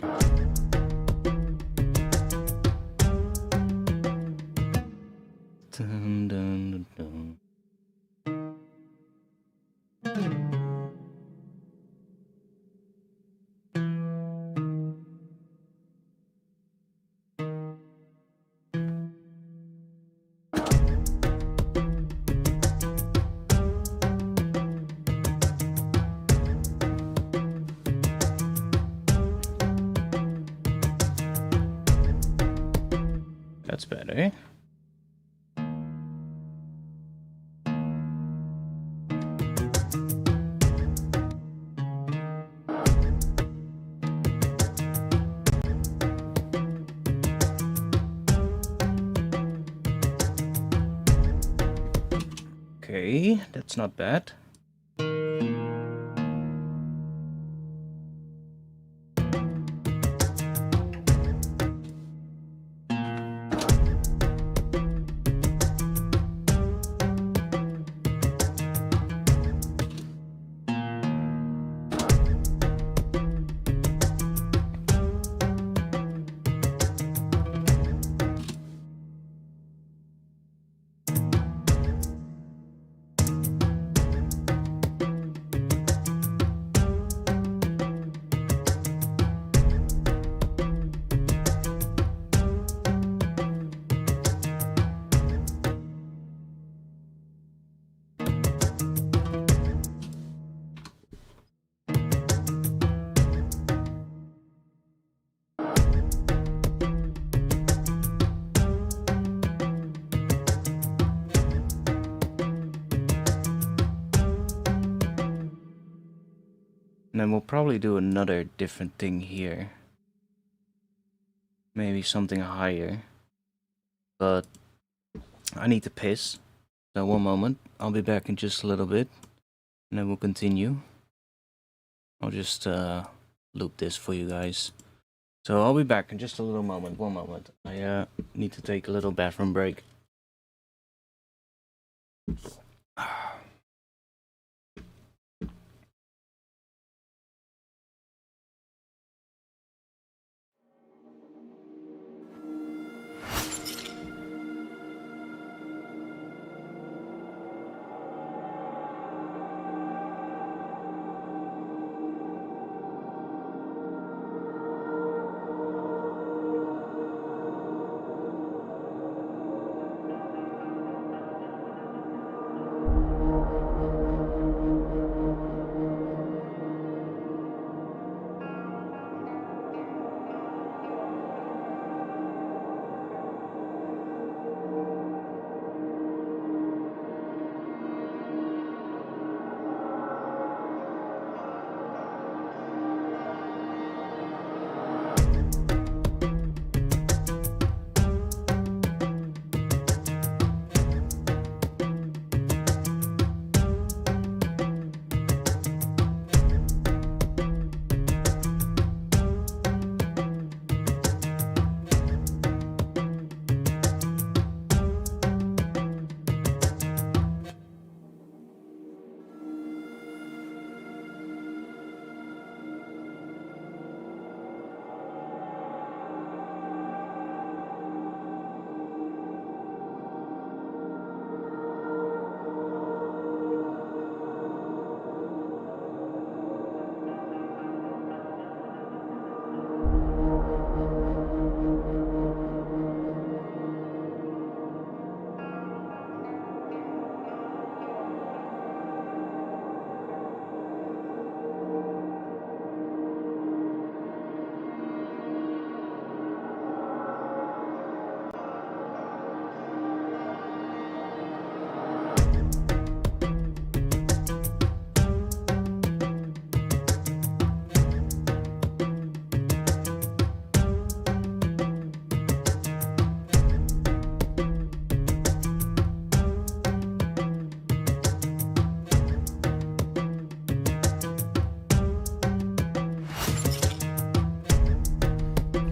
Dun, dun, dun, dun. That's better. Okay, that's not bad. And then we'll probably do another different thing here. Maybe something higher. But I need to piss. So one moment. I'll be back in just a little bit. And then we'll continue. I'll just loop this for you guys. So I'll be back in just a little moment. One moment. I need to take a little bathroom break.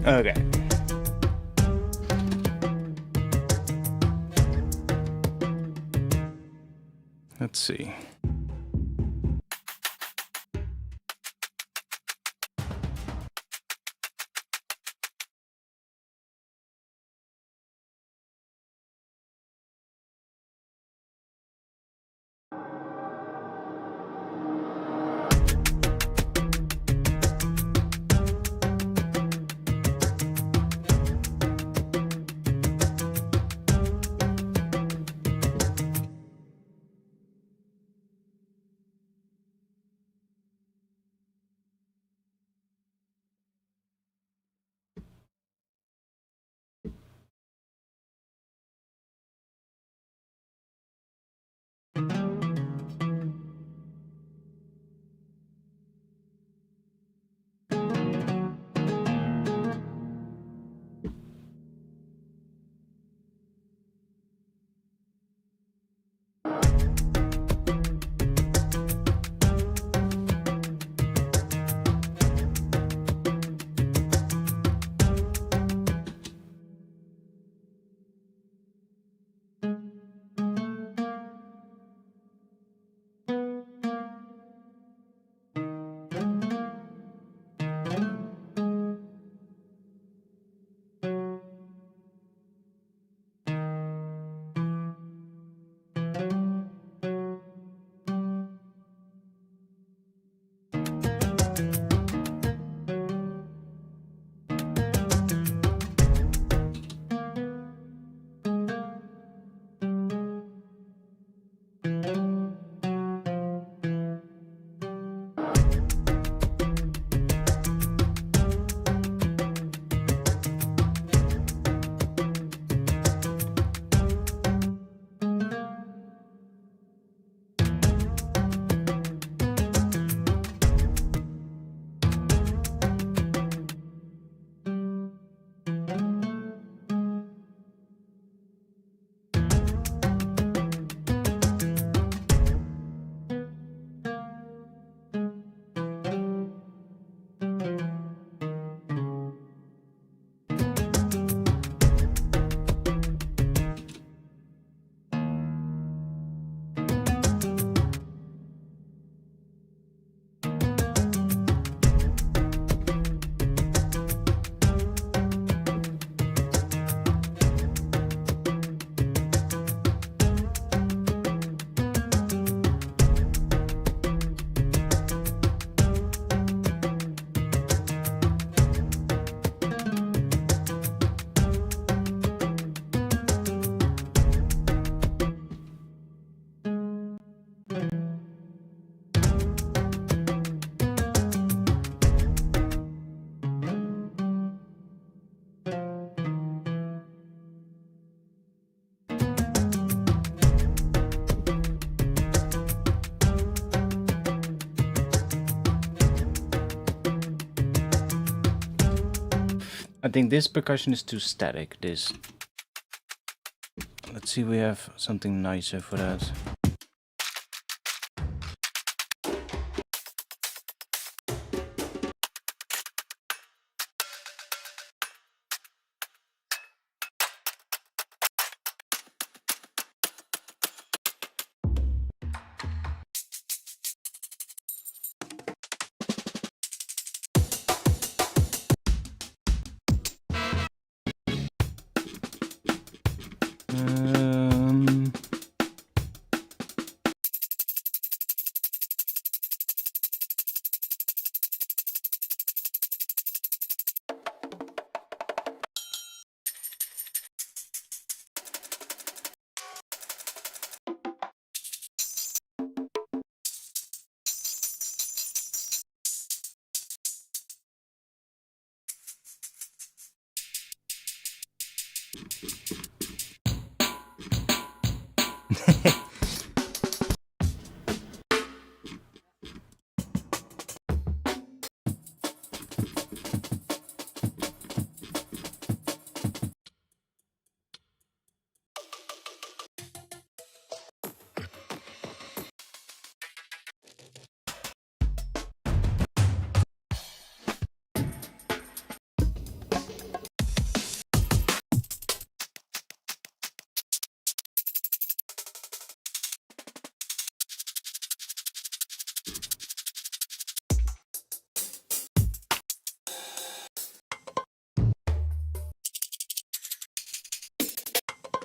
Okay. Let's see. I think this percussion is too static, this. Let's see, we have something nicer for that.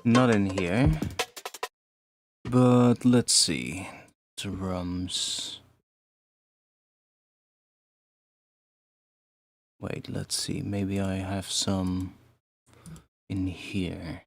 Not in here, but let's see. Drums. Wait, let's see. Maybe I have some in here.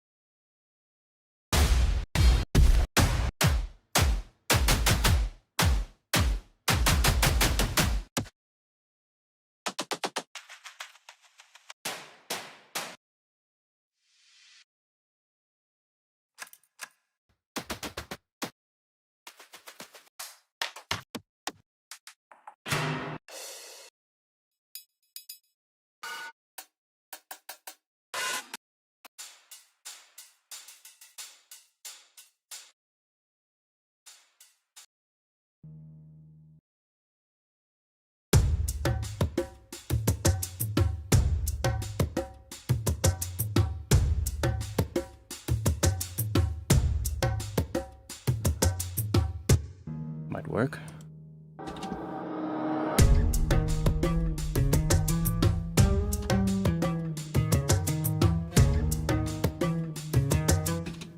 Might work.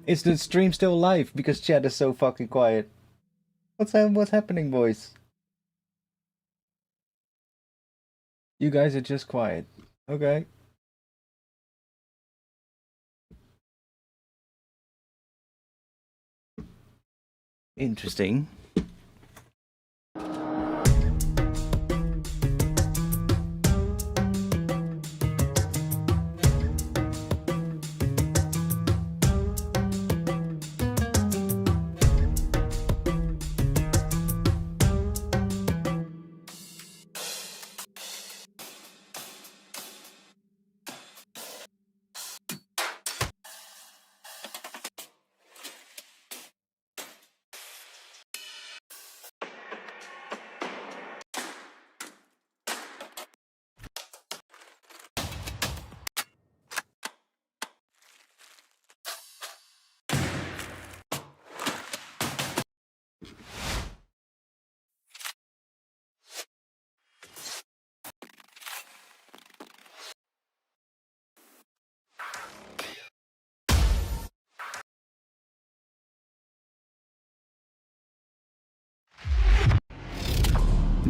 Is the stream still live? Because chat is so fucking quiet. What's happening, boys? You guys are just quiet. Okay. Interesting.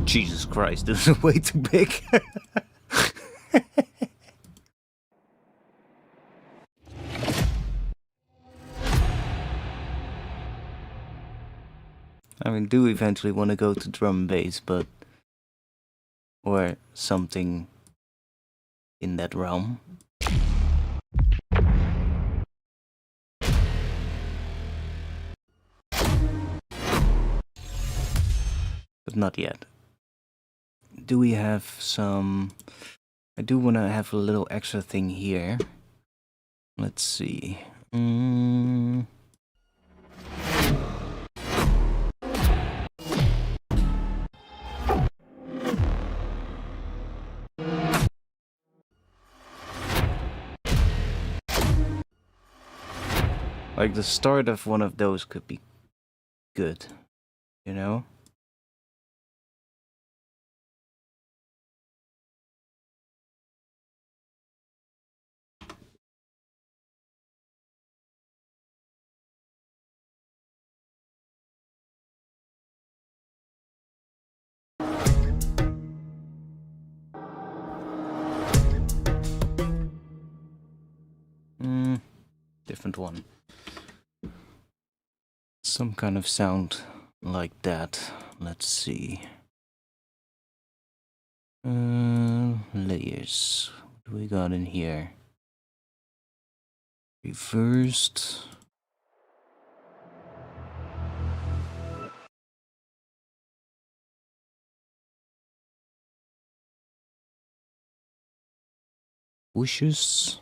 Jesus Christ, this is way too big. I mean, do eventually want to go to drum and bass, but... or something in that realm. But not yet. Do we have some I do want to have a little extra thing here. Let's see. Like the start of one of those could be good, you know? Different one. Some kind of sound like that. Let's see. Layers. What do we got in here? Reversed. Whooshes.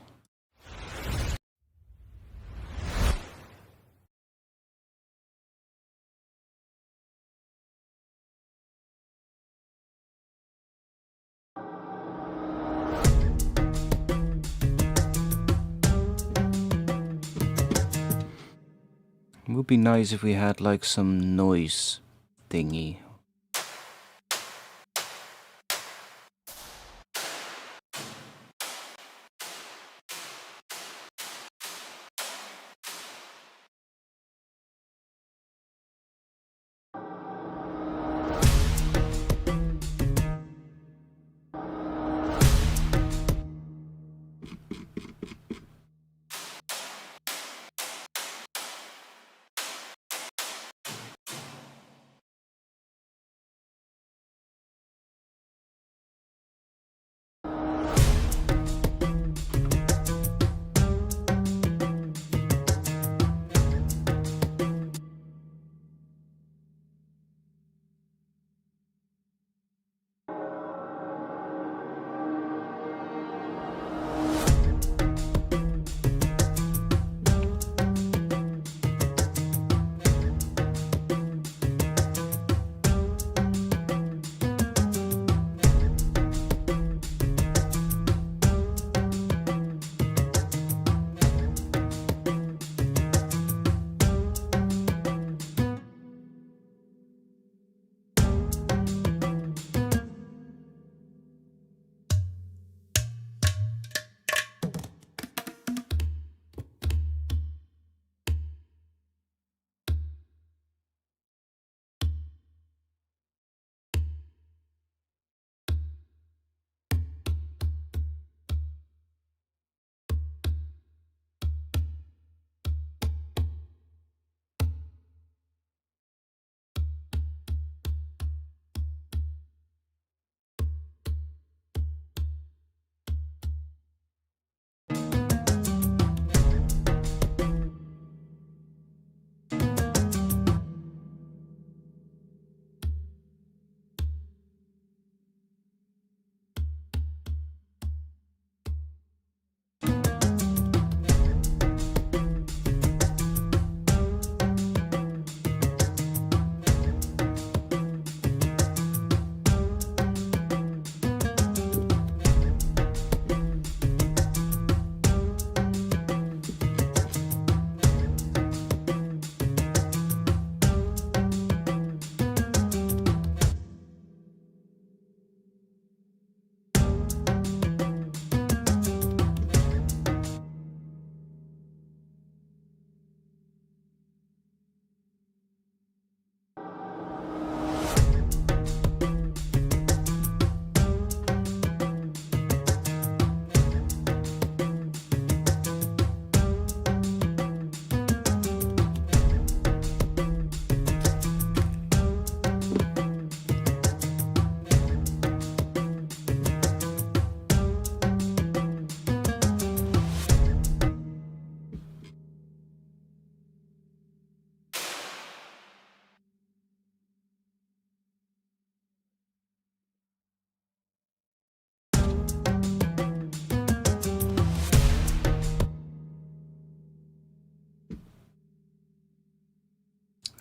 It would be nice if we had like some noise thingy.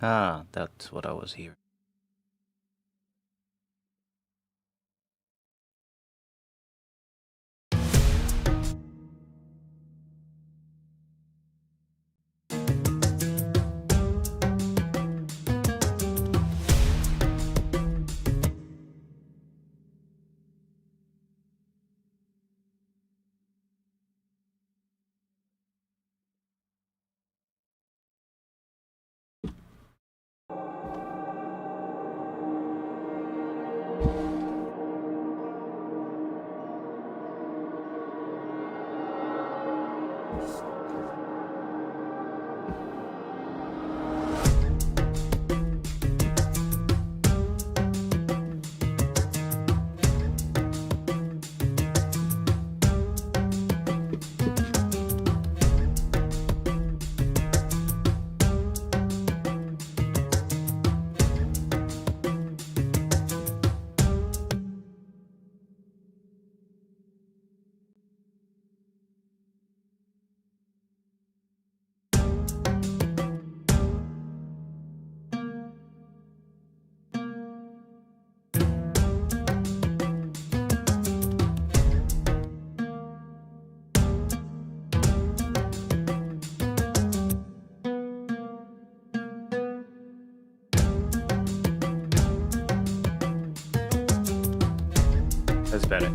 Ah, that's what I was hearing. That's better.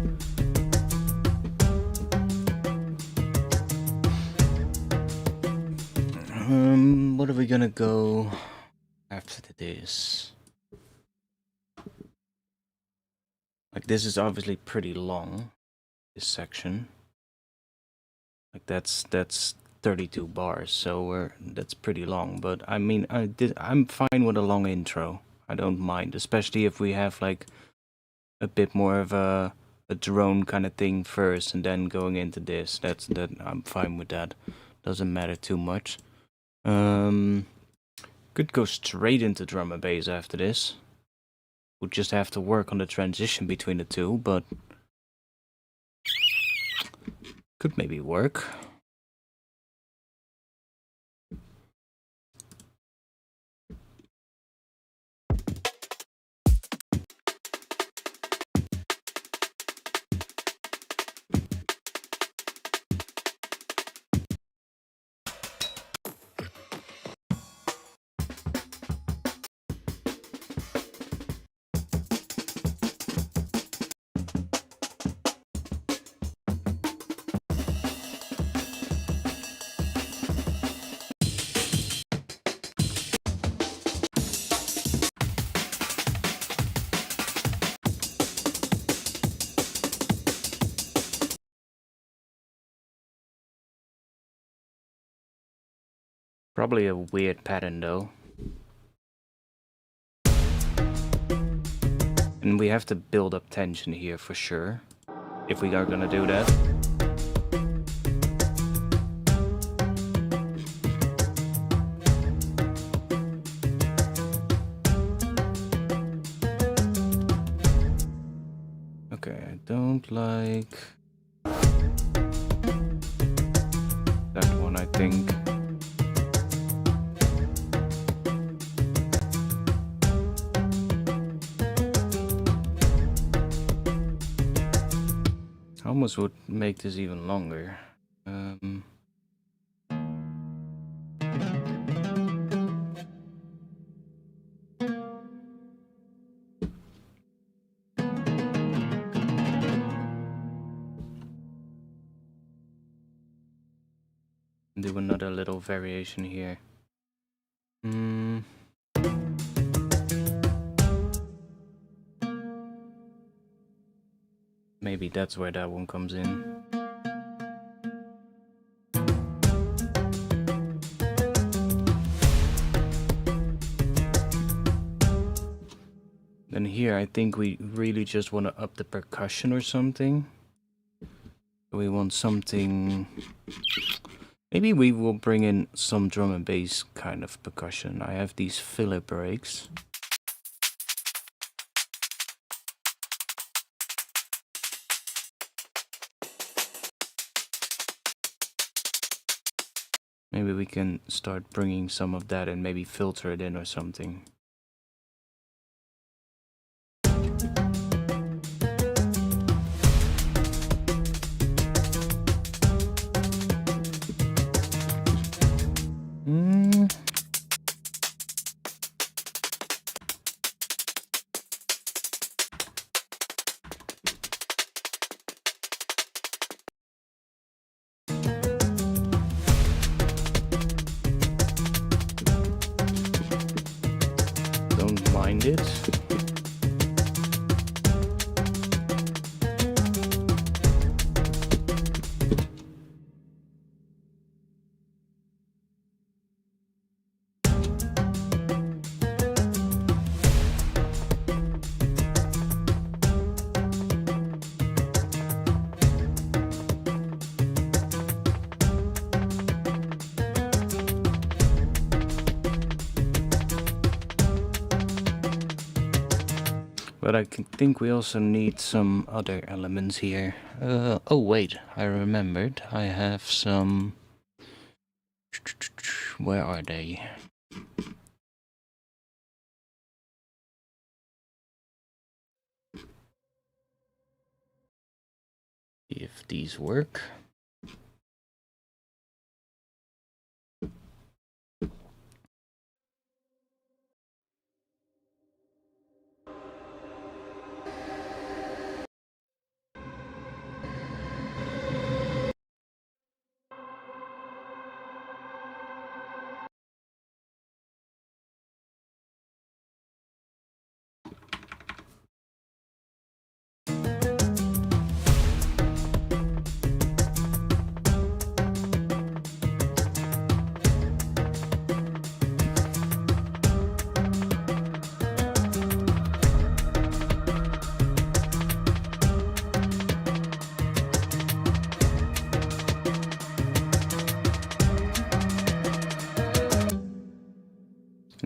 What are we gonna go after this? Like, this is obviously pretty long, this section. Like, that's 32 bars, so that's pretty long. But I mean, I'm fine with a long intro. I don't mind, especially if we have like a bit more of a drone kind of thing first, and then going into this. I'm fine with that. Doesn't matter too much. Could go straight into drum and bass after this. We'll just have to work on the transition between the two, but could maybe work. Probably a weird pattern though. And we have to build up tension here for sure, if we are gonna do that. Okay, I don't like that one, I think. I almost would make this even longer. Do another little variation here. Maybe that's where that one comes in. Then here, I think we really just want to up the percussion or something. We want something... Maybe we will bring in some drum and bass kind of percussion. I have these filler breaks. Maybe we can start bringing some of that and maybe filter it in or something. Don't mind it. But I think we also need some other elements here. Oh wait, I remembered. I have some... Where are they? If these work.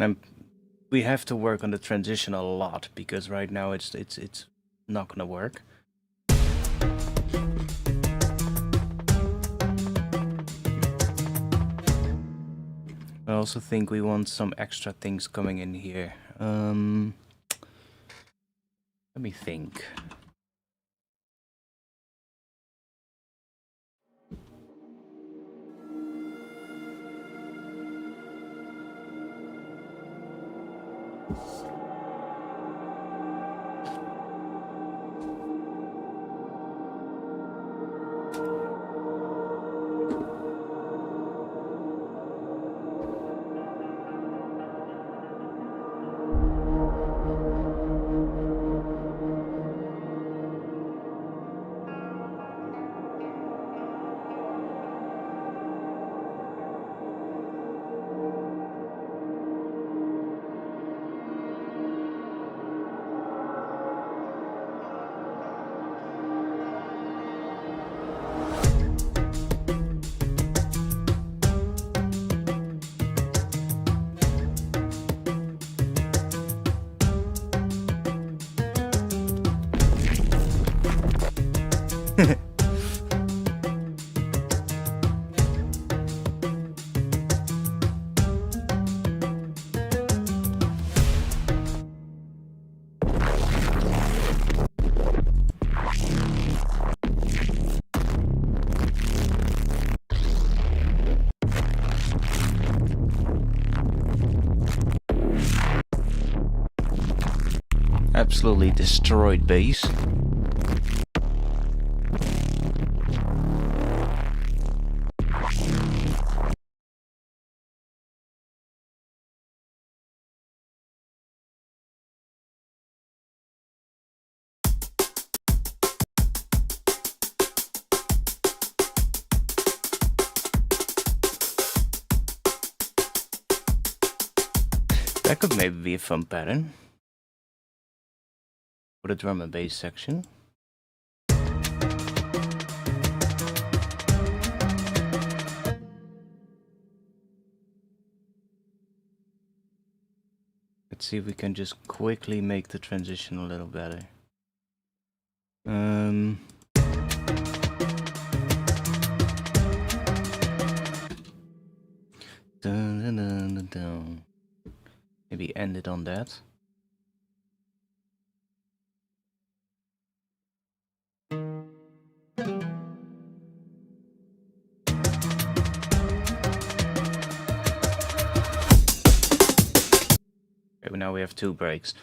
And we have to work on the transition a lot because right now it's not gonna work. I also think we want some extra things coming in here. Let me think. Absolutely destroyed bass. That could maybe be a fun pattern for the drum and bass section. Let's see if we can just quickly make the transition a little better. down. Maybe end it on that. Okay, but now we have 2 breaks.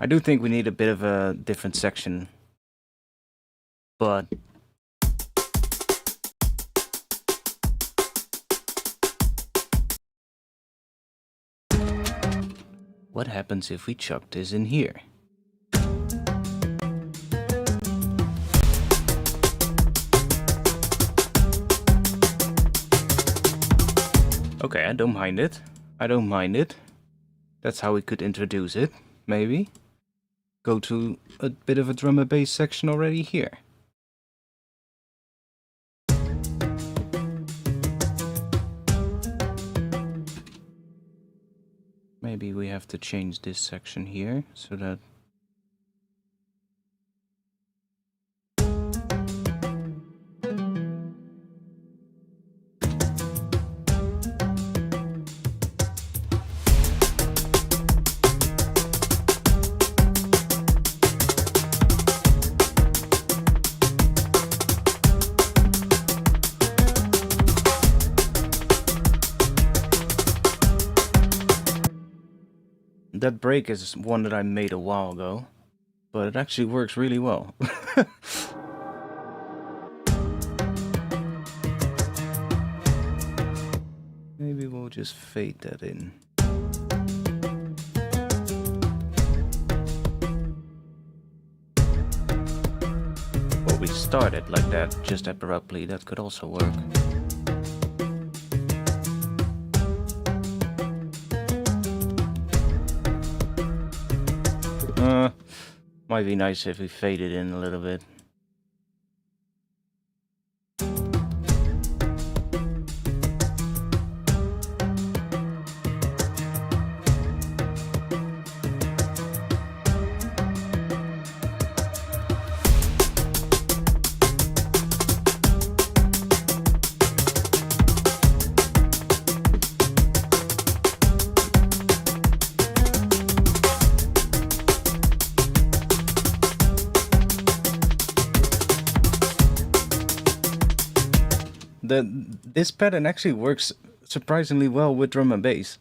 I do think we need a bit of a different section, but what happens if we chuck this in here? Okay, I don't mind it. I don't mind it. That's how we could introduce it, maybe. Go to a bit of a drum and bass section already here. Maybe we have to change this section here so that that break is one that I made a while ago, but it actually works really well. Maybe we'll just fade that in. Or we started like that, just abruptly, that could also work. Might be nice if we fade it in a little bit. This pattern actually works surprisingly well with drum and bass.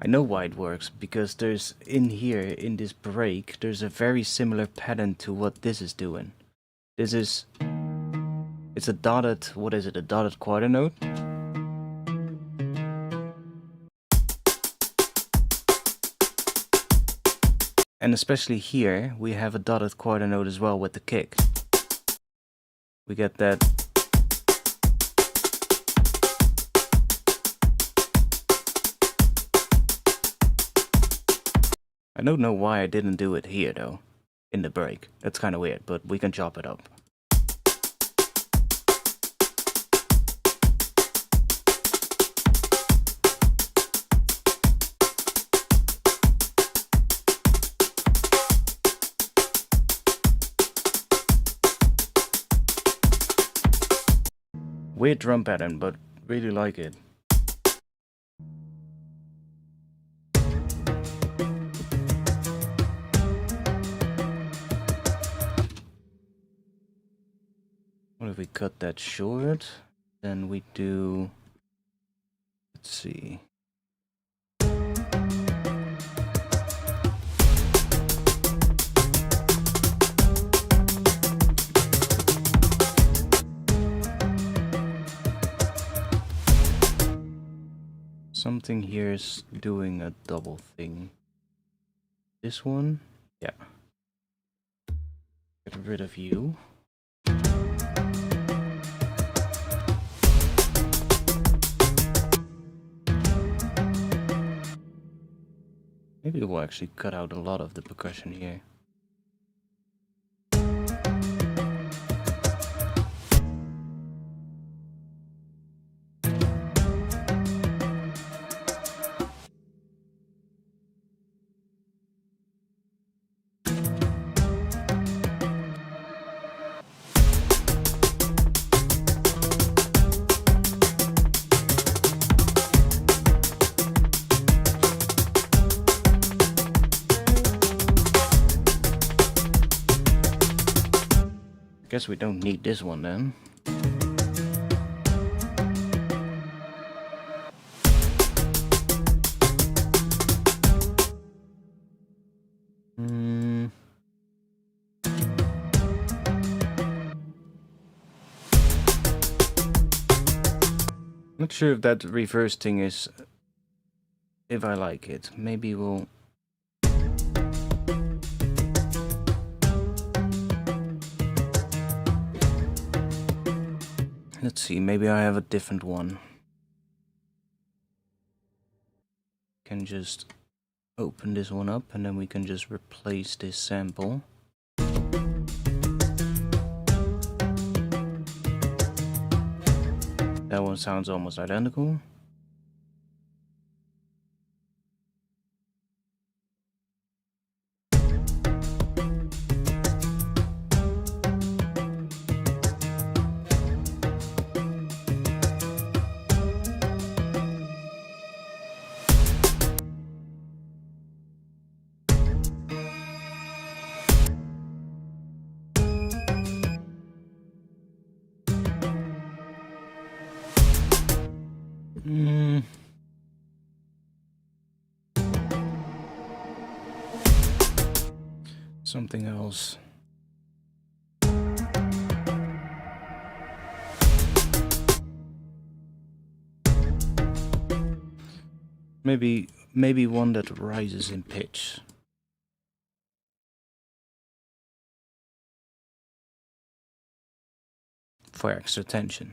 I know why it works, because there's in here, in this break, there's a very similar pattern to what this is doing. This is, it's a dotted, what is it, a dotted quarter note? And especially here, we have a dotted quarter note as well with the kick. We get that. I don't know why I didn't do it here though, in the break. That's kind of weird, but we can chop it up. Weird drum pattern, but really like it. What if we cut that short? Then we do, let's see. Something here is doing a double thing. This one? Yeah. Get rid of you. Maybe we'll actually cut out a lot of the percussion here. Guess we don't need this one then. Not sure if that reverse thing is, if I like it. Maybe we'll... Let's see, maybe I have a different one. Can just open this one up and then we can just replace this sample. That one sounds almost identical. Something else. Maybe one that rises in pitch. For extra tension.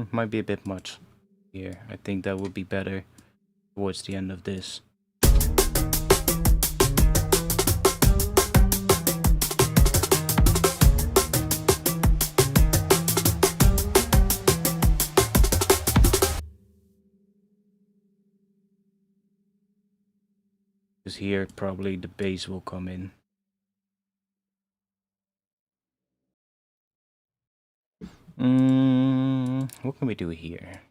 Might be a bit much here. I think that would be better towards the end of this. Because here probably the bass will come in. What can we do here?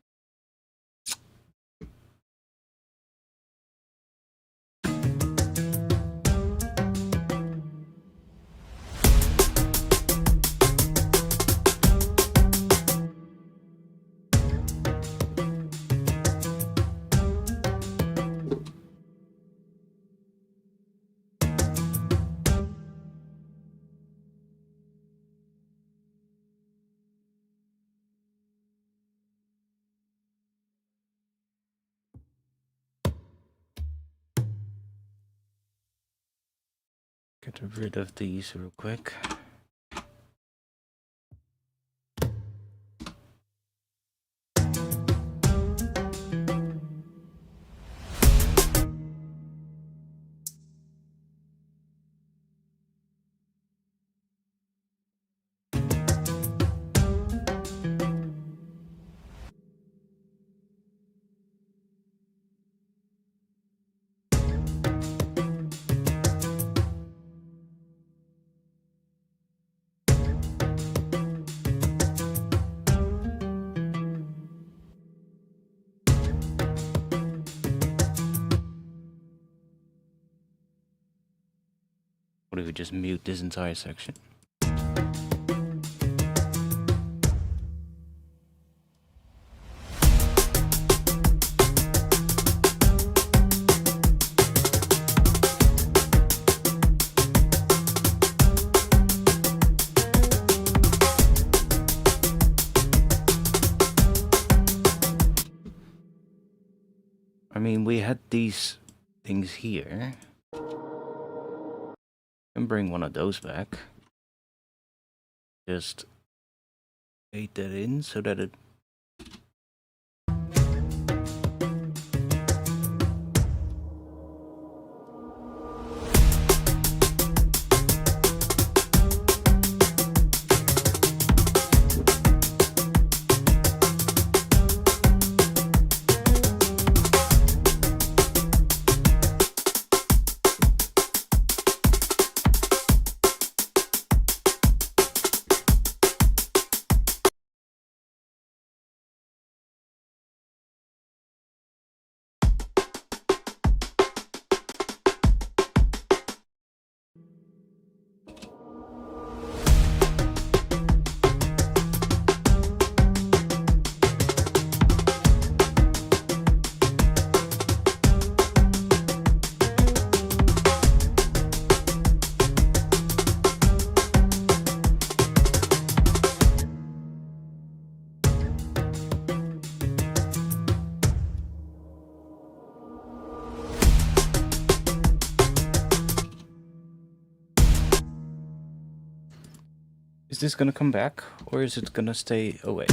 Get rid of these real quick. Or do we just mute this entire section? I mean, we had these things here. And bring one of those back. Just fade that in so that it... Is this gonna come back, or is it gonna stay away?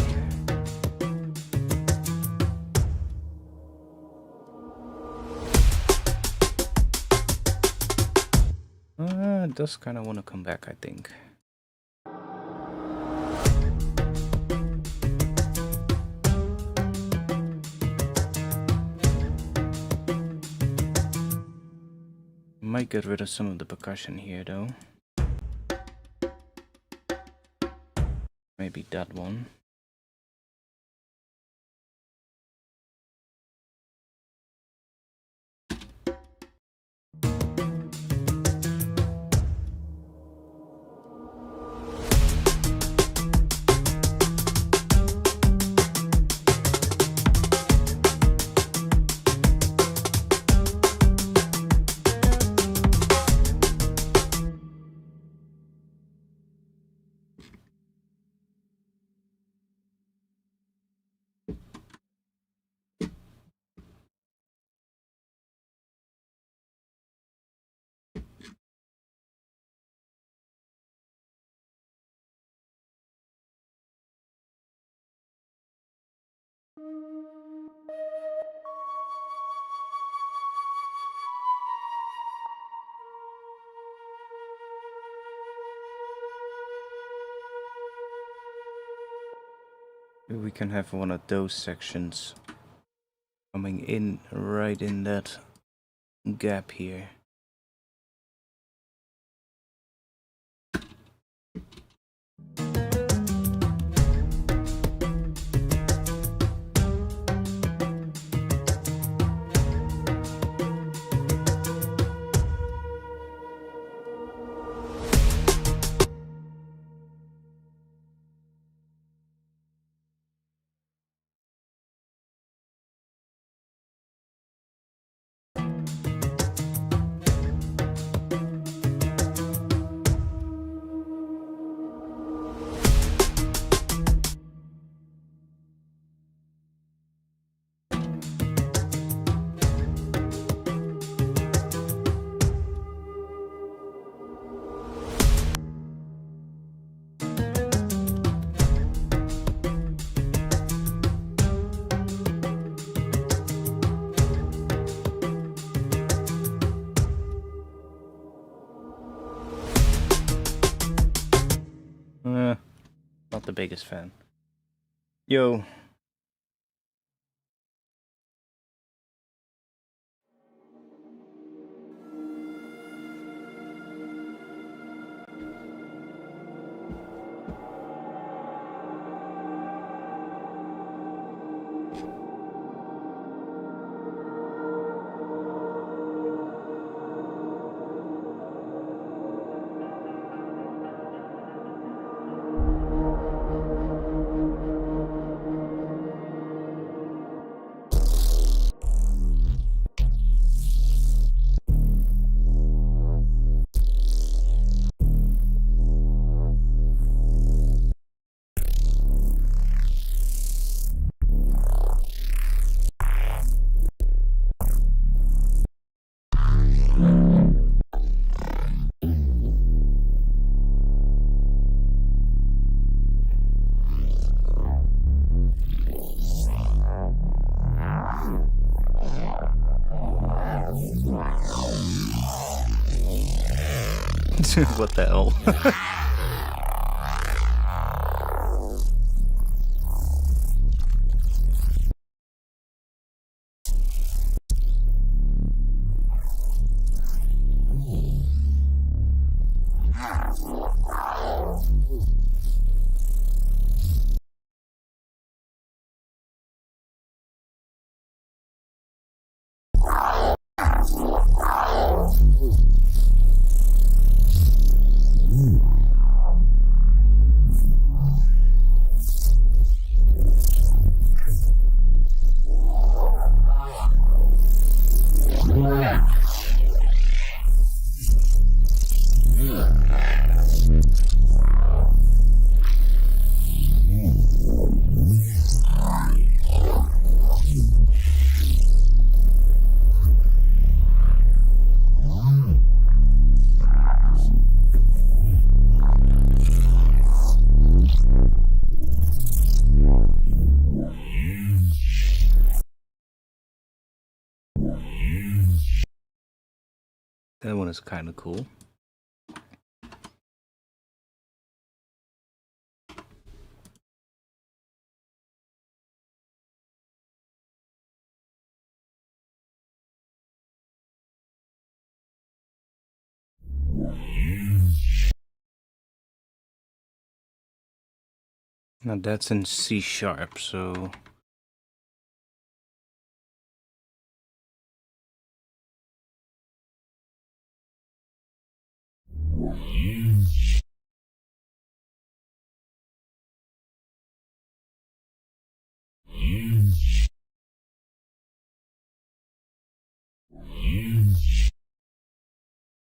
It does kind of want to come back, I think. Might get rid of some of the percussion here, though. Maybe that one. We can have one of those sections coming in right in that gap here. Not the biggest fan. Yo. What the hell? That one is kind of cool. Now that's in C sharp, so...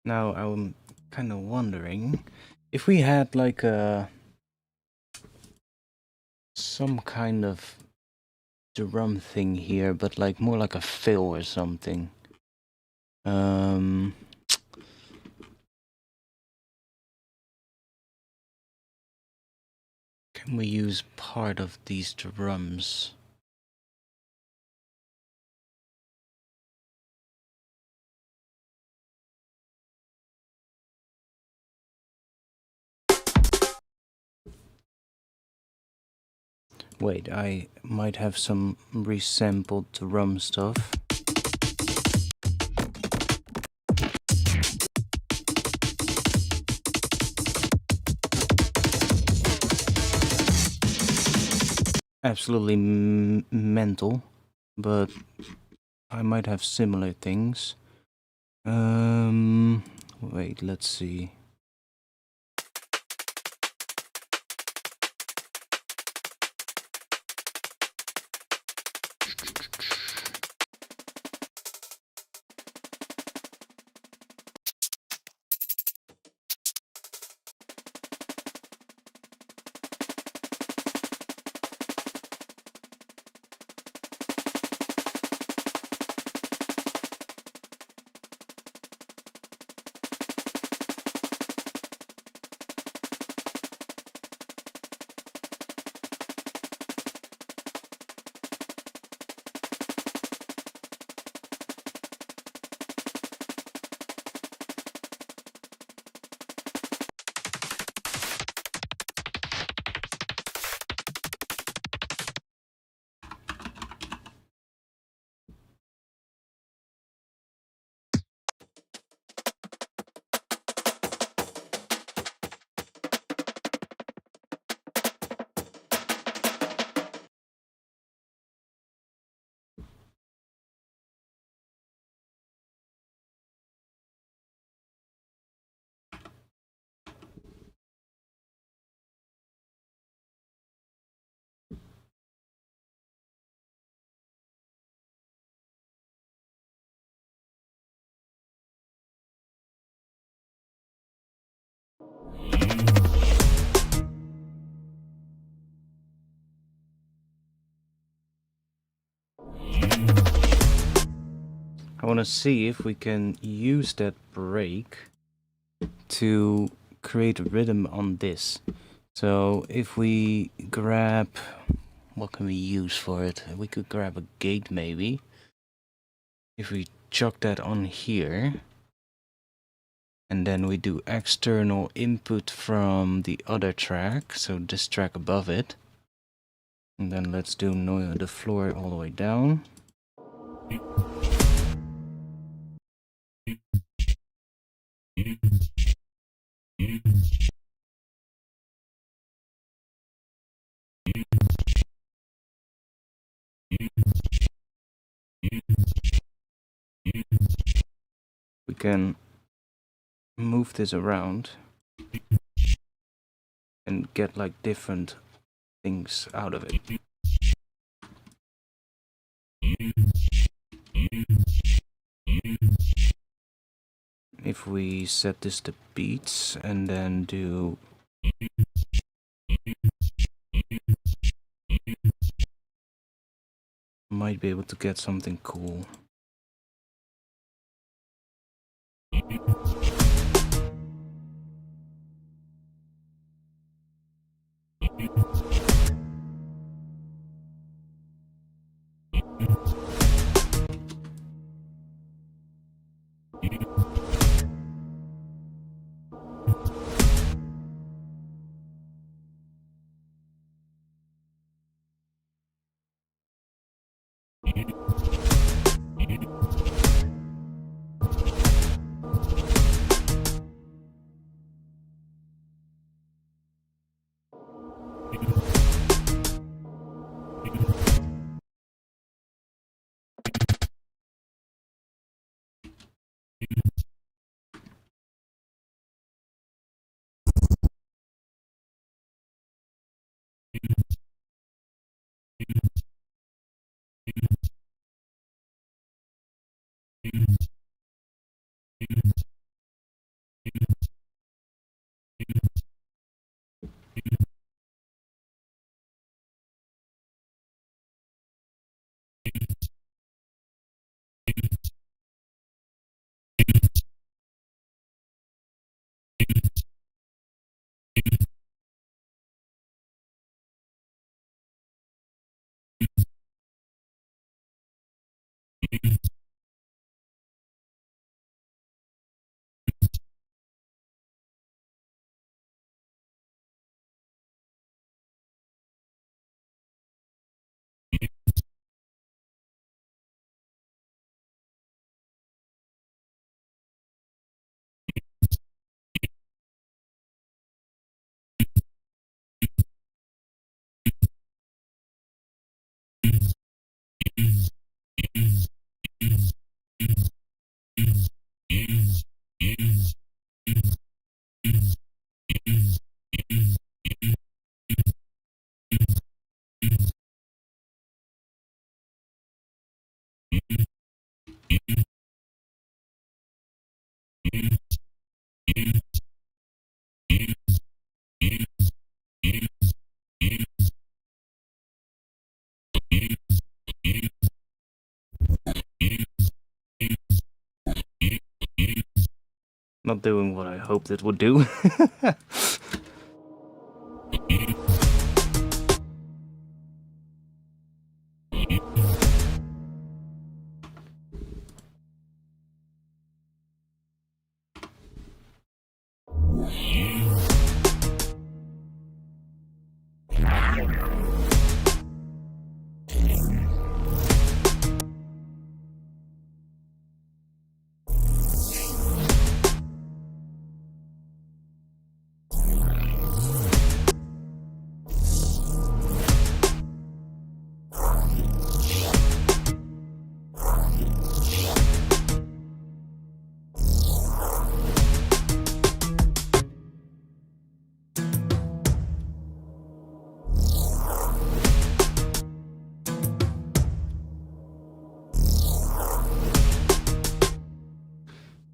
Now I'm kind of wondering if we had like some kind of drum thing here, but like more like a fill or something. Can we use part of these drums? Wait, I might have some resampled drum stuff. Absolutely mental, but I might have similar things. Wait, let's see. I want to see if we can use that break to create a rhythm on this. So if we grab, what can we use for it? We could grab a gate maybe. If we chuck that on here. And then we do external input from the other track, so this track above it. And then let's do the floor all the way down. We can move this around and get like different things out of it. If we set this to beats and then do might be able to get something cool. Not doing what I hoped it would do.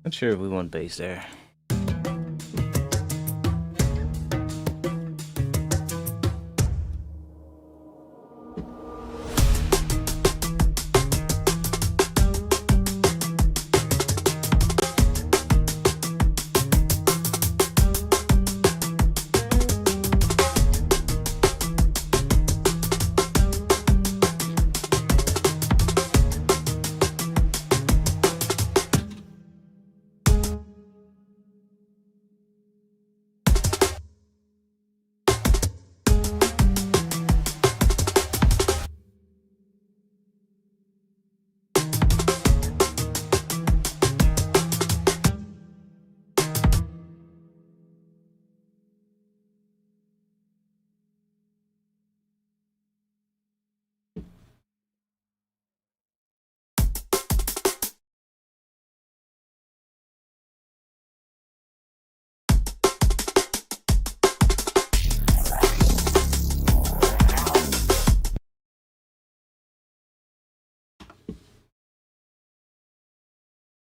Not sure if we want bass there.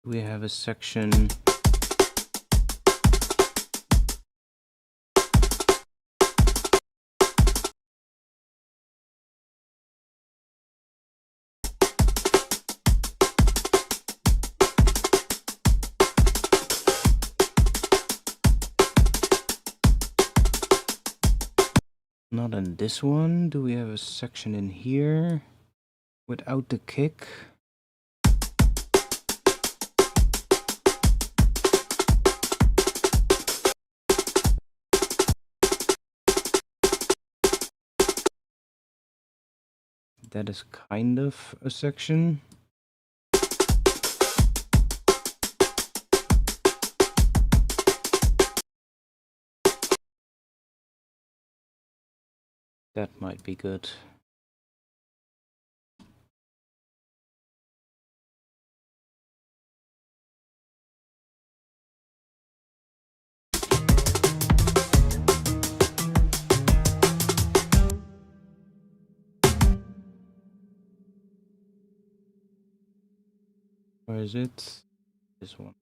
We have a section. Not in this one. Do we have a section in here without the kick? That is kind of a section. That might be good. Where is it? This one.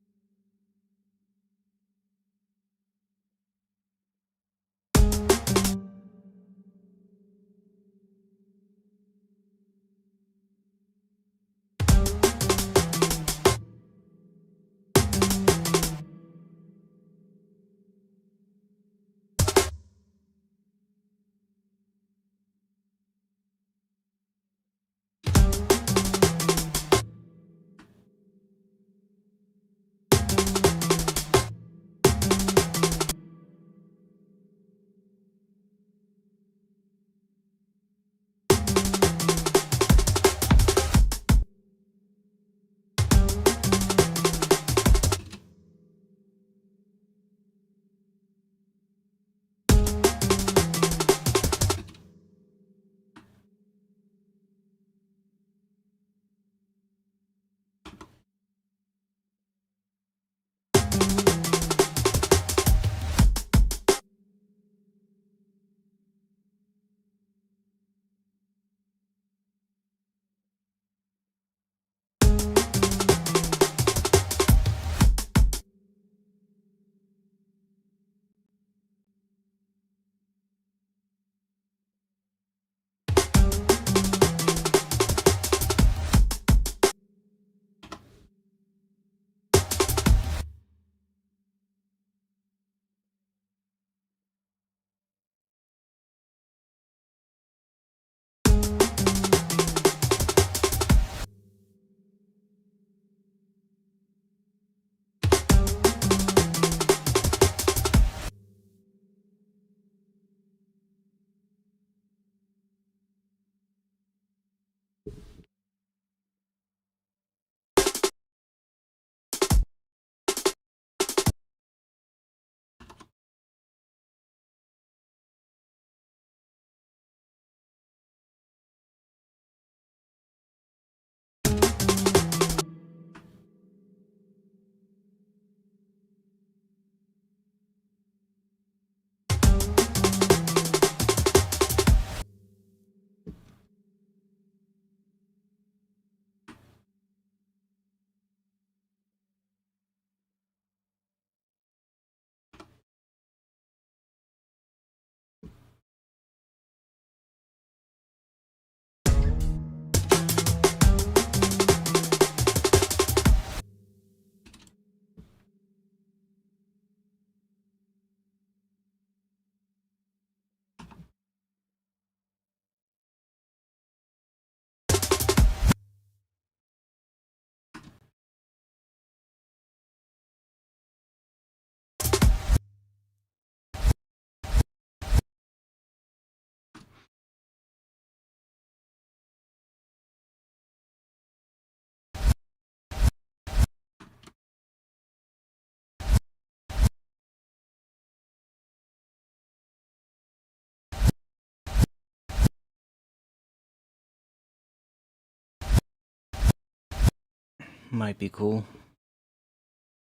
Might be cool.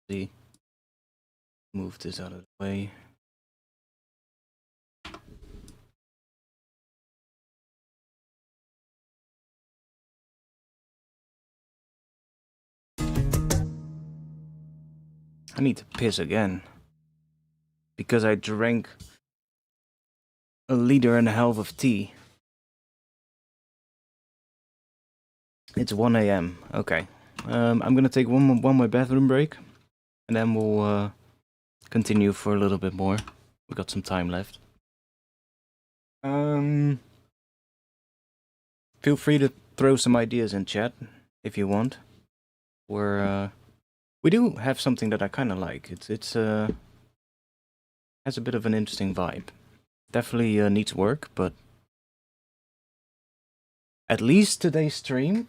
See, move this out of the way. I need to piss again. Because I drank a liter and a half of tea. It's 1 a.m. Okay. I'm gonna take one more bathroom break. And then we'll continue for a little bit more. We got some time left. Feel free to throw some ideas in chat if you want. We do have something that I kind of like. It's has a bit of an interesting vibe. Definitely needs work, but at least today's stream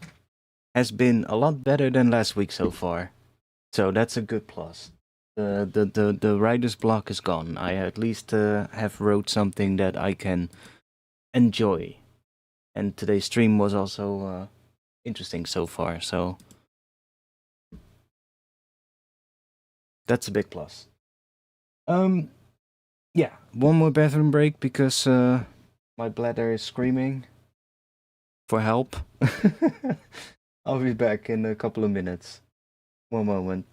has been a lot better than last week so far. So that's a good plus. The writer's block is gone. I at least have wrote something that I can enjoy. And today's stream was also interesting so far, so that's a big plus. Yeah, one more bathroom break because my bladder is screaming for help. I'll be back in a couple of minutes. One moment.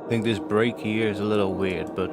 I think this break here is a little weird, but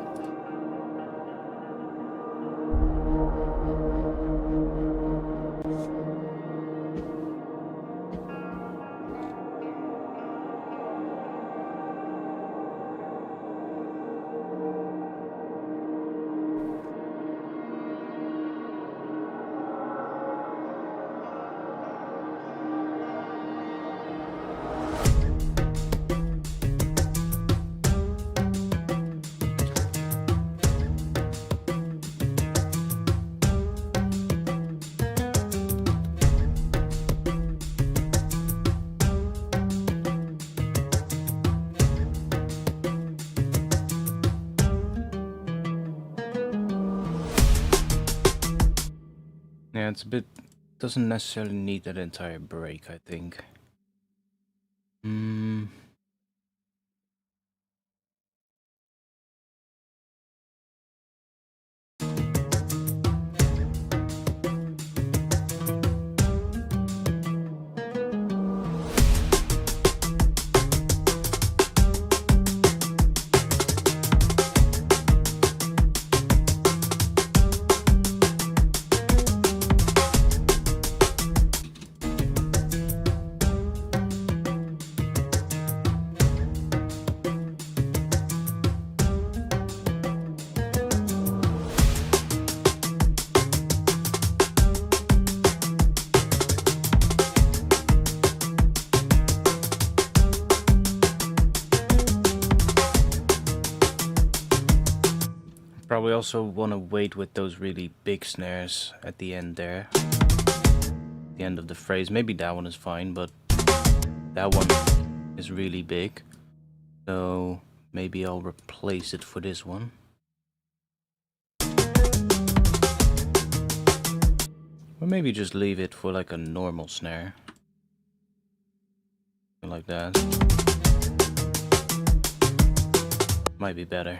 Yeah, it's a bit... doesn't necessarily need that entire break, I think. Probably also want to wait with those really big snares at the end there. The end of the phrase. Maybe that one is fine, but that one is really big. So maybe I'll replace it for this one. Or maybe just leave it for like a normal snare. Like that. Might be better.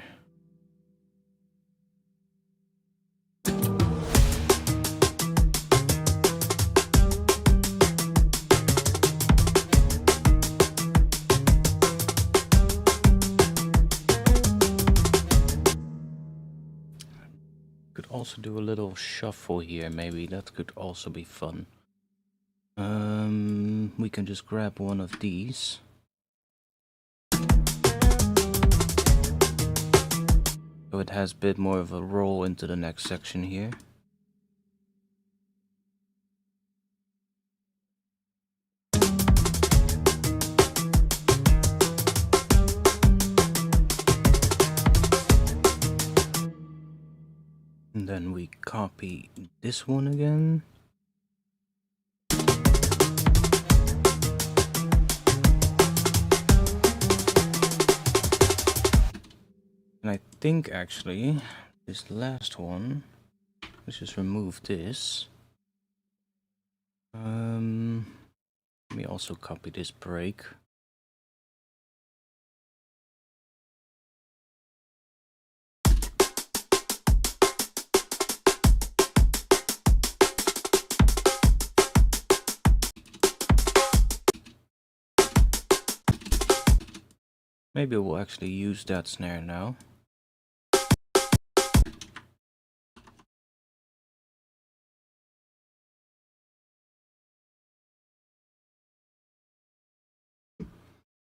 Could also do a little shuffle here, maybe that could also be fun. We can just grab one of these. So it has a bit more of a roll into the next section here. And then we copy this one again. And I think actually this last one, let's just remove this. Let me also copy this break. Maybe we'll actually use that snare now.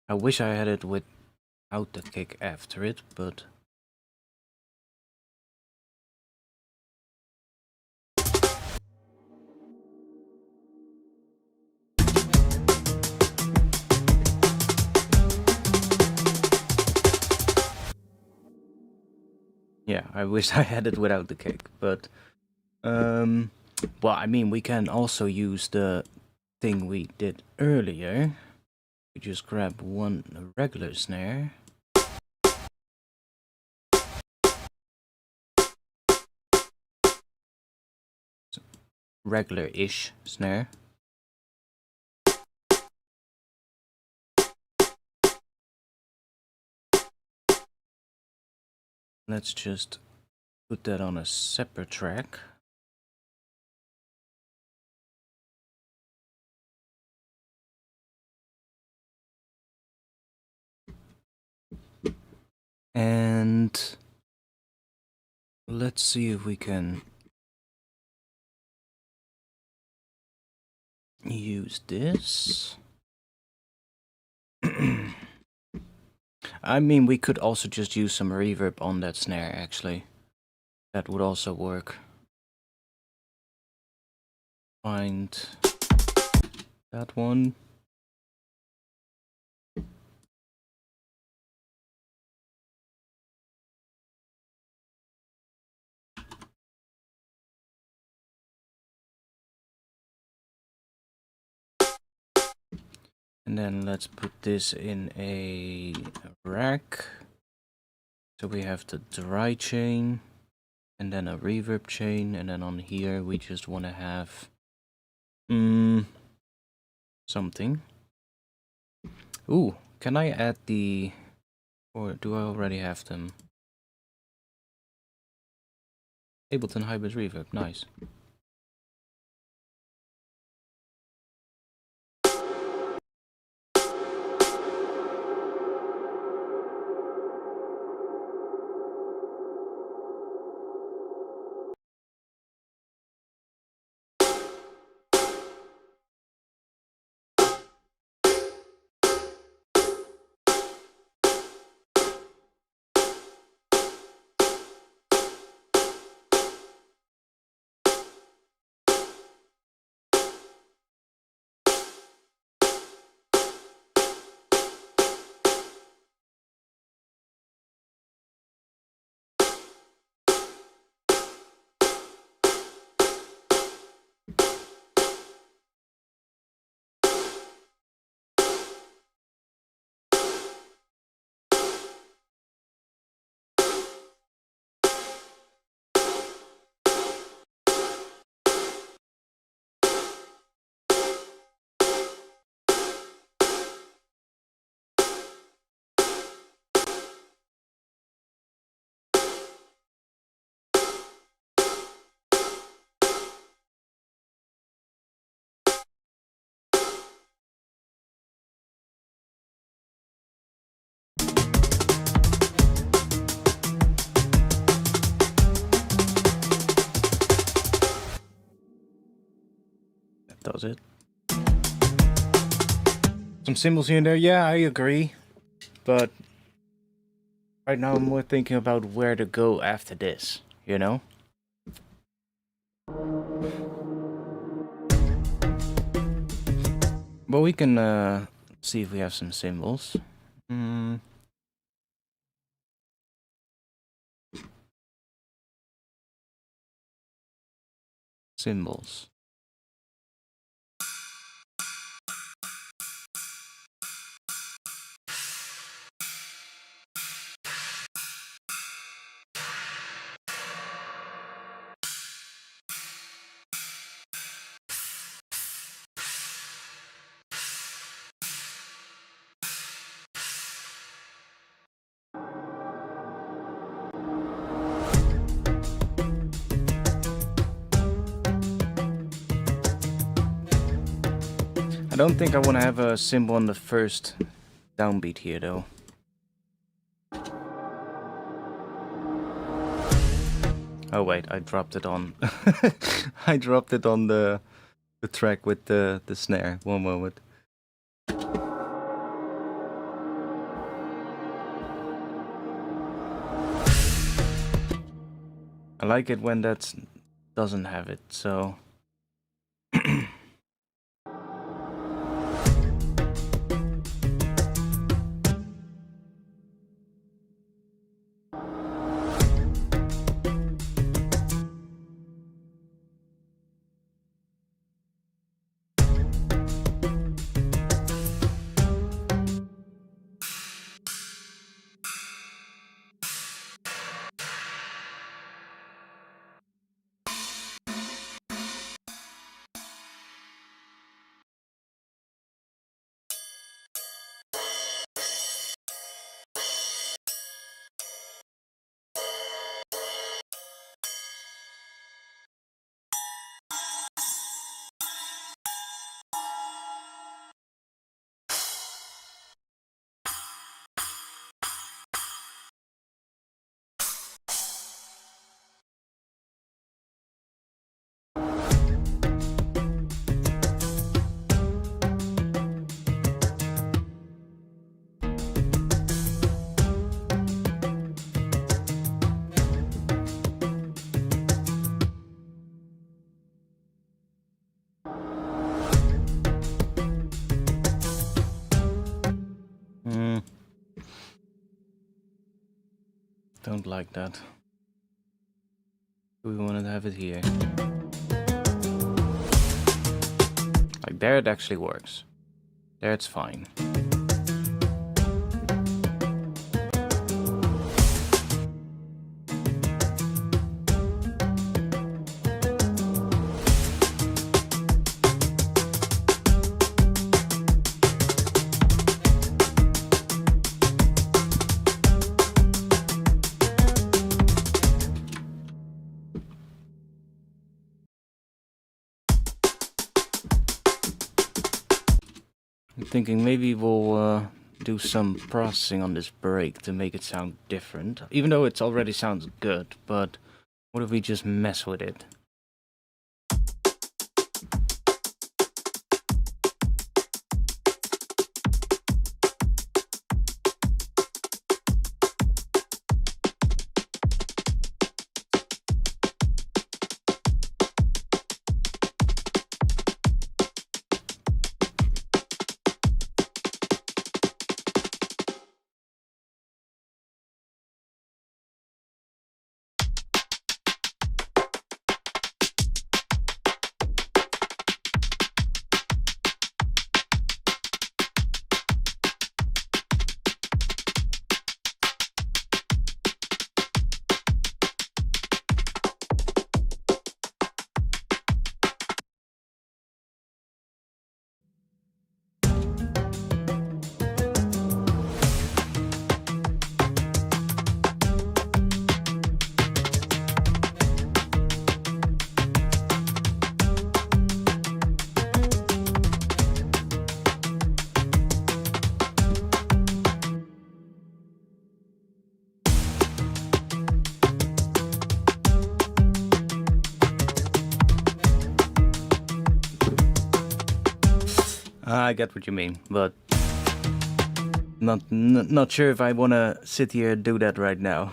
I wish I had it without the kick after it, but... yeah, I wish I had it without the kick, but... well, I mean, we can also use the thing we did earlier. We just grab one regular snare. Regular-ish snare. Let's just put that on a separate track. And let's see if we can use this. I mean, we could also just use some reverb on that snare, actually. That would also work. Find that one. And then let's put this in a rack. So we have the dry chain. and then a reverb chain, and then on here we just want to have something. Ooh, can I add the, or do I already have them? Ableton Hybrid Reverb, nice. That does it. Some cymbals here and there, yeah, I agree. But right now I'm more thinking about where to go after this, you know? But we can see if we have some cymbals. Cymbals. I don't think I want to have a cymbal on the first downbeat here, though. Oh wait, I dropped it on. I dropped it on the track with the snare. One moment. I like it when that doesn't have it, so. Don't like that. We want to have it here. Like there it actually works. There it's fine. thinking maybe we'll do some processing on this break to make it sound different. Even though it already sounds good, but what if we just mess with it? I get what you mean, but not sure if I want to sit here and do that right now.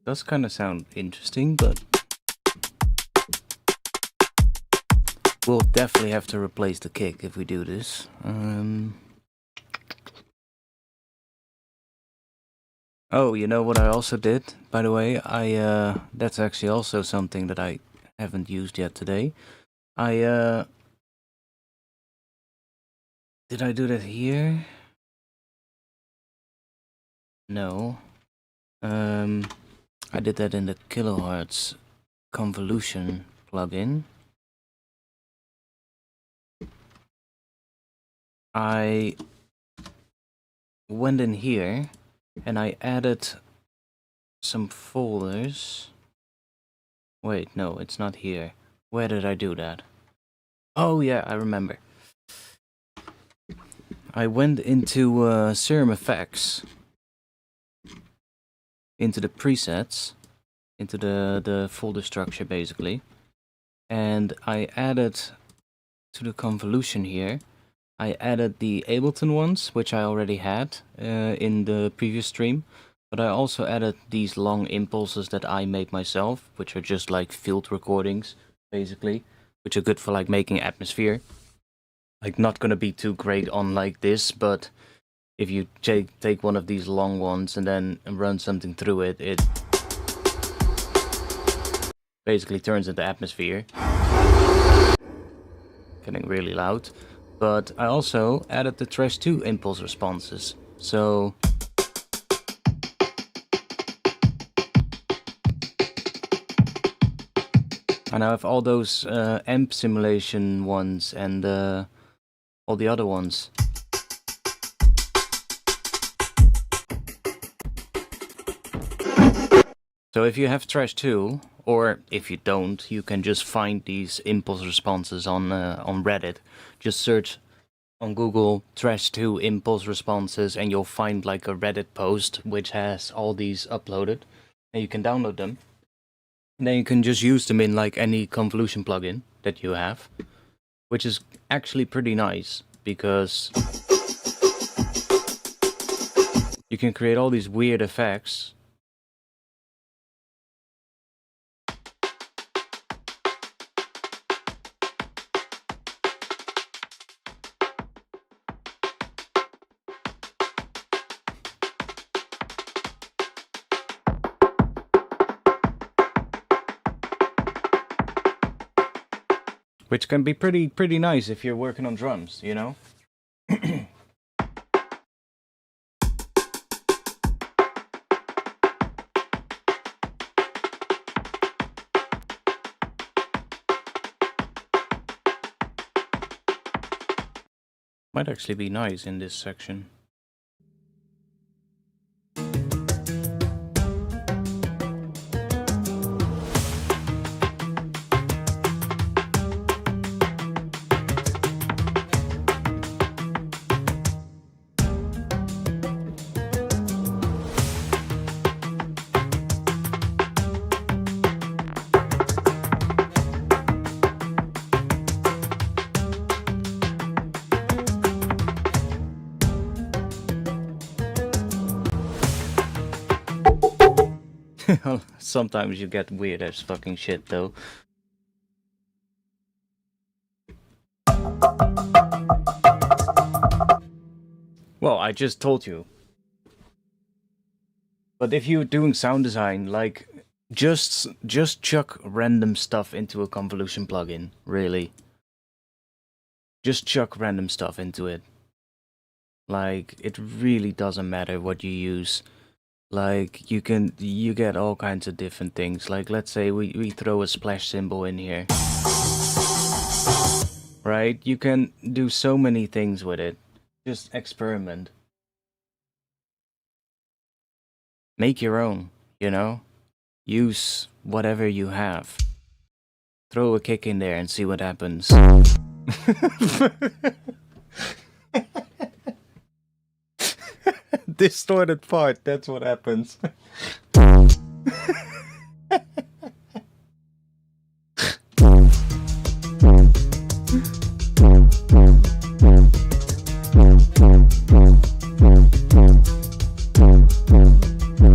Does kind of sound interesting, but we'll definitely have to replace the kick if we do this. Oh, you know what I also did, by the way? That's actually also something that I haven't used yet today. Did I do that here? No. I did that in the kilohertz Convolution plugin. I went in here and I added some folders. Wait, no, it's not here. Where did I do that? Oh yeah, I remember. I went into Serum Effects, into the presets, into the folder structure basically, and I added to the convolution here, I added the Ableton ones, which I already had in the previous stream, but I also added these long impulses that I made myself, which are just like field recordings basically, which are good for like making atmosphere. Like not gonna be too great on like this, but if you take one of these long ones and then run something through it, it basically turns into atmosphere. Getting really loud. But I also added the Trash 2 impulse responses. So and I have all those amp simulation ones and all the other ones. So if you have Trash 2, or if you don't, you can just find these impulse responses on Reddit. Just search on Google Trash 2 impulse responses and you'll find like a Reddit post which has all these uploaded, and you can download them. And then you can just use them in like any Convolution plugin that you have, which is actually pretty nice because you can create all these weird effects. Which can be pretty nice if you're working on drums, you know? Might actually be nice in this section. Sometimes you get weird as fucking shit though. Well, I just told you. But if you're doing sound design, like, just chuck random stuff into a Convolution plugin, really. Just chuck random stuff into it. Like, it really doesn't matter what you use. Like, you get all kinds of different things. Like, let's say we throw a splash cymbal in here. Right? You can do so many things with it. Just experiment. Make your own, you know? Use whatever you have. Throw a kick in there and see what happens. Distorted part, that's what happens.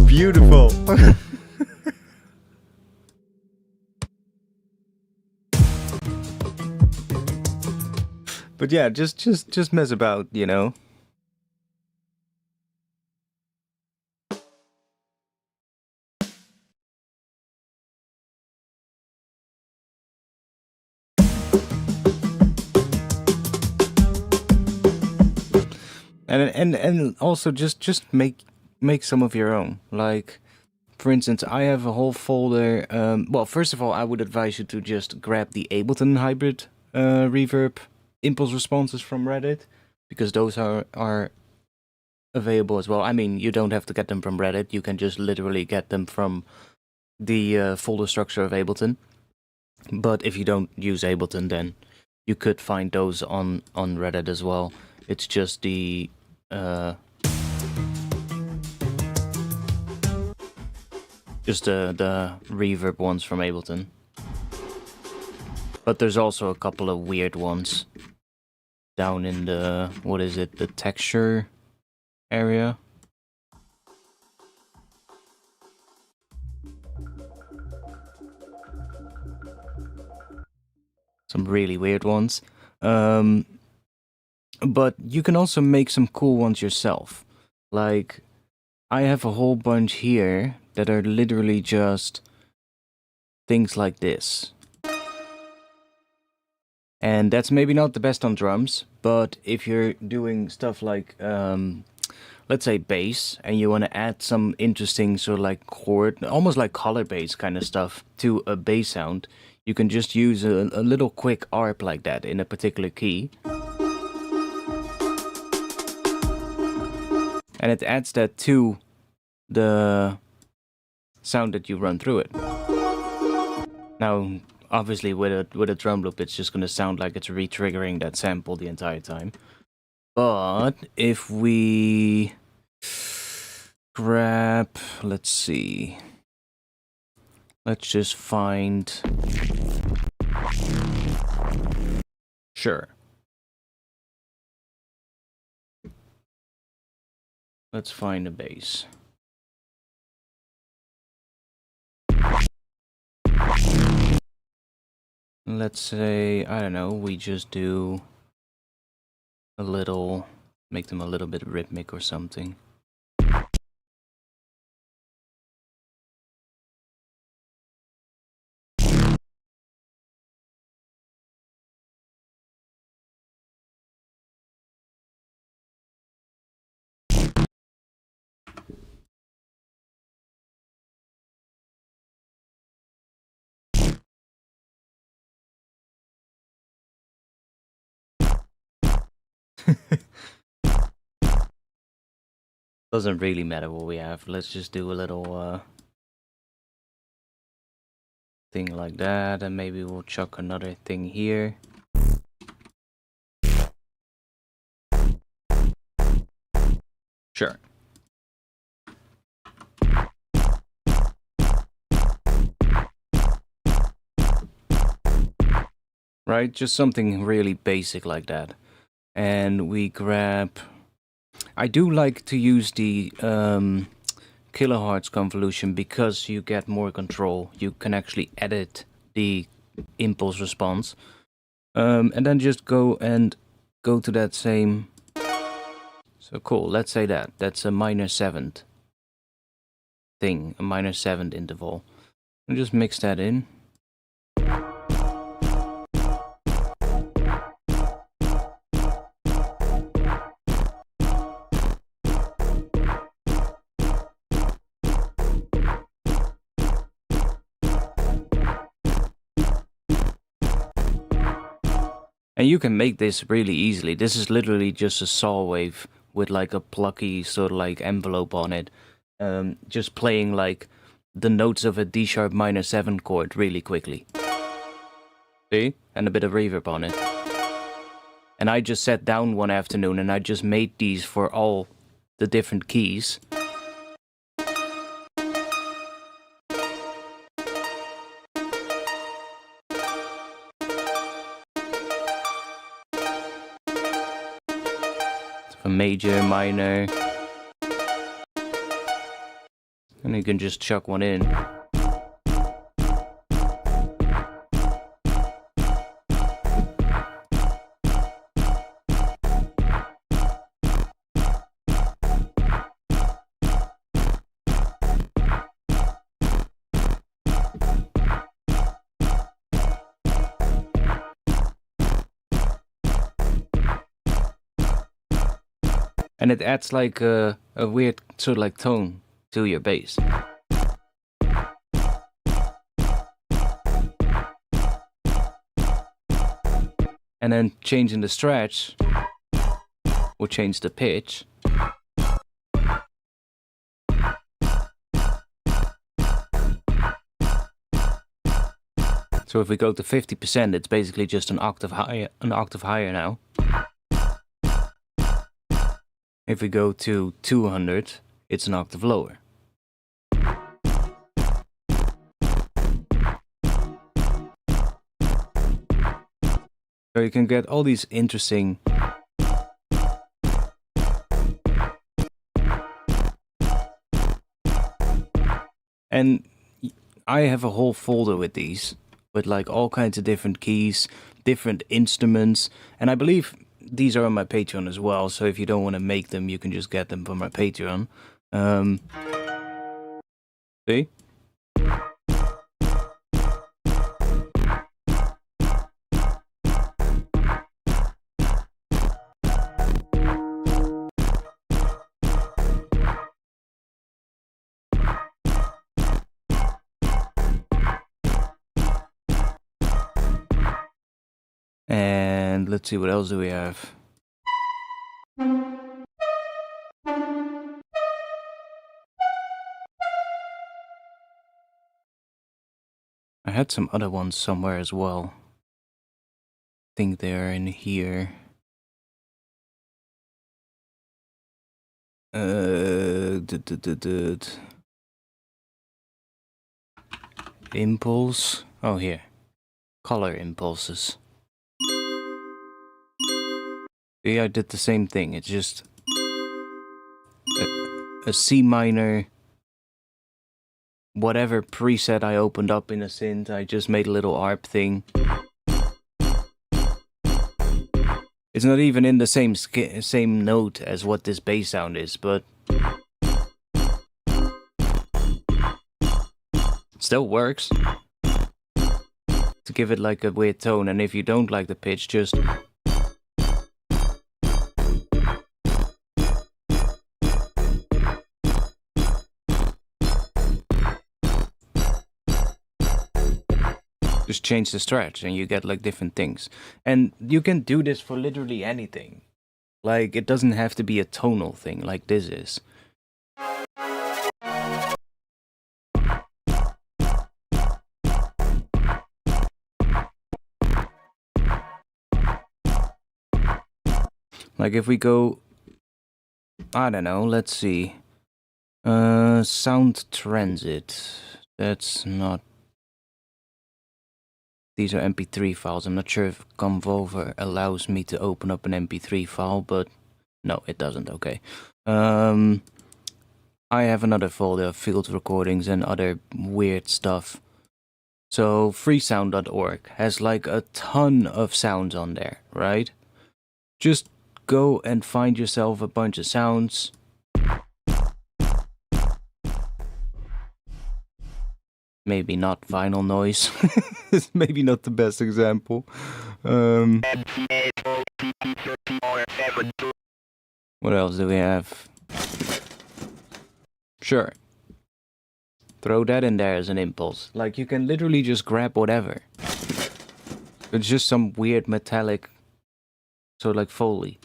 Beautiful. But yeah, just mess about, you know. And also just make some of your own. Like, for instance, I have a whole folder. Well, first of all, I would advise you to just grab the Ableton hybrid reverb impulse responses from Reddit, because those are available as well. I mean, you don't have to get them from Reddit. You can just literally get them from the folder structure of Ableton. But if you don't use Ableton, then you could find those on Reddit as well. It's just the reverb ones from Ableton. But there's also a couple of weird ones down in the, what is it, the texture area. Some really weird ones. But you can also make some cool ones yourself. Like, I have a whole bunch here that are literally just things like this. And that's maybe not the best on drums, but if you're doing stuff like, let's say bass, and you want to add some interesting sort of like chord, almost like color bass kind of stuff to a bass sound, you can just use a little quick arp like that in a particular key. And it adds that to the sound that you run through it. Now, obviously, with a drum loop, it's just gonna sound like it's re-triggering that sample the entire time. But if we grab, let's see, let's just find, sure. Let's find a bass. Let's say, I don't know, we just do a little, make them a little bit rhythmic or something. Doesn't really matter what we have. Let's just do a little thing like that, and maybe we'll chuck another thing here. Sure. Right, just something really basic like that. And we grab, I do like to use the kilohertz convolution because you get more control. You can actually edit the impulse response. And then just go to that same. So cool, let's say that's a minor seventh thing, a minor seventh interval. And just mix that in. And you can make this really easily. This is literally just a saw wave with like a plucky sort of like envelope on it. Just playing like the notes of a D sharp minor 7 chord really quickly. See? And a bit of reverb on it. And I just sat down one afternoon and I just made these for all the different keys. A major, minor, and you can just chuck one in. And it adds like a weird sort of like tone to your bass. And then changing the stretch will change the pitch. So if we go to 50%, it's basically just an octave higher now. If we go to 200, it's an octave lower. So you can get all these interesting and I have a whole folder with these, with like all kinds of different keys, different instruments, and I believe these are on my Patreon as well, so if you don't want to make them, you can just get them from my Patreon. See? And let's see, what else do we have? I had some other ones somewhere as well. I think they're in here. Impulse. Oh, here. Color impulses. See, I did the same thing. It's just a C minor. Whatever preset I opened up in a synth, I just made a little ARP thing. It's not even in the same note as what this bass sound is, but still works. To give it like a weird tone, and if you don't like the pitch, just change the stretch and you get like different things. And you can do this for literally anything. Like, it doesn't have to be a tonal thing like this is. Like if we go, I don't know, let's see. Sound transit. That's not. These are MP3 files. I'm not sure if Convolution allows me to open up an MP3 file, but no, it doesn't. Okay. I have another folder of field recordings and other weird stuff. So freesound.org has like a ton of sounds on there, right? Just go and find yourself a bunch of sounds. Maybe not vinyl noise. Maybe not the best example. What else do we have? Sure. Throw that in there as an impulse. Like, you can literally just grab whatever. It's just some weird metallic, so like Foley.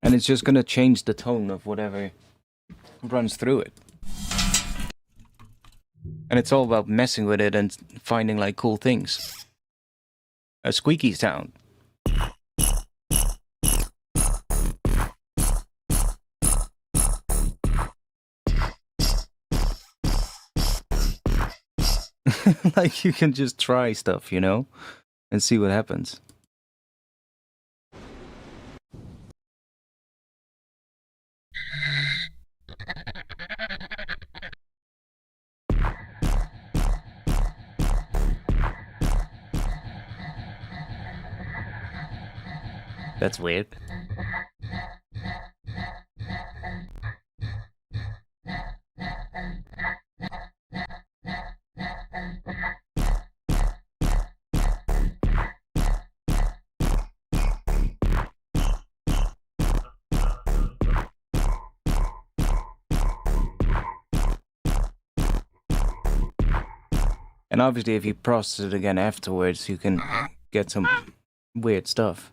And it's just gonna change the tone of whatever runs through it. And it's all about messing with it and finding like cool things. A squeaky sound. Like, you can just try stuff, you know, and see what happens. That's weird. And obviously, if you process it again afterwards, you can get some weird stuff.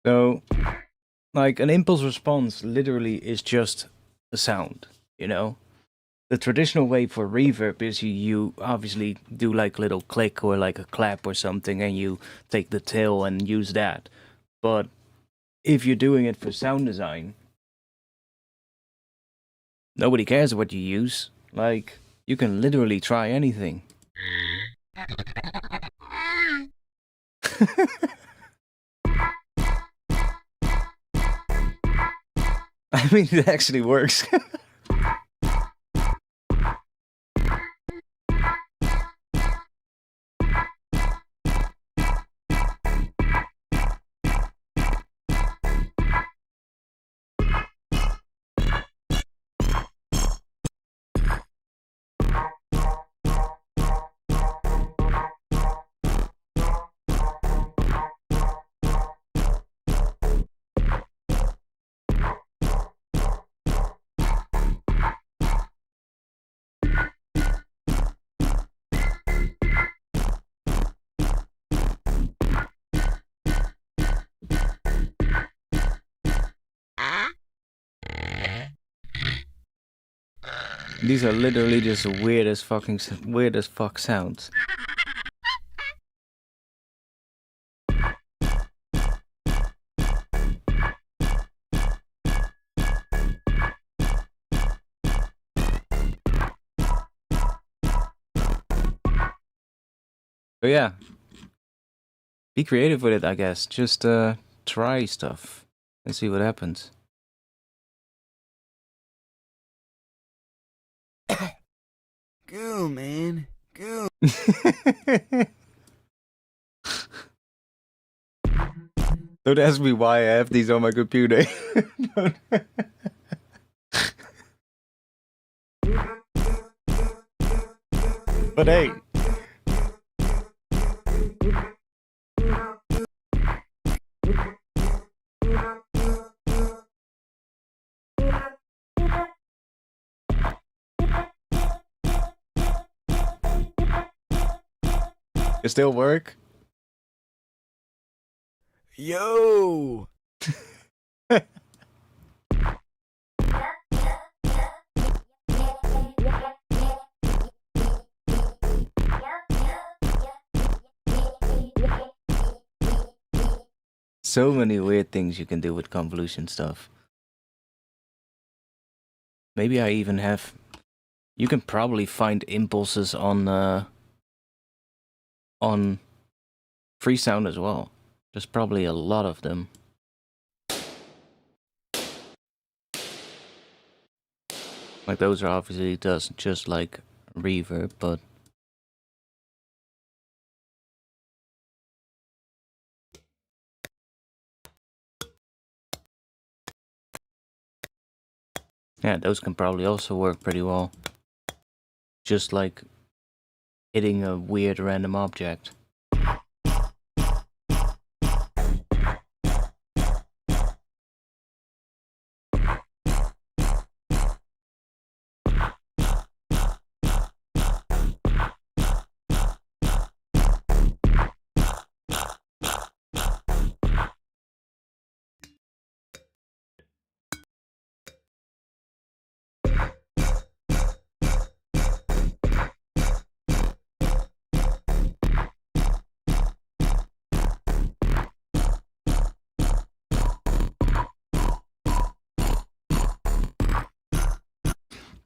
So, like, an impulse response literally is just a sound, you know? The traditional way for reverb is you obviously do like a little click or like a clap or something, and you take the tail and use that. But if you're doing it for sound design, nobody cares what you use. Like, you can literally try anything. I mean, it actually works. These are literally just weird as fuck sounds. But yeah, be creative with it, I guess. Just try stuff and see what happens. Goo, man. Goo. Don't ask me why I have these on my computer. But hey. It still work? Yo! So many weird things you can do with convolution stuff. Maybe I even have... You can probably find impulses on Freesound as well. There's probably a lot of them. Like those are obviously just like reverb, but... Yeah, those can probably also work pretty well. Just like hitting a weird random object.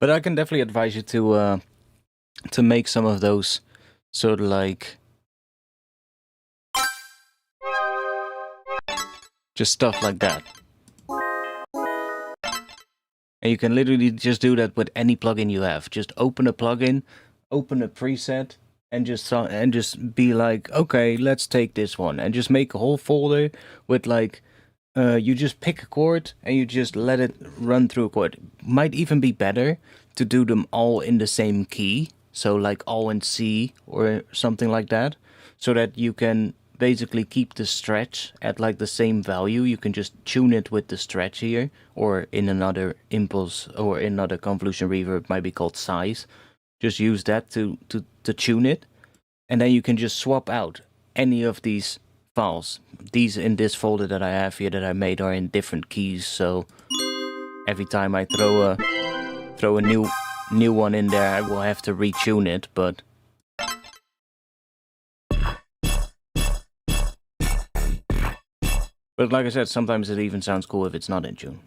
But I can definitely advise you to make some of those sort of like just stuff like that. And you can literally just do that with any plugin you have. Just open a plugin, open a preset, and just be like, okay, let's take this one, and just make a whole folder with like. You just pick a chord and you just let it run through a chord. Might even be better to do them all in the same key, so like all in C or something like that, so that you can basically keep the stretch at like the same value. You can just tune it with the stretch here, or in another impulse or in another convolution reverb, might be called size. Just use that to tune it, and then you can just swap out any of these files. These in this folder that I have here that I made are in different keys, so every time I throw a new one in there, I will have to retune it, but like I said, sometimes it even sounds cool if it's not in tune.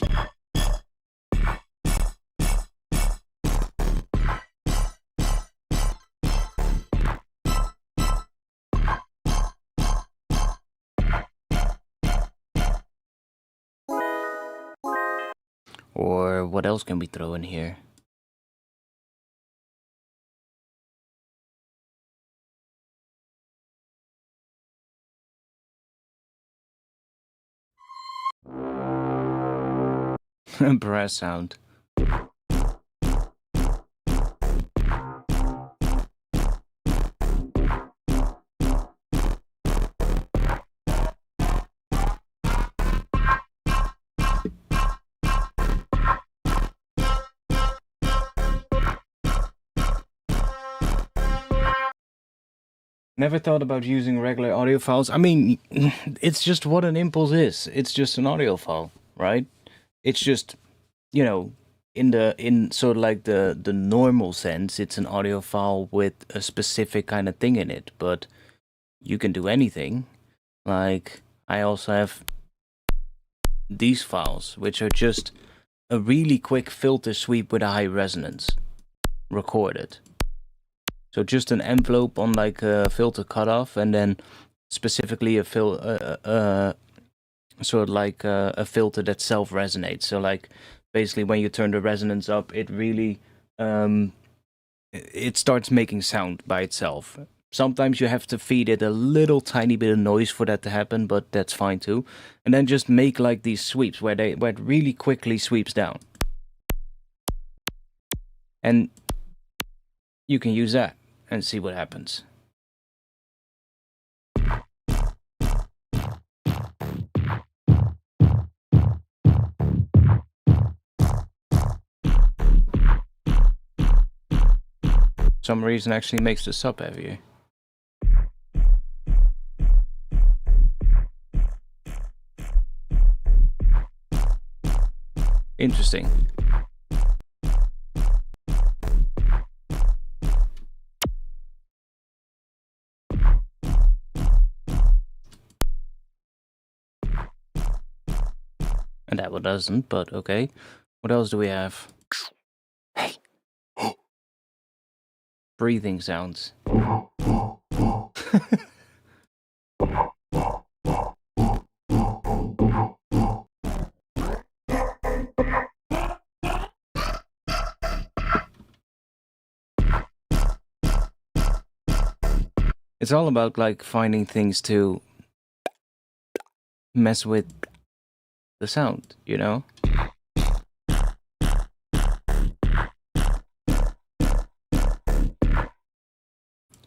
Or what else can we throw in here? Brass sound. Never thought about using regular audio files. I mean, it's just what an impulse is. It's just an audio file, right? It's just, you know, in sort of like the normal sense, it's an audio file with a specific kind of thing in it, but you can do anything. Like, I also have these files, which are just a really quick filter sweep with a high resonance recorded. So just an envelope on like a filter cutoff, and then specifically a sort of like a filter that self resonates. So like basically when you turn the resonance up, it really it starts making sound by itself. Sometimes you have to feed it a little tiny bit of noise for that to happen, but that's fine too. And then just make like these sweeps where it really quickly sweeps down. And you can use that and see what happens. Some reason actually makes the sub heavier. Interesting. And that one doesn't, but okay. What else do we have? Hey! Breathing sounds. It's all about like finding things to mess with the sound, you know?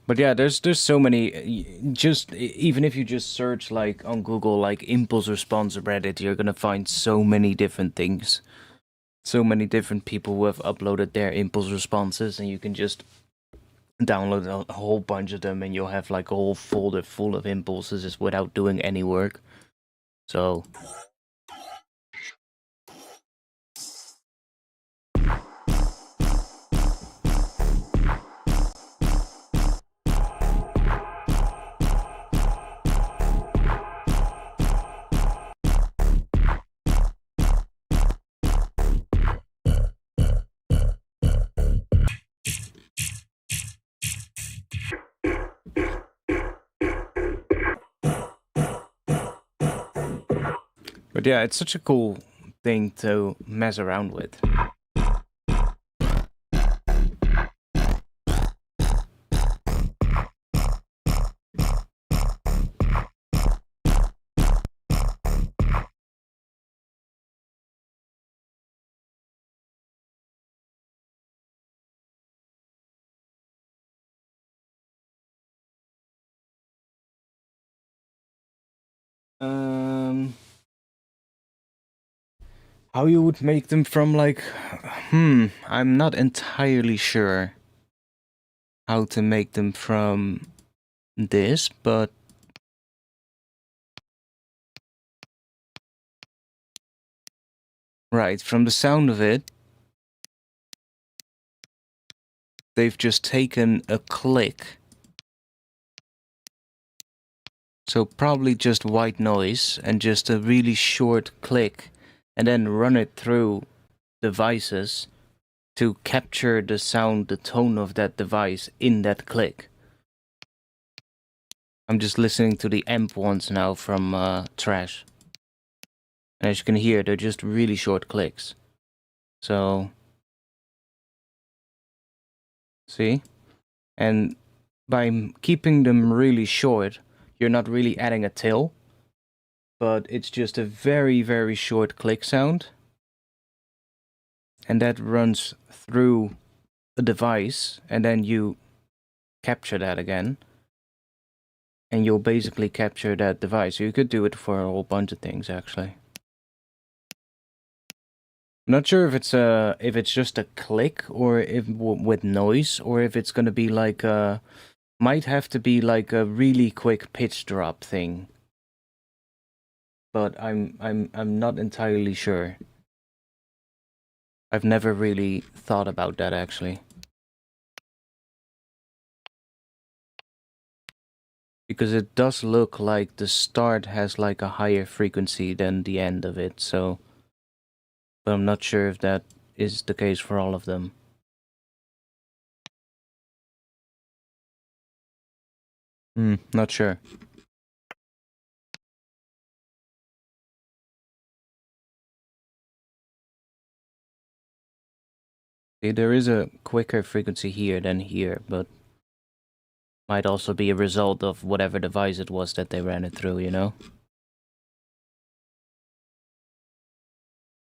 But yeah, there's so many. Just even if you just search like on Google like impulse response Reddit, you're gonna find so many different things, so many different people who have uploaded their impulse responses, and you can just download a whole bunch of them, and you'll have like a whole folder full of impulses just without doing any work. So. But yeah, it's such a cool thing to mess around with. How you would make them from like, I'm not entirely sure how to make them from this, but right, from the sound of it, they've just taken a click. So probably just white noise and just a really short click, and then run it through devices to capture the sound, the tone of that device in that click. I'm just listening to the amp ones now from Trash. And as you can hear, they're just really short clicks. So, see? And by keeping them really short, you're not really adding a tail, but it's just a very, very short click sound. And that runs through a device, and then you capture that again. And you'll basically capture that device. So you could do it for a whole bunch of things, actually. I'm not sure if it's just a click, or if with noise, or if it's gonna be like a, might have to be like a really quick pitch drop thing. But I'm not entirely sure. I've never really thought about that actually. Because it does look like the start has like a higher frequency than the end of it, so... But I'm not sure if that is the case for all of them. Not sure. See, there is a quicker frequency here than here, but... Might also be a result of whatever device it was that they ran it through, you know?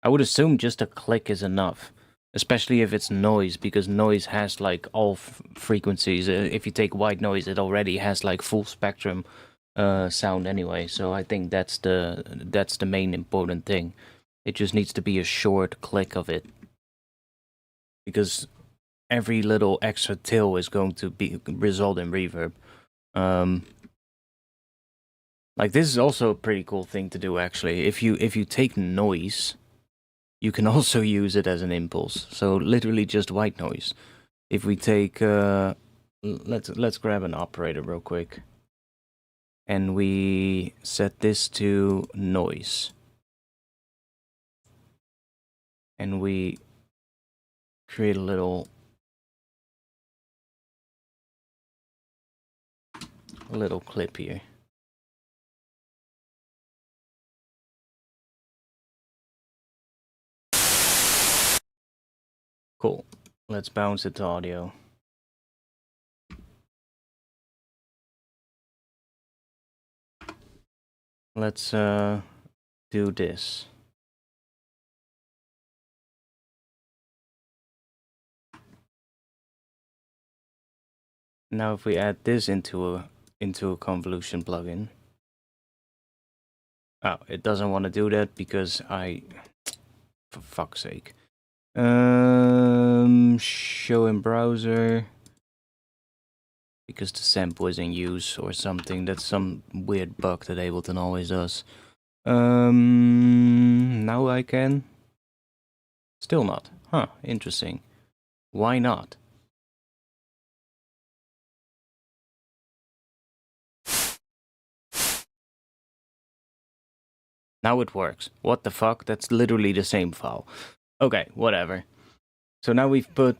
I would assume just a click is enough. Especially if it's noise, because noise has like all frequencies. If you take white noise, it already has like full spectrum sound anyway. So I think that's the main important thing. It just needs to be a short click of it. Because every little extra till is going to result in reverb. Like this is also a pretty cool thing to do actually. If you take noise, you can also use it as an impulse. So literally just white noise. If we take let's grab an operator real quick. And we set this to noise. And we create a little clip here. Cool. Let's bounce it to audio. Let's do this. Now if we add this into a convolution plugin. Oh, it doesn't want to do that because for fuck's sake. Show in browser. Because the sample is in use or something. That's some weird bug that Ableton always does. Now I can. Still not. Huh, interesting. Why not? Now it works. What the fuck? That's literally the same file. Okay, whatever. So now we've put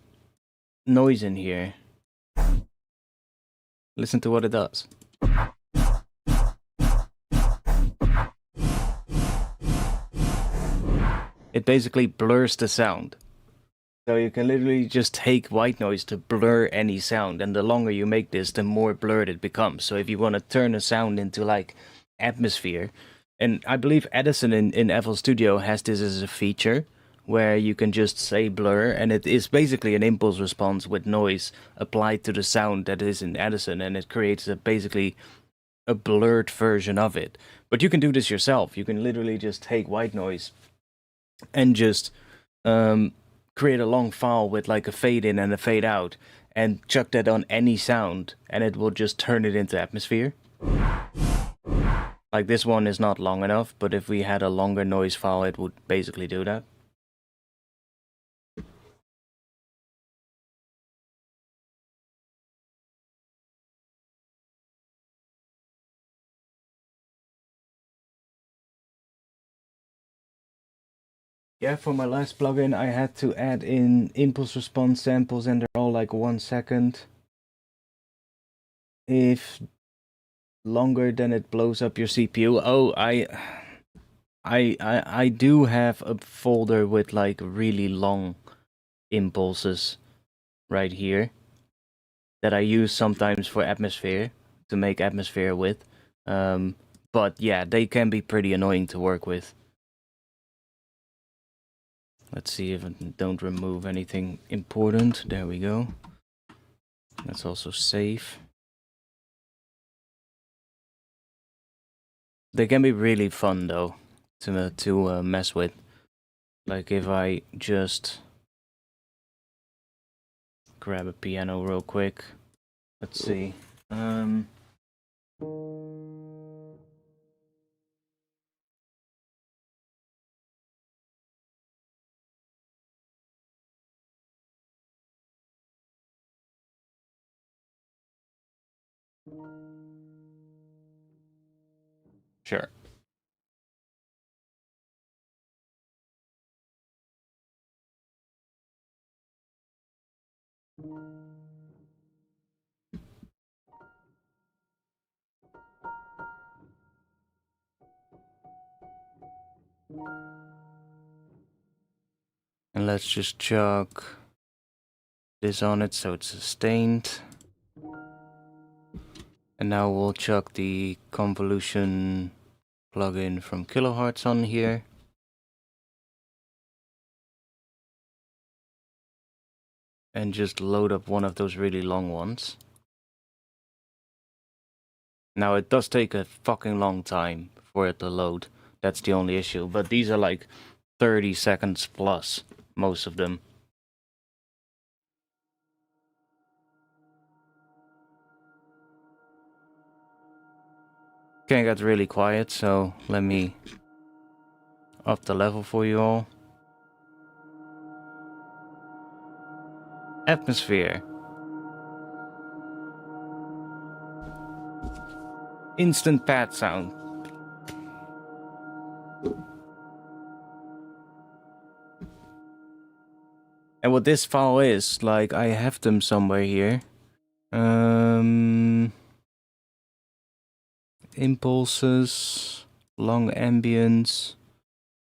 noise in here. Listen to what it does. It basically blurs the sound. So you can literally just take white noise to blur any sound, and the longer you make this, the more blurred it becomes. So if you want to turn a sound into like atmosphere, and I believe Edison in FL Studio has this as a feature, where you can just say blur, and it is basically an impulse response with noise applied to the sound that is in Edison, and it creates basically a blurred version of it. But you can do this yourself. You can literally just take white noise and just create a long file with like a fade in and a fade out and chuck that on any sound and it will just turn it into atmosphere. Like this one is not long enough, but if we had a longer noise file, it would basically do that. Yeah, for my last plugin, I had to add in impulse response samples, and they're all like 1 second. If longer, then it blows up your CPU. Oh, I do have a folder with like really long impulses right here that I use sometimes for atmosphere, to make atmosphere with. But yeah, they can be pretty annoying to work with. Let's see if I don't remove anything important. There we go. That's also safe. They can be really fun though to mess with. Like if I just grab a piano real quick. Let's see. Sure. And let's just chuck this on it so it's sustained. And now we'll chuck the Convolution plugin from Kilohertz on here. And just load up one of those really long ones. Now it does take a fucking long time for it to load. That's the only issue. But these are like 30 seconds plus, most of them. Okay, it got really quiet, so let me up the level for you all. Atmosphere. Instant pad sound. And what this file is, like, I have them somewhere here. Impulses, long ambience.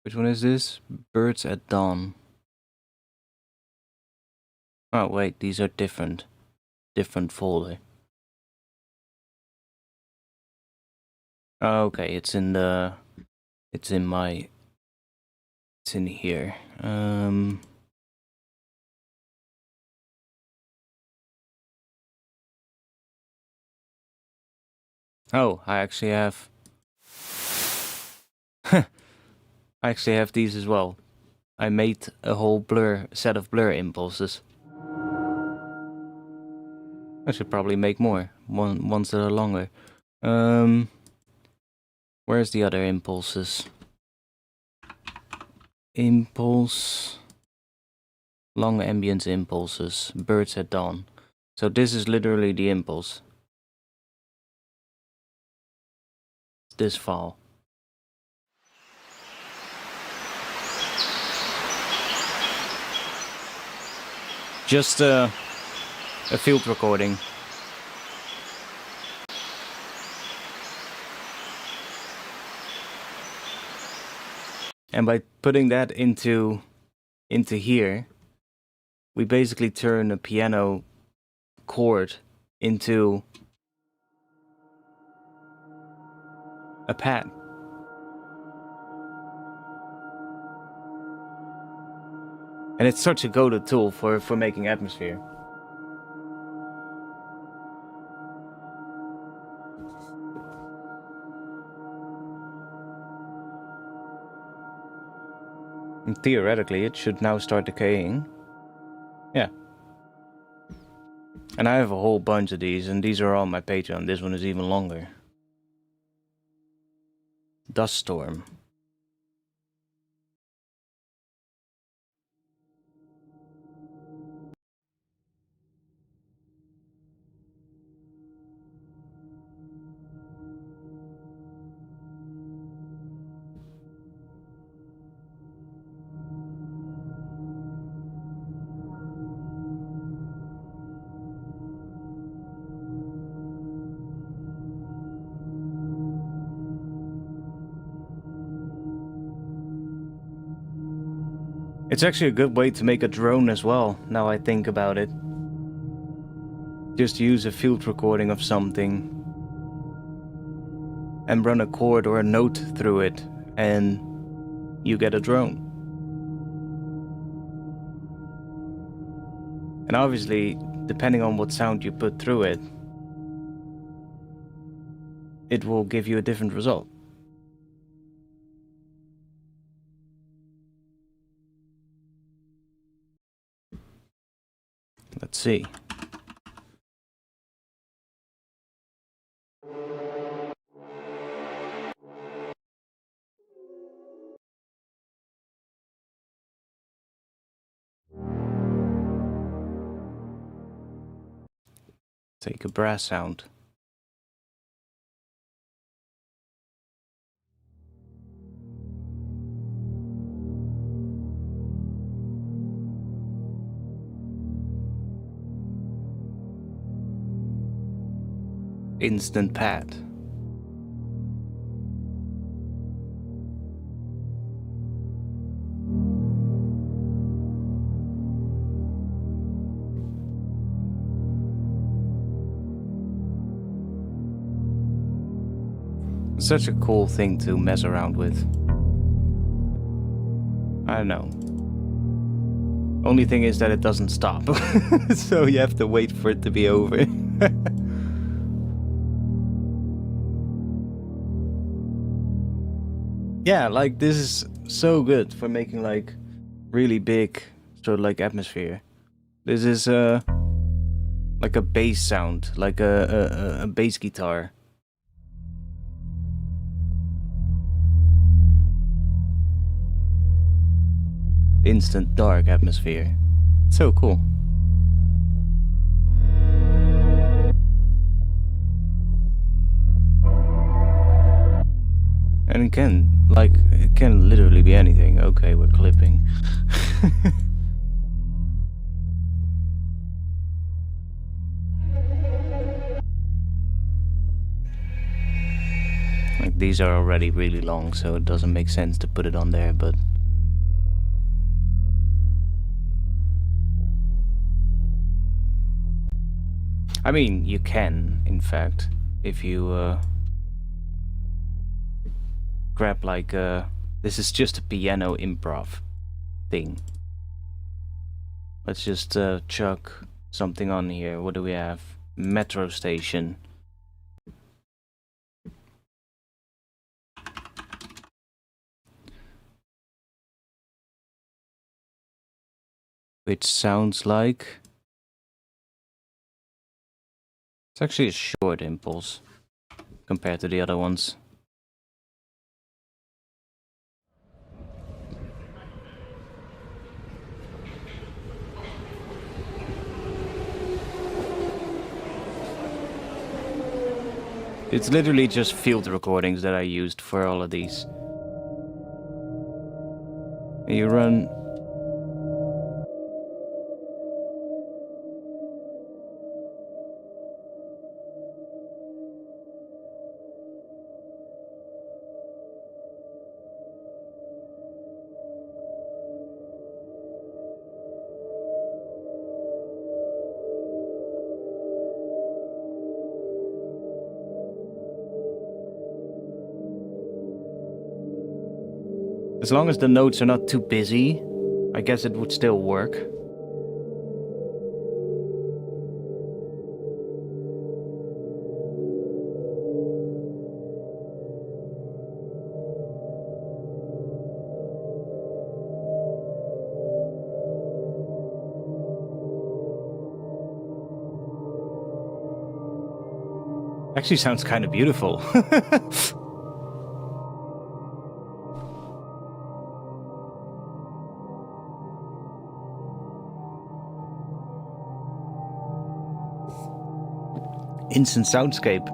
Which one is this? Birds at dawn. Oh wait, these are different folder. Oh, okay, it's in here. Oh, I actually have I actually have these as well. I made a whole set of blur impulses. I should probably make more. Ones that are longer. Where's the other impulses? Impulse. Long ambience impulses. Birds at dawn. So this is literally the impulse. This file. Just a field recording. And by putting that into here, we basically turn a piano chord into a pad. And it's such a go-to tool for making atmosphere. And theoretically, it should now start decaying. Yeah. And I have a whole bunch of these, and these are on my Patreon. This one is even longer. Dust Storm. It's actually a good way to make a drone as well, now I think about it. Just use a field recording of something and run a chord or a note through it, and you get a drone. And obviously, depending on what sound you put through it, it will give you a different result. Let's see. Take a brass sound. instant pad. Such a cool thing to mess around with. I don't know. Only thing is that it doesn't stop. So you have to wait for it to be over. Yeah, like this is so good for making like really big sort of like atmosphere. This is like a bass sound, like a bass guitar. Instant dark atmosphere. So cool. And it can literally be anything. Okay, we're clipping. Like these are already really long, so it doesn't make sense to put it on there, but I mean, you can, in fact, if you grab like this is just a piano improv thing. Let's just chuck something on here. What do we have? Metro station. Which sounds like... It's actually a short impulse compared to the other ones. It's literally just field recordings that I used for all of these. And you run... As long as the notes are not too busy, I guess it would still work. Actually sounds kind of beautiful. Instant soundscape.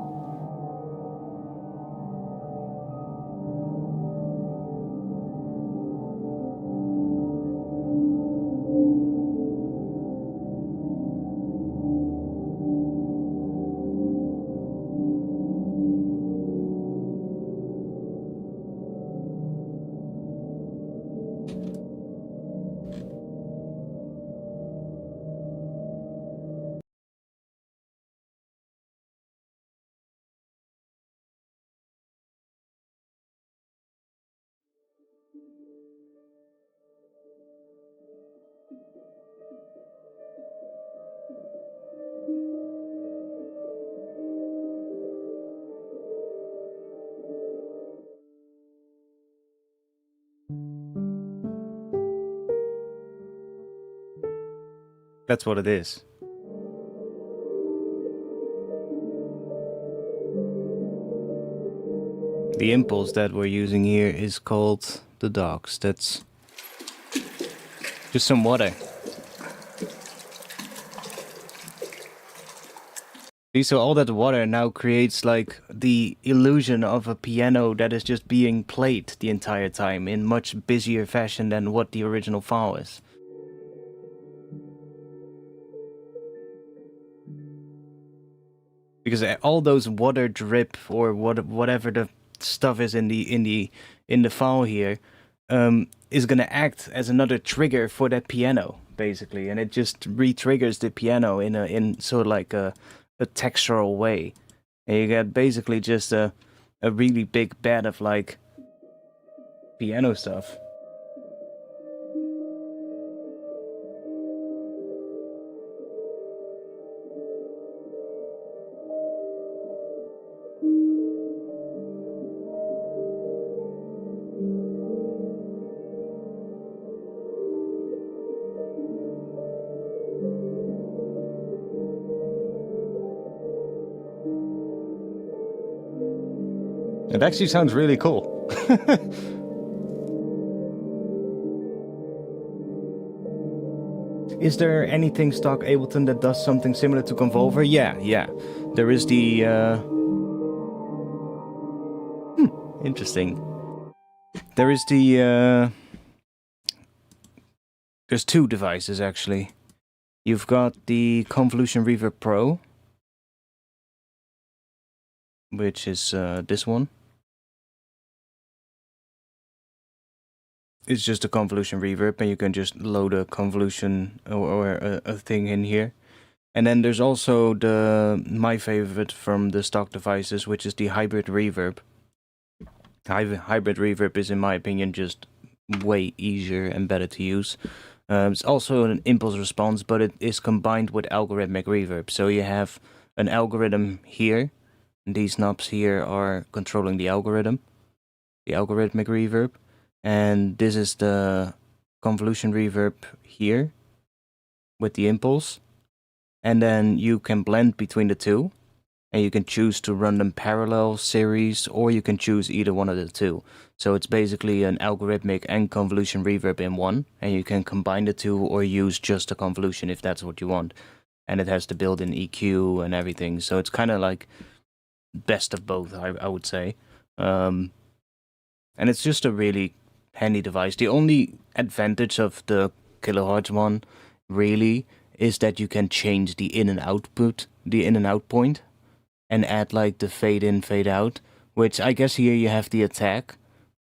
That's what it is. The impulse that we're using here is called the dogs. That's just some water. See, so all that water now creates like the illusion of a piano that is just being played the entire time in much busier fashion than what the original file is. because all those water drip or whatever the stuff is in the file here is gonna act as another trigger for that piano basically, and it just re-triggers the piano in sort of like a textural way, and you get basically just a really big bed of like piano stuff. It actually sounds really cool. Is there anything stock Ableton that does something similar to Convolver? Yeah. There is the... interesting. There is the... There's two devices, actually. You've got the Convolution Reverb Pro, which is this one. It's just a convolution reverb, and you can just load a convolution or a thing in here. And then there's also my favorite from the stock devices, which is the hybrid reverb. Hybrid reverb is, in my opinion, just way easier and better to use. It's also an impulse response, but it is combined with algorithmic reverb. So you have an algorithm here, and these knobs here are controlling the algorithm, the algorithmic reverb. And this is the convolution reverb here with the impulse. And then you can blend between the two, and you can choose to run them parallel, series, or you can choose either one of the two. So it's basically an algorithmic and convolution reverb in one, and you can combine the two or use just a convolution if that's what you want. And it has the built-in EQ and everything, so it's kind of like best of both, I would say. And it's just a really handy device. The only advantage of the kilohertz one really is that you can change the in and out point, and add like the fade in, fade out, which I guess here you have the attack,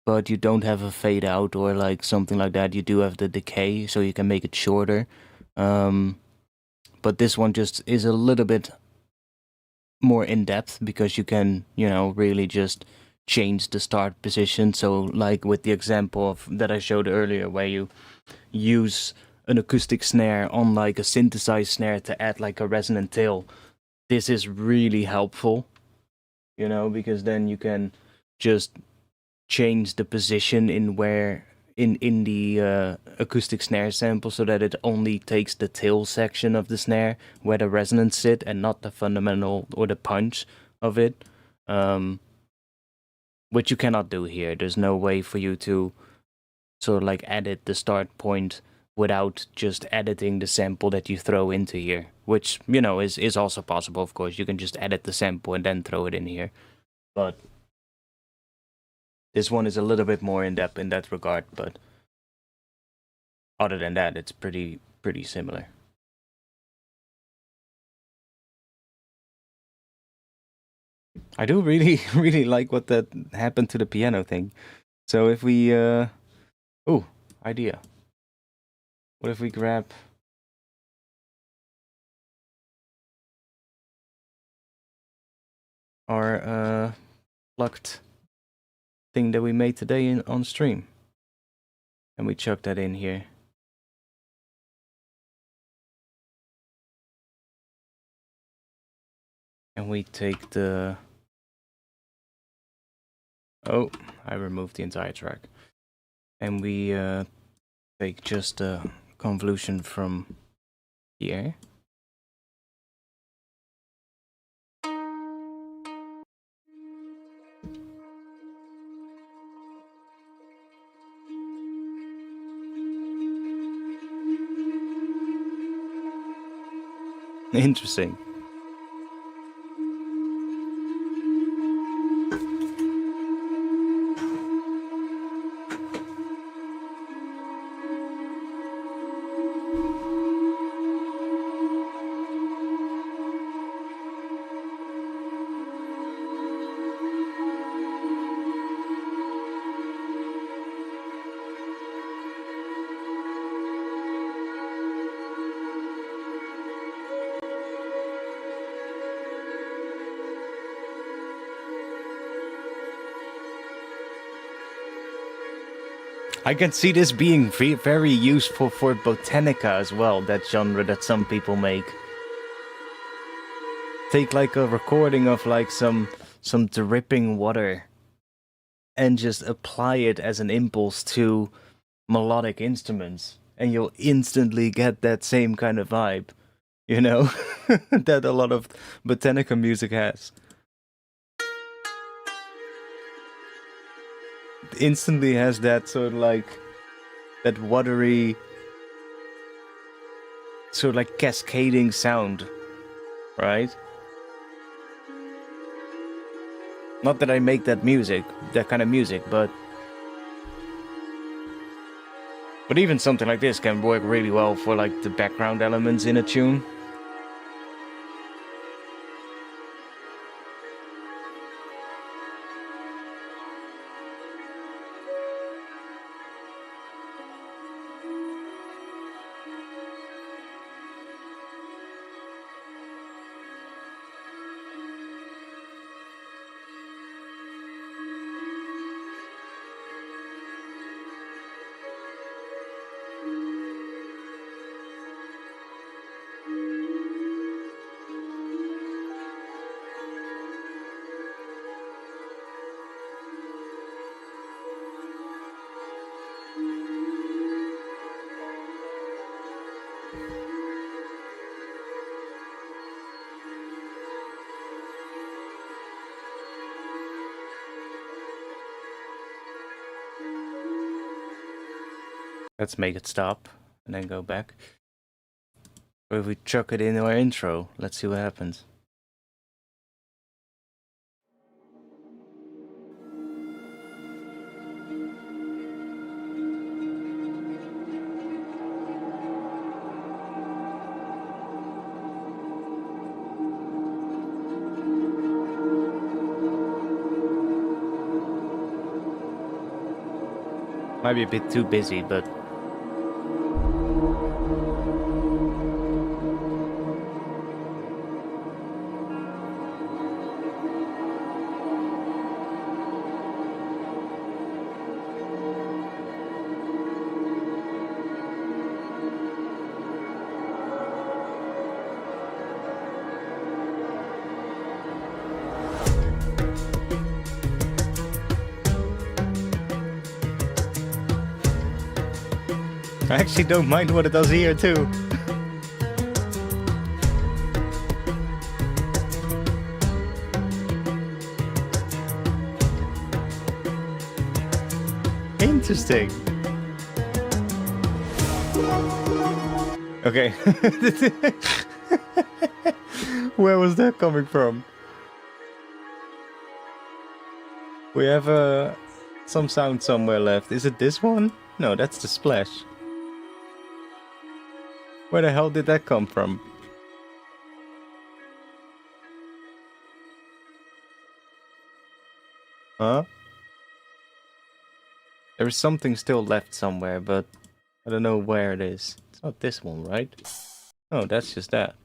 but you don't have a fade out or like something like that. You do have the decay, so you can make it shorter. But this one just is a little bit more in depth because you can, really just change the start position. So like with the example that I showed earlier, where you use an acoustic snare on like a synthesized snare to add like a resonant tail, this is really helpful, because then you can just change the position in the acoustic snare sample, so that it only takes the tail section of the snare where the resonance sit and not the fundamental or the punch of it. Which you cannot do here. There's no way for you to sort of like edit the start point without just editing the sample that you throw into here, which, is also possible, of course. You can just edit the sample and then throw it in here. But this one is a little bit more in depth in that regard, but other than that, it's pretty similar. I do really, really like what that happened to the piano thing. So if we, idea. What if we grab our plucked thing that we made today on stream, and we chuck that in here. And we take the... Oh, I removed the entire track. And we take just a convolution from here. Interesting. I can see this being very useful for botanica as well, that genre that some people make. Take like a recording of like some dripping water and just apply it as an impulse to melodic instruments, and you'll instantly get that same kind of vibe, you know, that a lot of botanica music has. It instantly has that sort of like that watery, sort of like cascading sound, right? Not that I make that kind of music, but even something like this can work really well for like the background elements in a tune. Let's make it stop and then go back. Or if we chuck it in our intro, let's see what happens. Might be a bit too busy, but I actually don't mind what it does here too. Interesting. Okay. Where was that coming from? We have some sound somewhere left. Is it this one? No, that's the splash. Where the hell did that come from? Huh? There is something still left somewhere, but I don't know where it is. It's not this one, right? Oh, that's just that.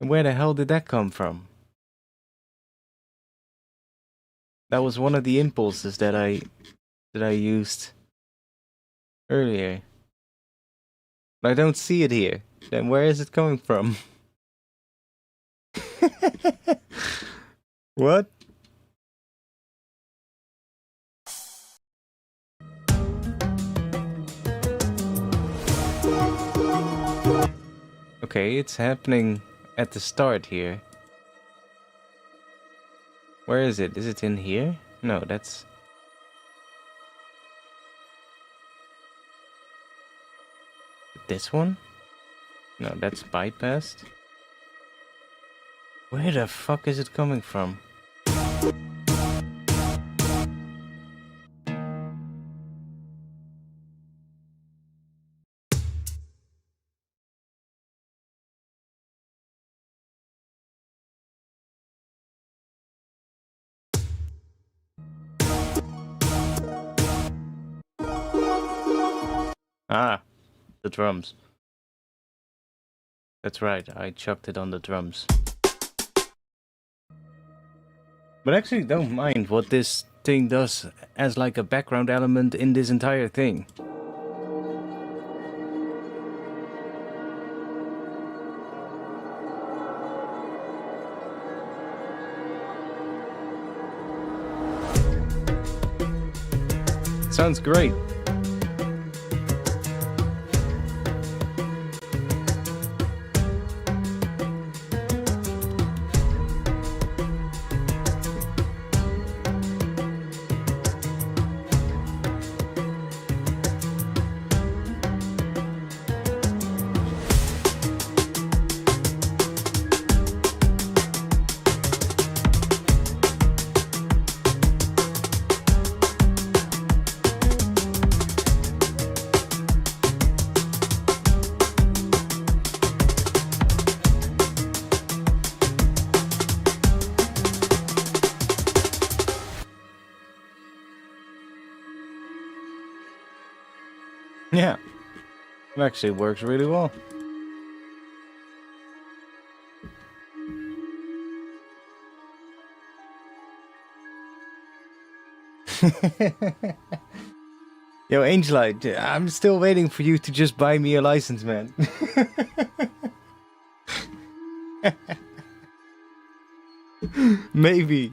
And where the hell did that come from? That was one of the impulses that I used earlier. But I don't see it here. Then where is it coming from? What? Okay, it's happening at the start here. Where is it? Is it in here? No, that's... This one? No, that's bypassed. Where the fuck is it coming from? Ah, the drums. That's right, I chucked it on the drums. But actually don't mind what this thing does as like a background element in this entire thing. Sounds great. Yeah, it actually works really well. Yo, Angelite, I'm still waiting for you to just buy me a license, man. Maybe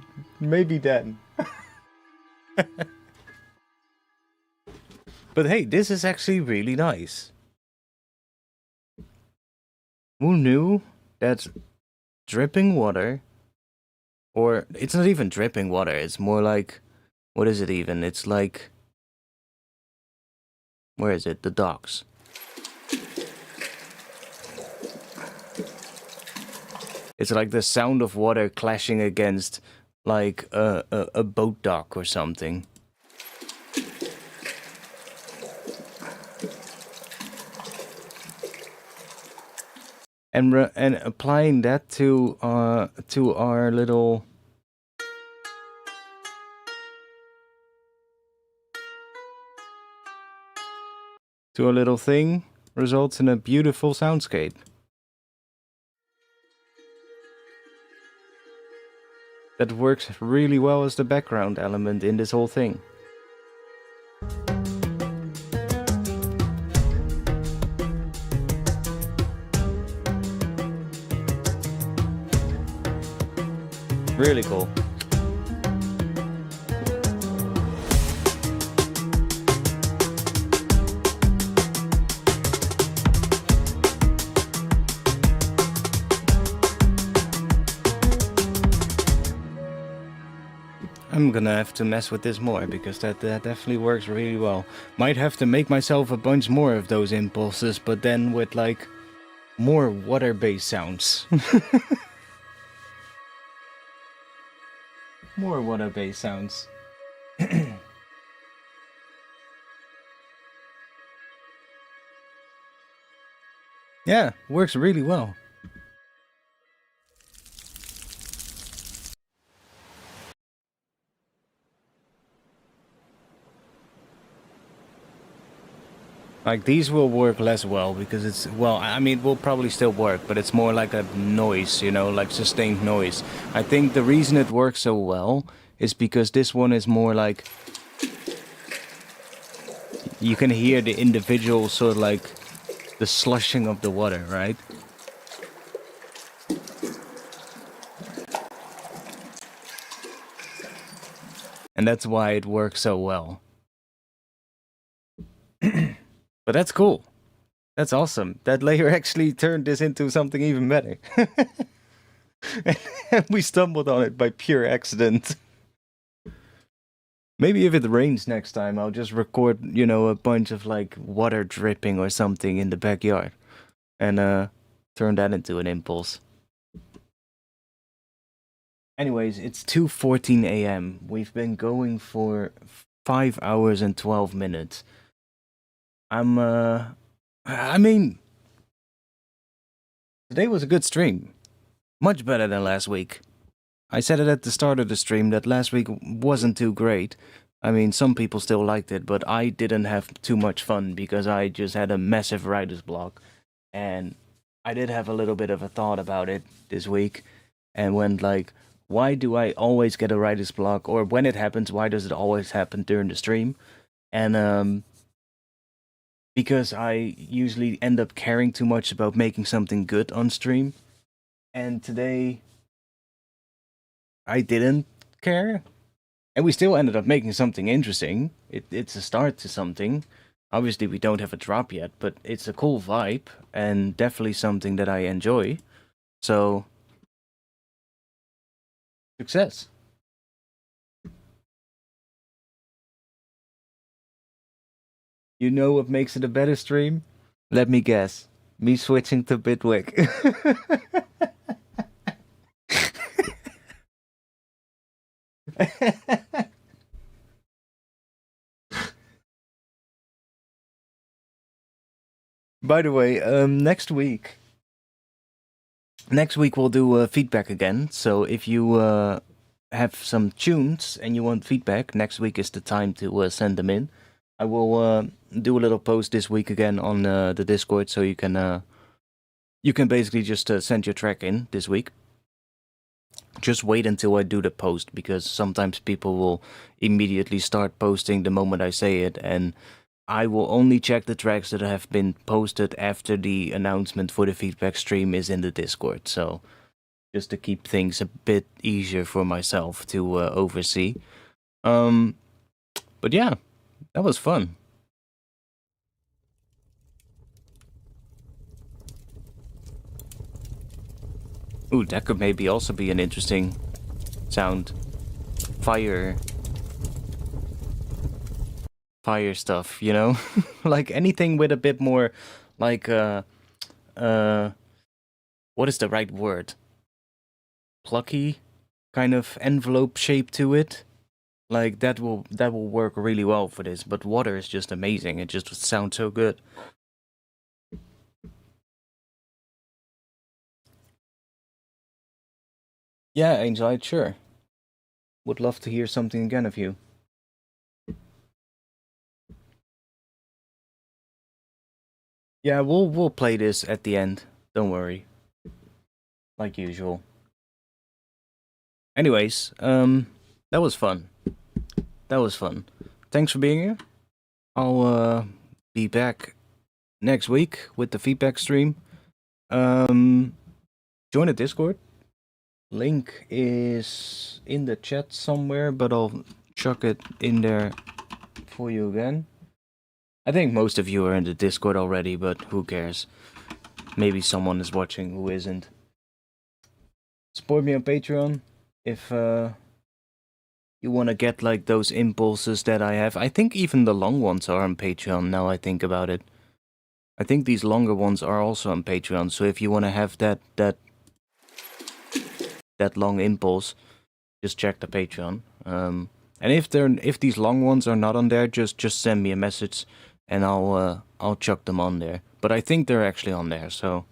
then. But hey, this is actually really nice. Who knew that dripping water, or it's not even dripping water, it's more like, what is it even? It's like, where is it? The docks. It's like the sound of water clashing against like a boat dock or something. And applying that to our little thing results in a beautiful soundscape. That works really well as the background element in this whole thing. Really cool. I'm gonna have to mess with this more because that definitely works really well. Might have to make myself a bunch more of those impulses, but then with like more water-based sounds. More water-based sounds. Yeah, works really well. Like, these will work less well because it's, well, I mean, it will probably still work, but it's more like a noise, you know, like sustained noise. I think the reason it works so well is because this one is more like, you can hear the individual sort of like the slushing of the water, right? And that's why it works so well. But that's cool. That's awesome. That layer actually turned this into something even better. And we stumbled on it by pure accident. Maybe if it rains next time, I'll just record, you know, a bunch of like water dripping or something in the backyard. And turn that into an impulse. Anyways, it's 2:14 a.m. We've been going for 5 hours and 12 minutes. I mean, today was a good stream. Much better than last week. I said it at the start of the stream that last week wasn't too great. I mean, some people still liked it, but I didn't have too much fun because I just had a massive writer's block. And I did have a little bit of a thought about it this week and went like, why do I always get a writer's block, or when it happens, why does it always happen during the stream? And because I usually end up caring too much about making something good on stream, and today I didn't care, and we still ended up making something interesting. It's a start to something. Obviously, we don't have a drop yet, but it's a cool vibe, and definitely something that I enjoy. So, success. You know what makes it a better stream? Let me guess. Me switching to Bitwig. By the way, next week we'll do feedback again. So if you have some tunes and you want feedback, next week is the time to send them in. I will do a little post this week again on the Discord, so you can basically just send your track in this week. Just wait until I do the post, because sometimes people will immediately start posting the moment I say it, and I will only check the tracks that have been posted after the announcement for the feedback stream is in the Discord. So just to keep things a bit easier for myself to oversee. But yeah, that was fun. Ooh, that could maybe also be an interesting sound. Fire stuff, you know? Like anything with a bit more, like, what is the right word? Plucky kind of envelope shape to it. Like, that will work really well for this, but water is just amazing. It just sounds so good. Yeah, Angel, sure. Would love to hear something again of you. Yeah, we'll play this at the end. Don't worry. Like usual. Anyways, that was fun. Thanks for being here. I'll be back next week with the feedback stream. Join the Discord. Link is in the chat somewhere, but I'll chuck it in there for you again. I think most of you are in the Discord already, but who cares? Maybe someone is watching who isn't. Support me on Patreon if you want to get like those impulses that I have. I think even the long ones are on Patreon now I think about it. I think these longer ones are also on Patreon, so if you want to have that long impulse, just check the Patreon. And if these long ones are not on there, just send me a message and I'll chuck them on there. But I think they're actually on there, so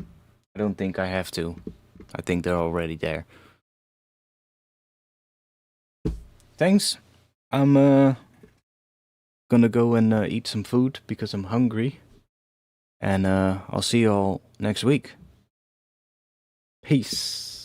I don't think I have to. I think they're already there. Thanks. I'm gonna go and eat some food because I'm hungry. And I'll see you all next week. Peace.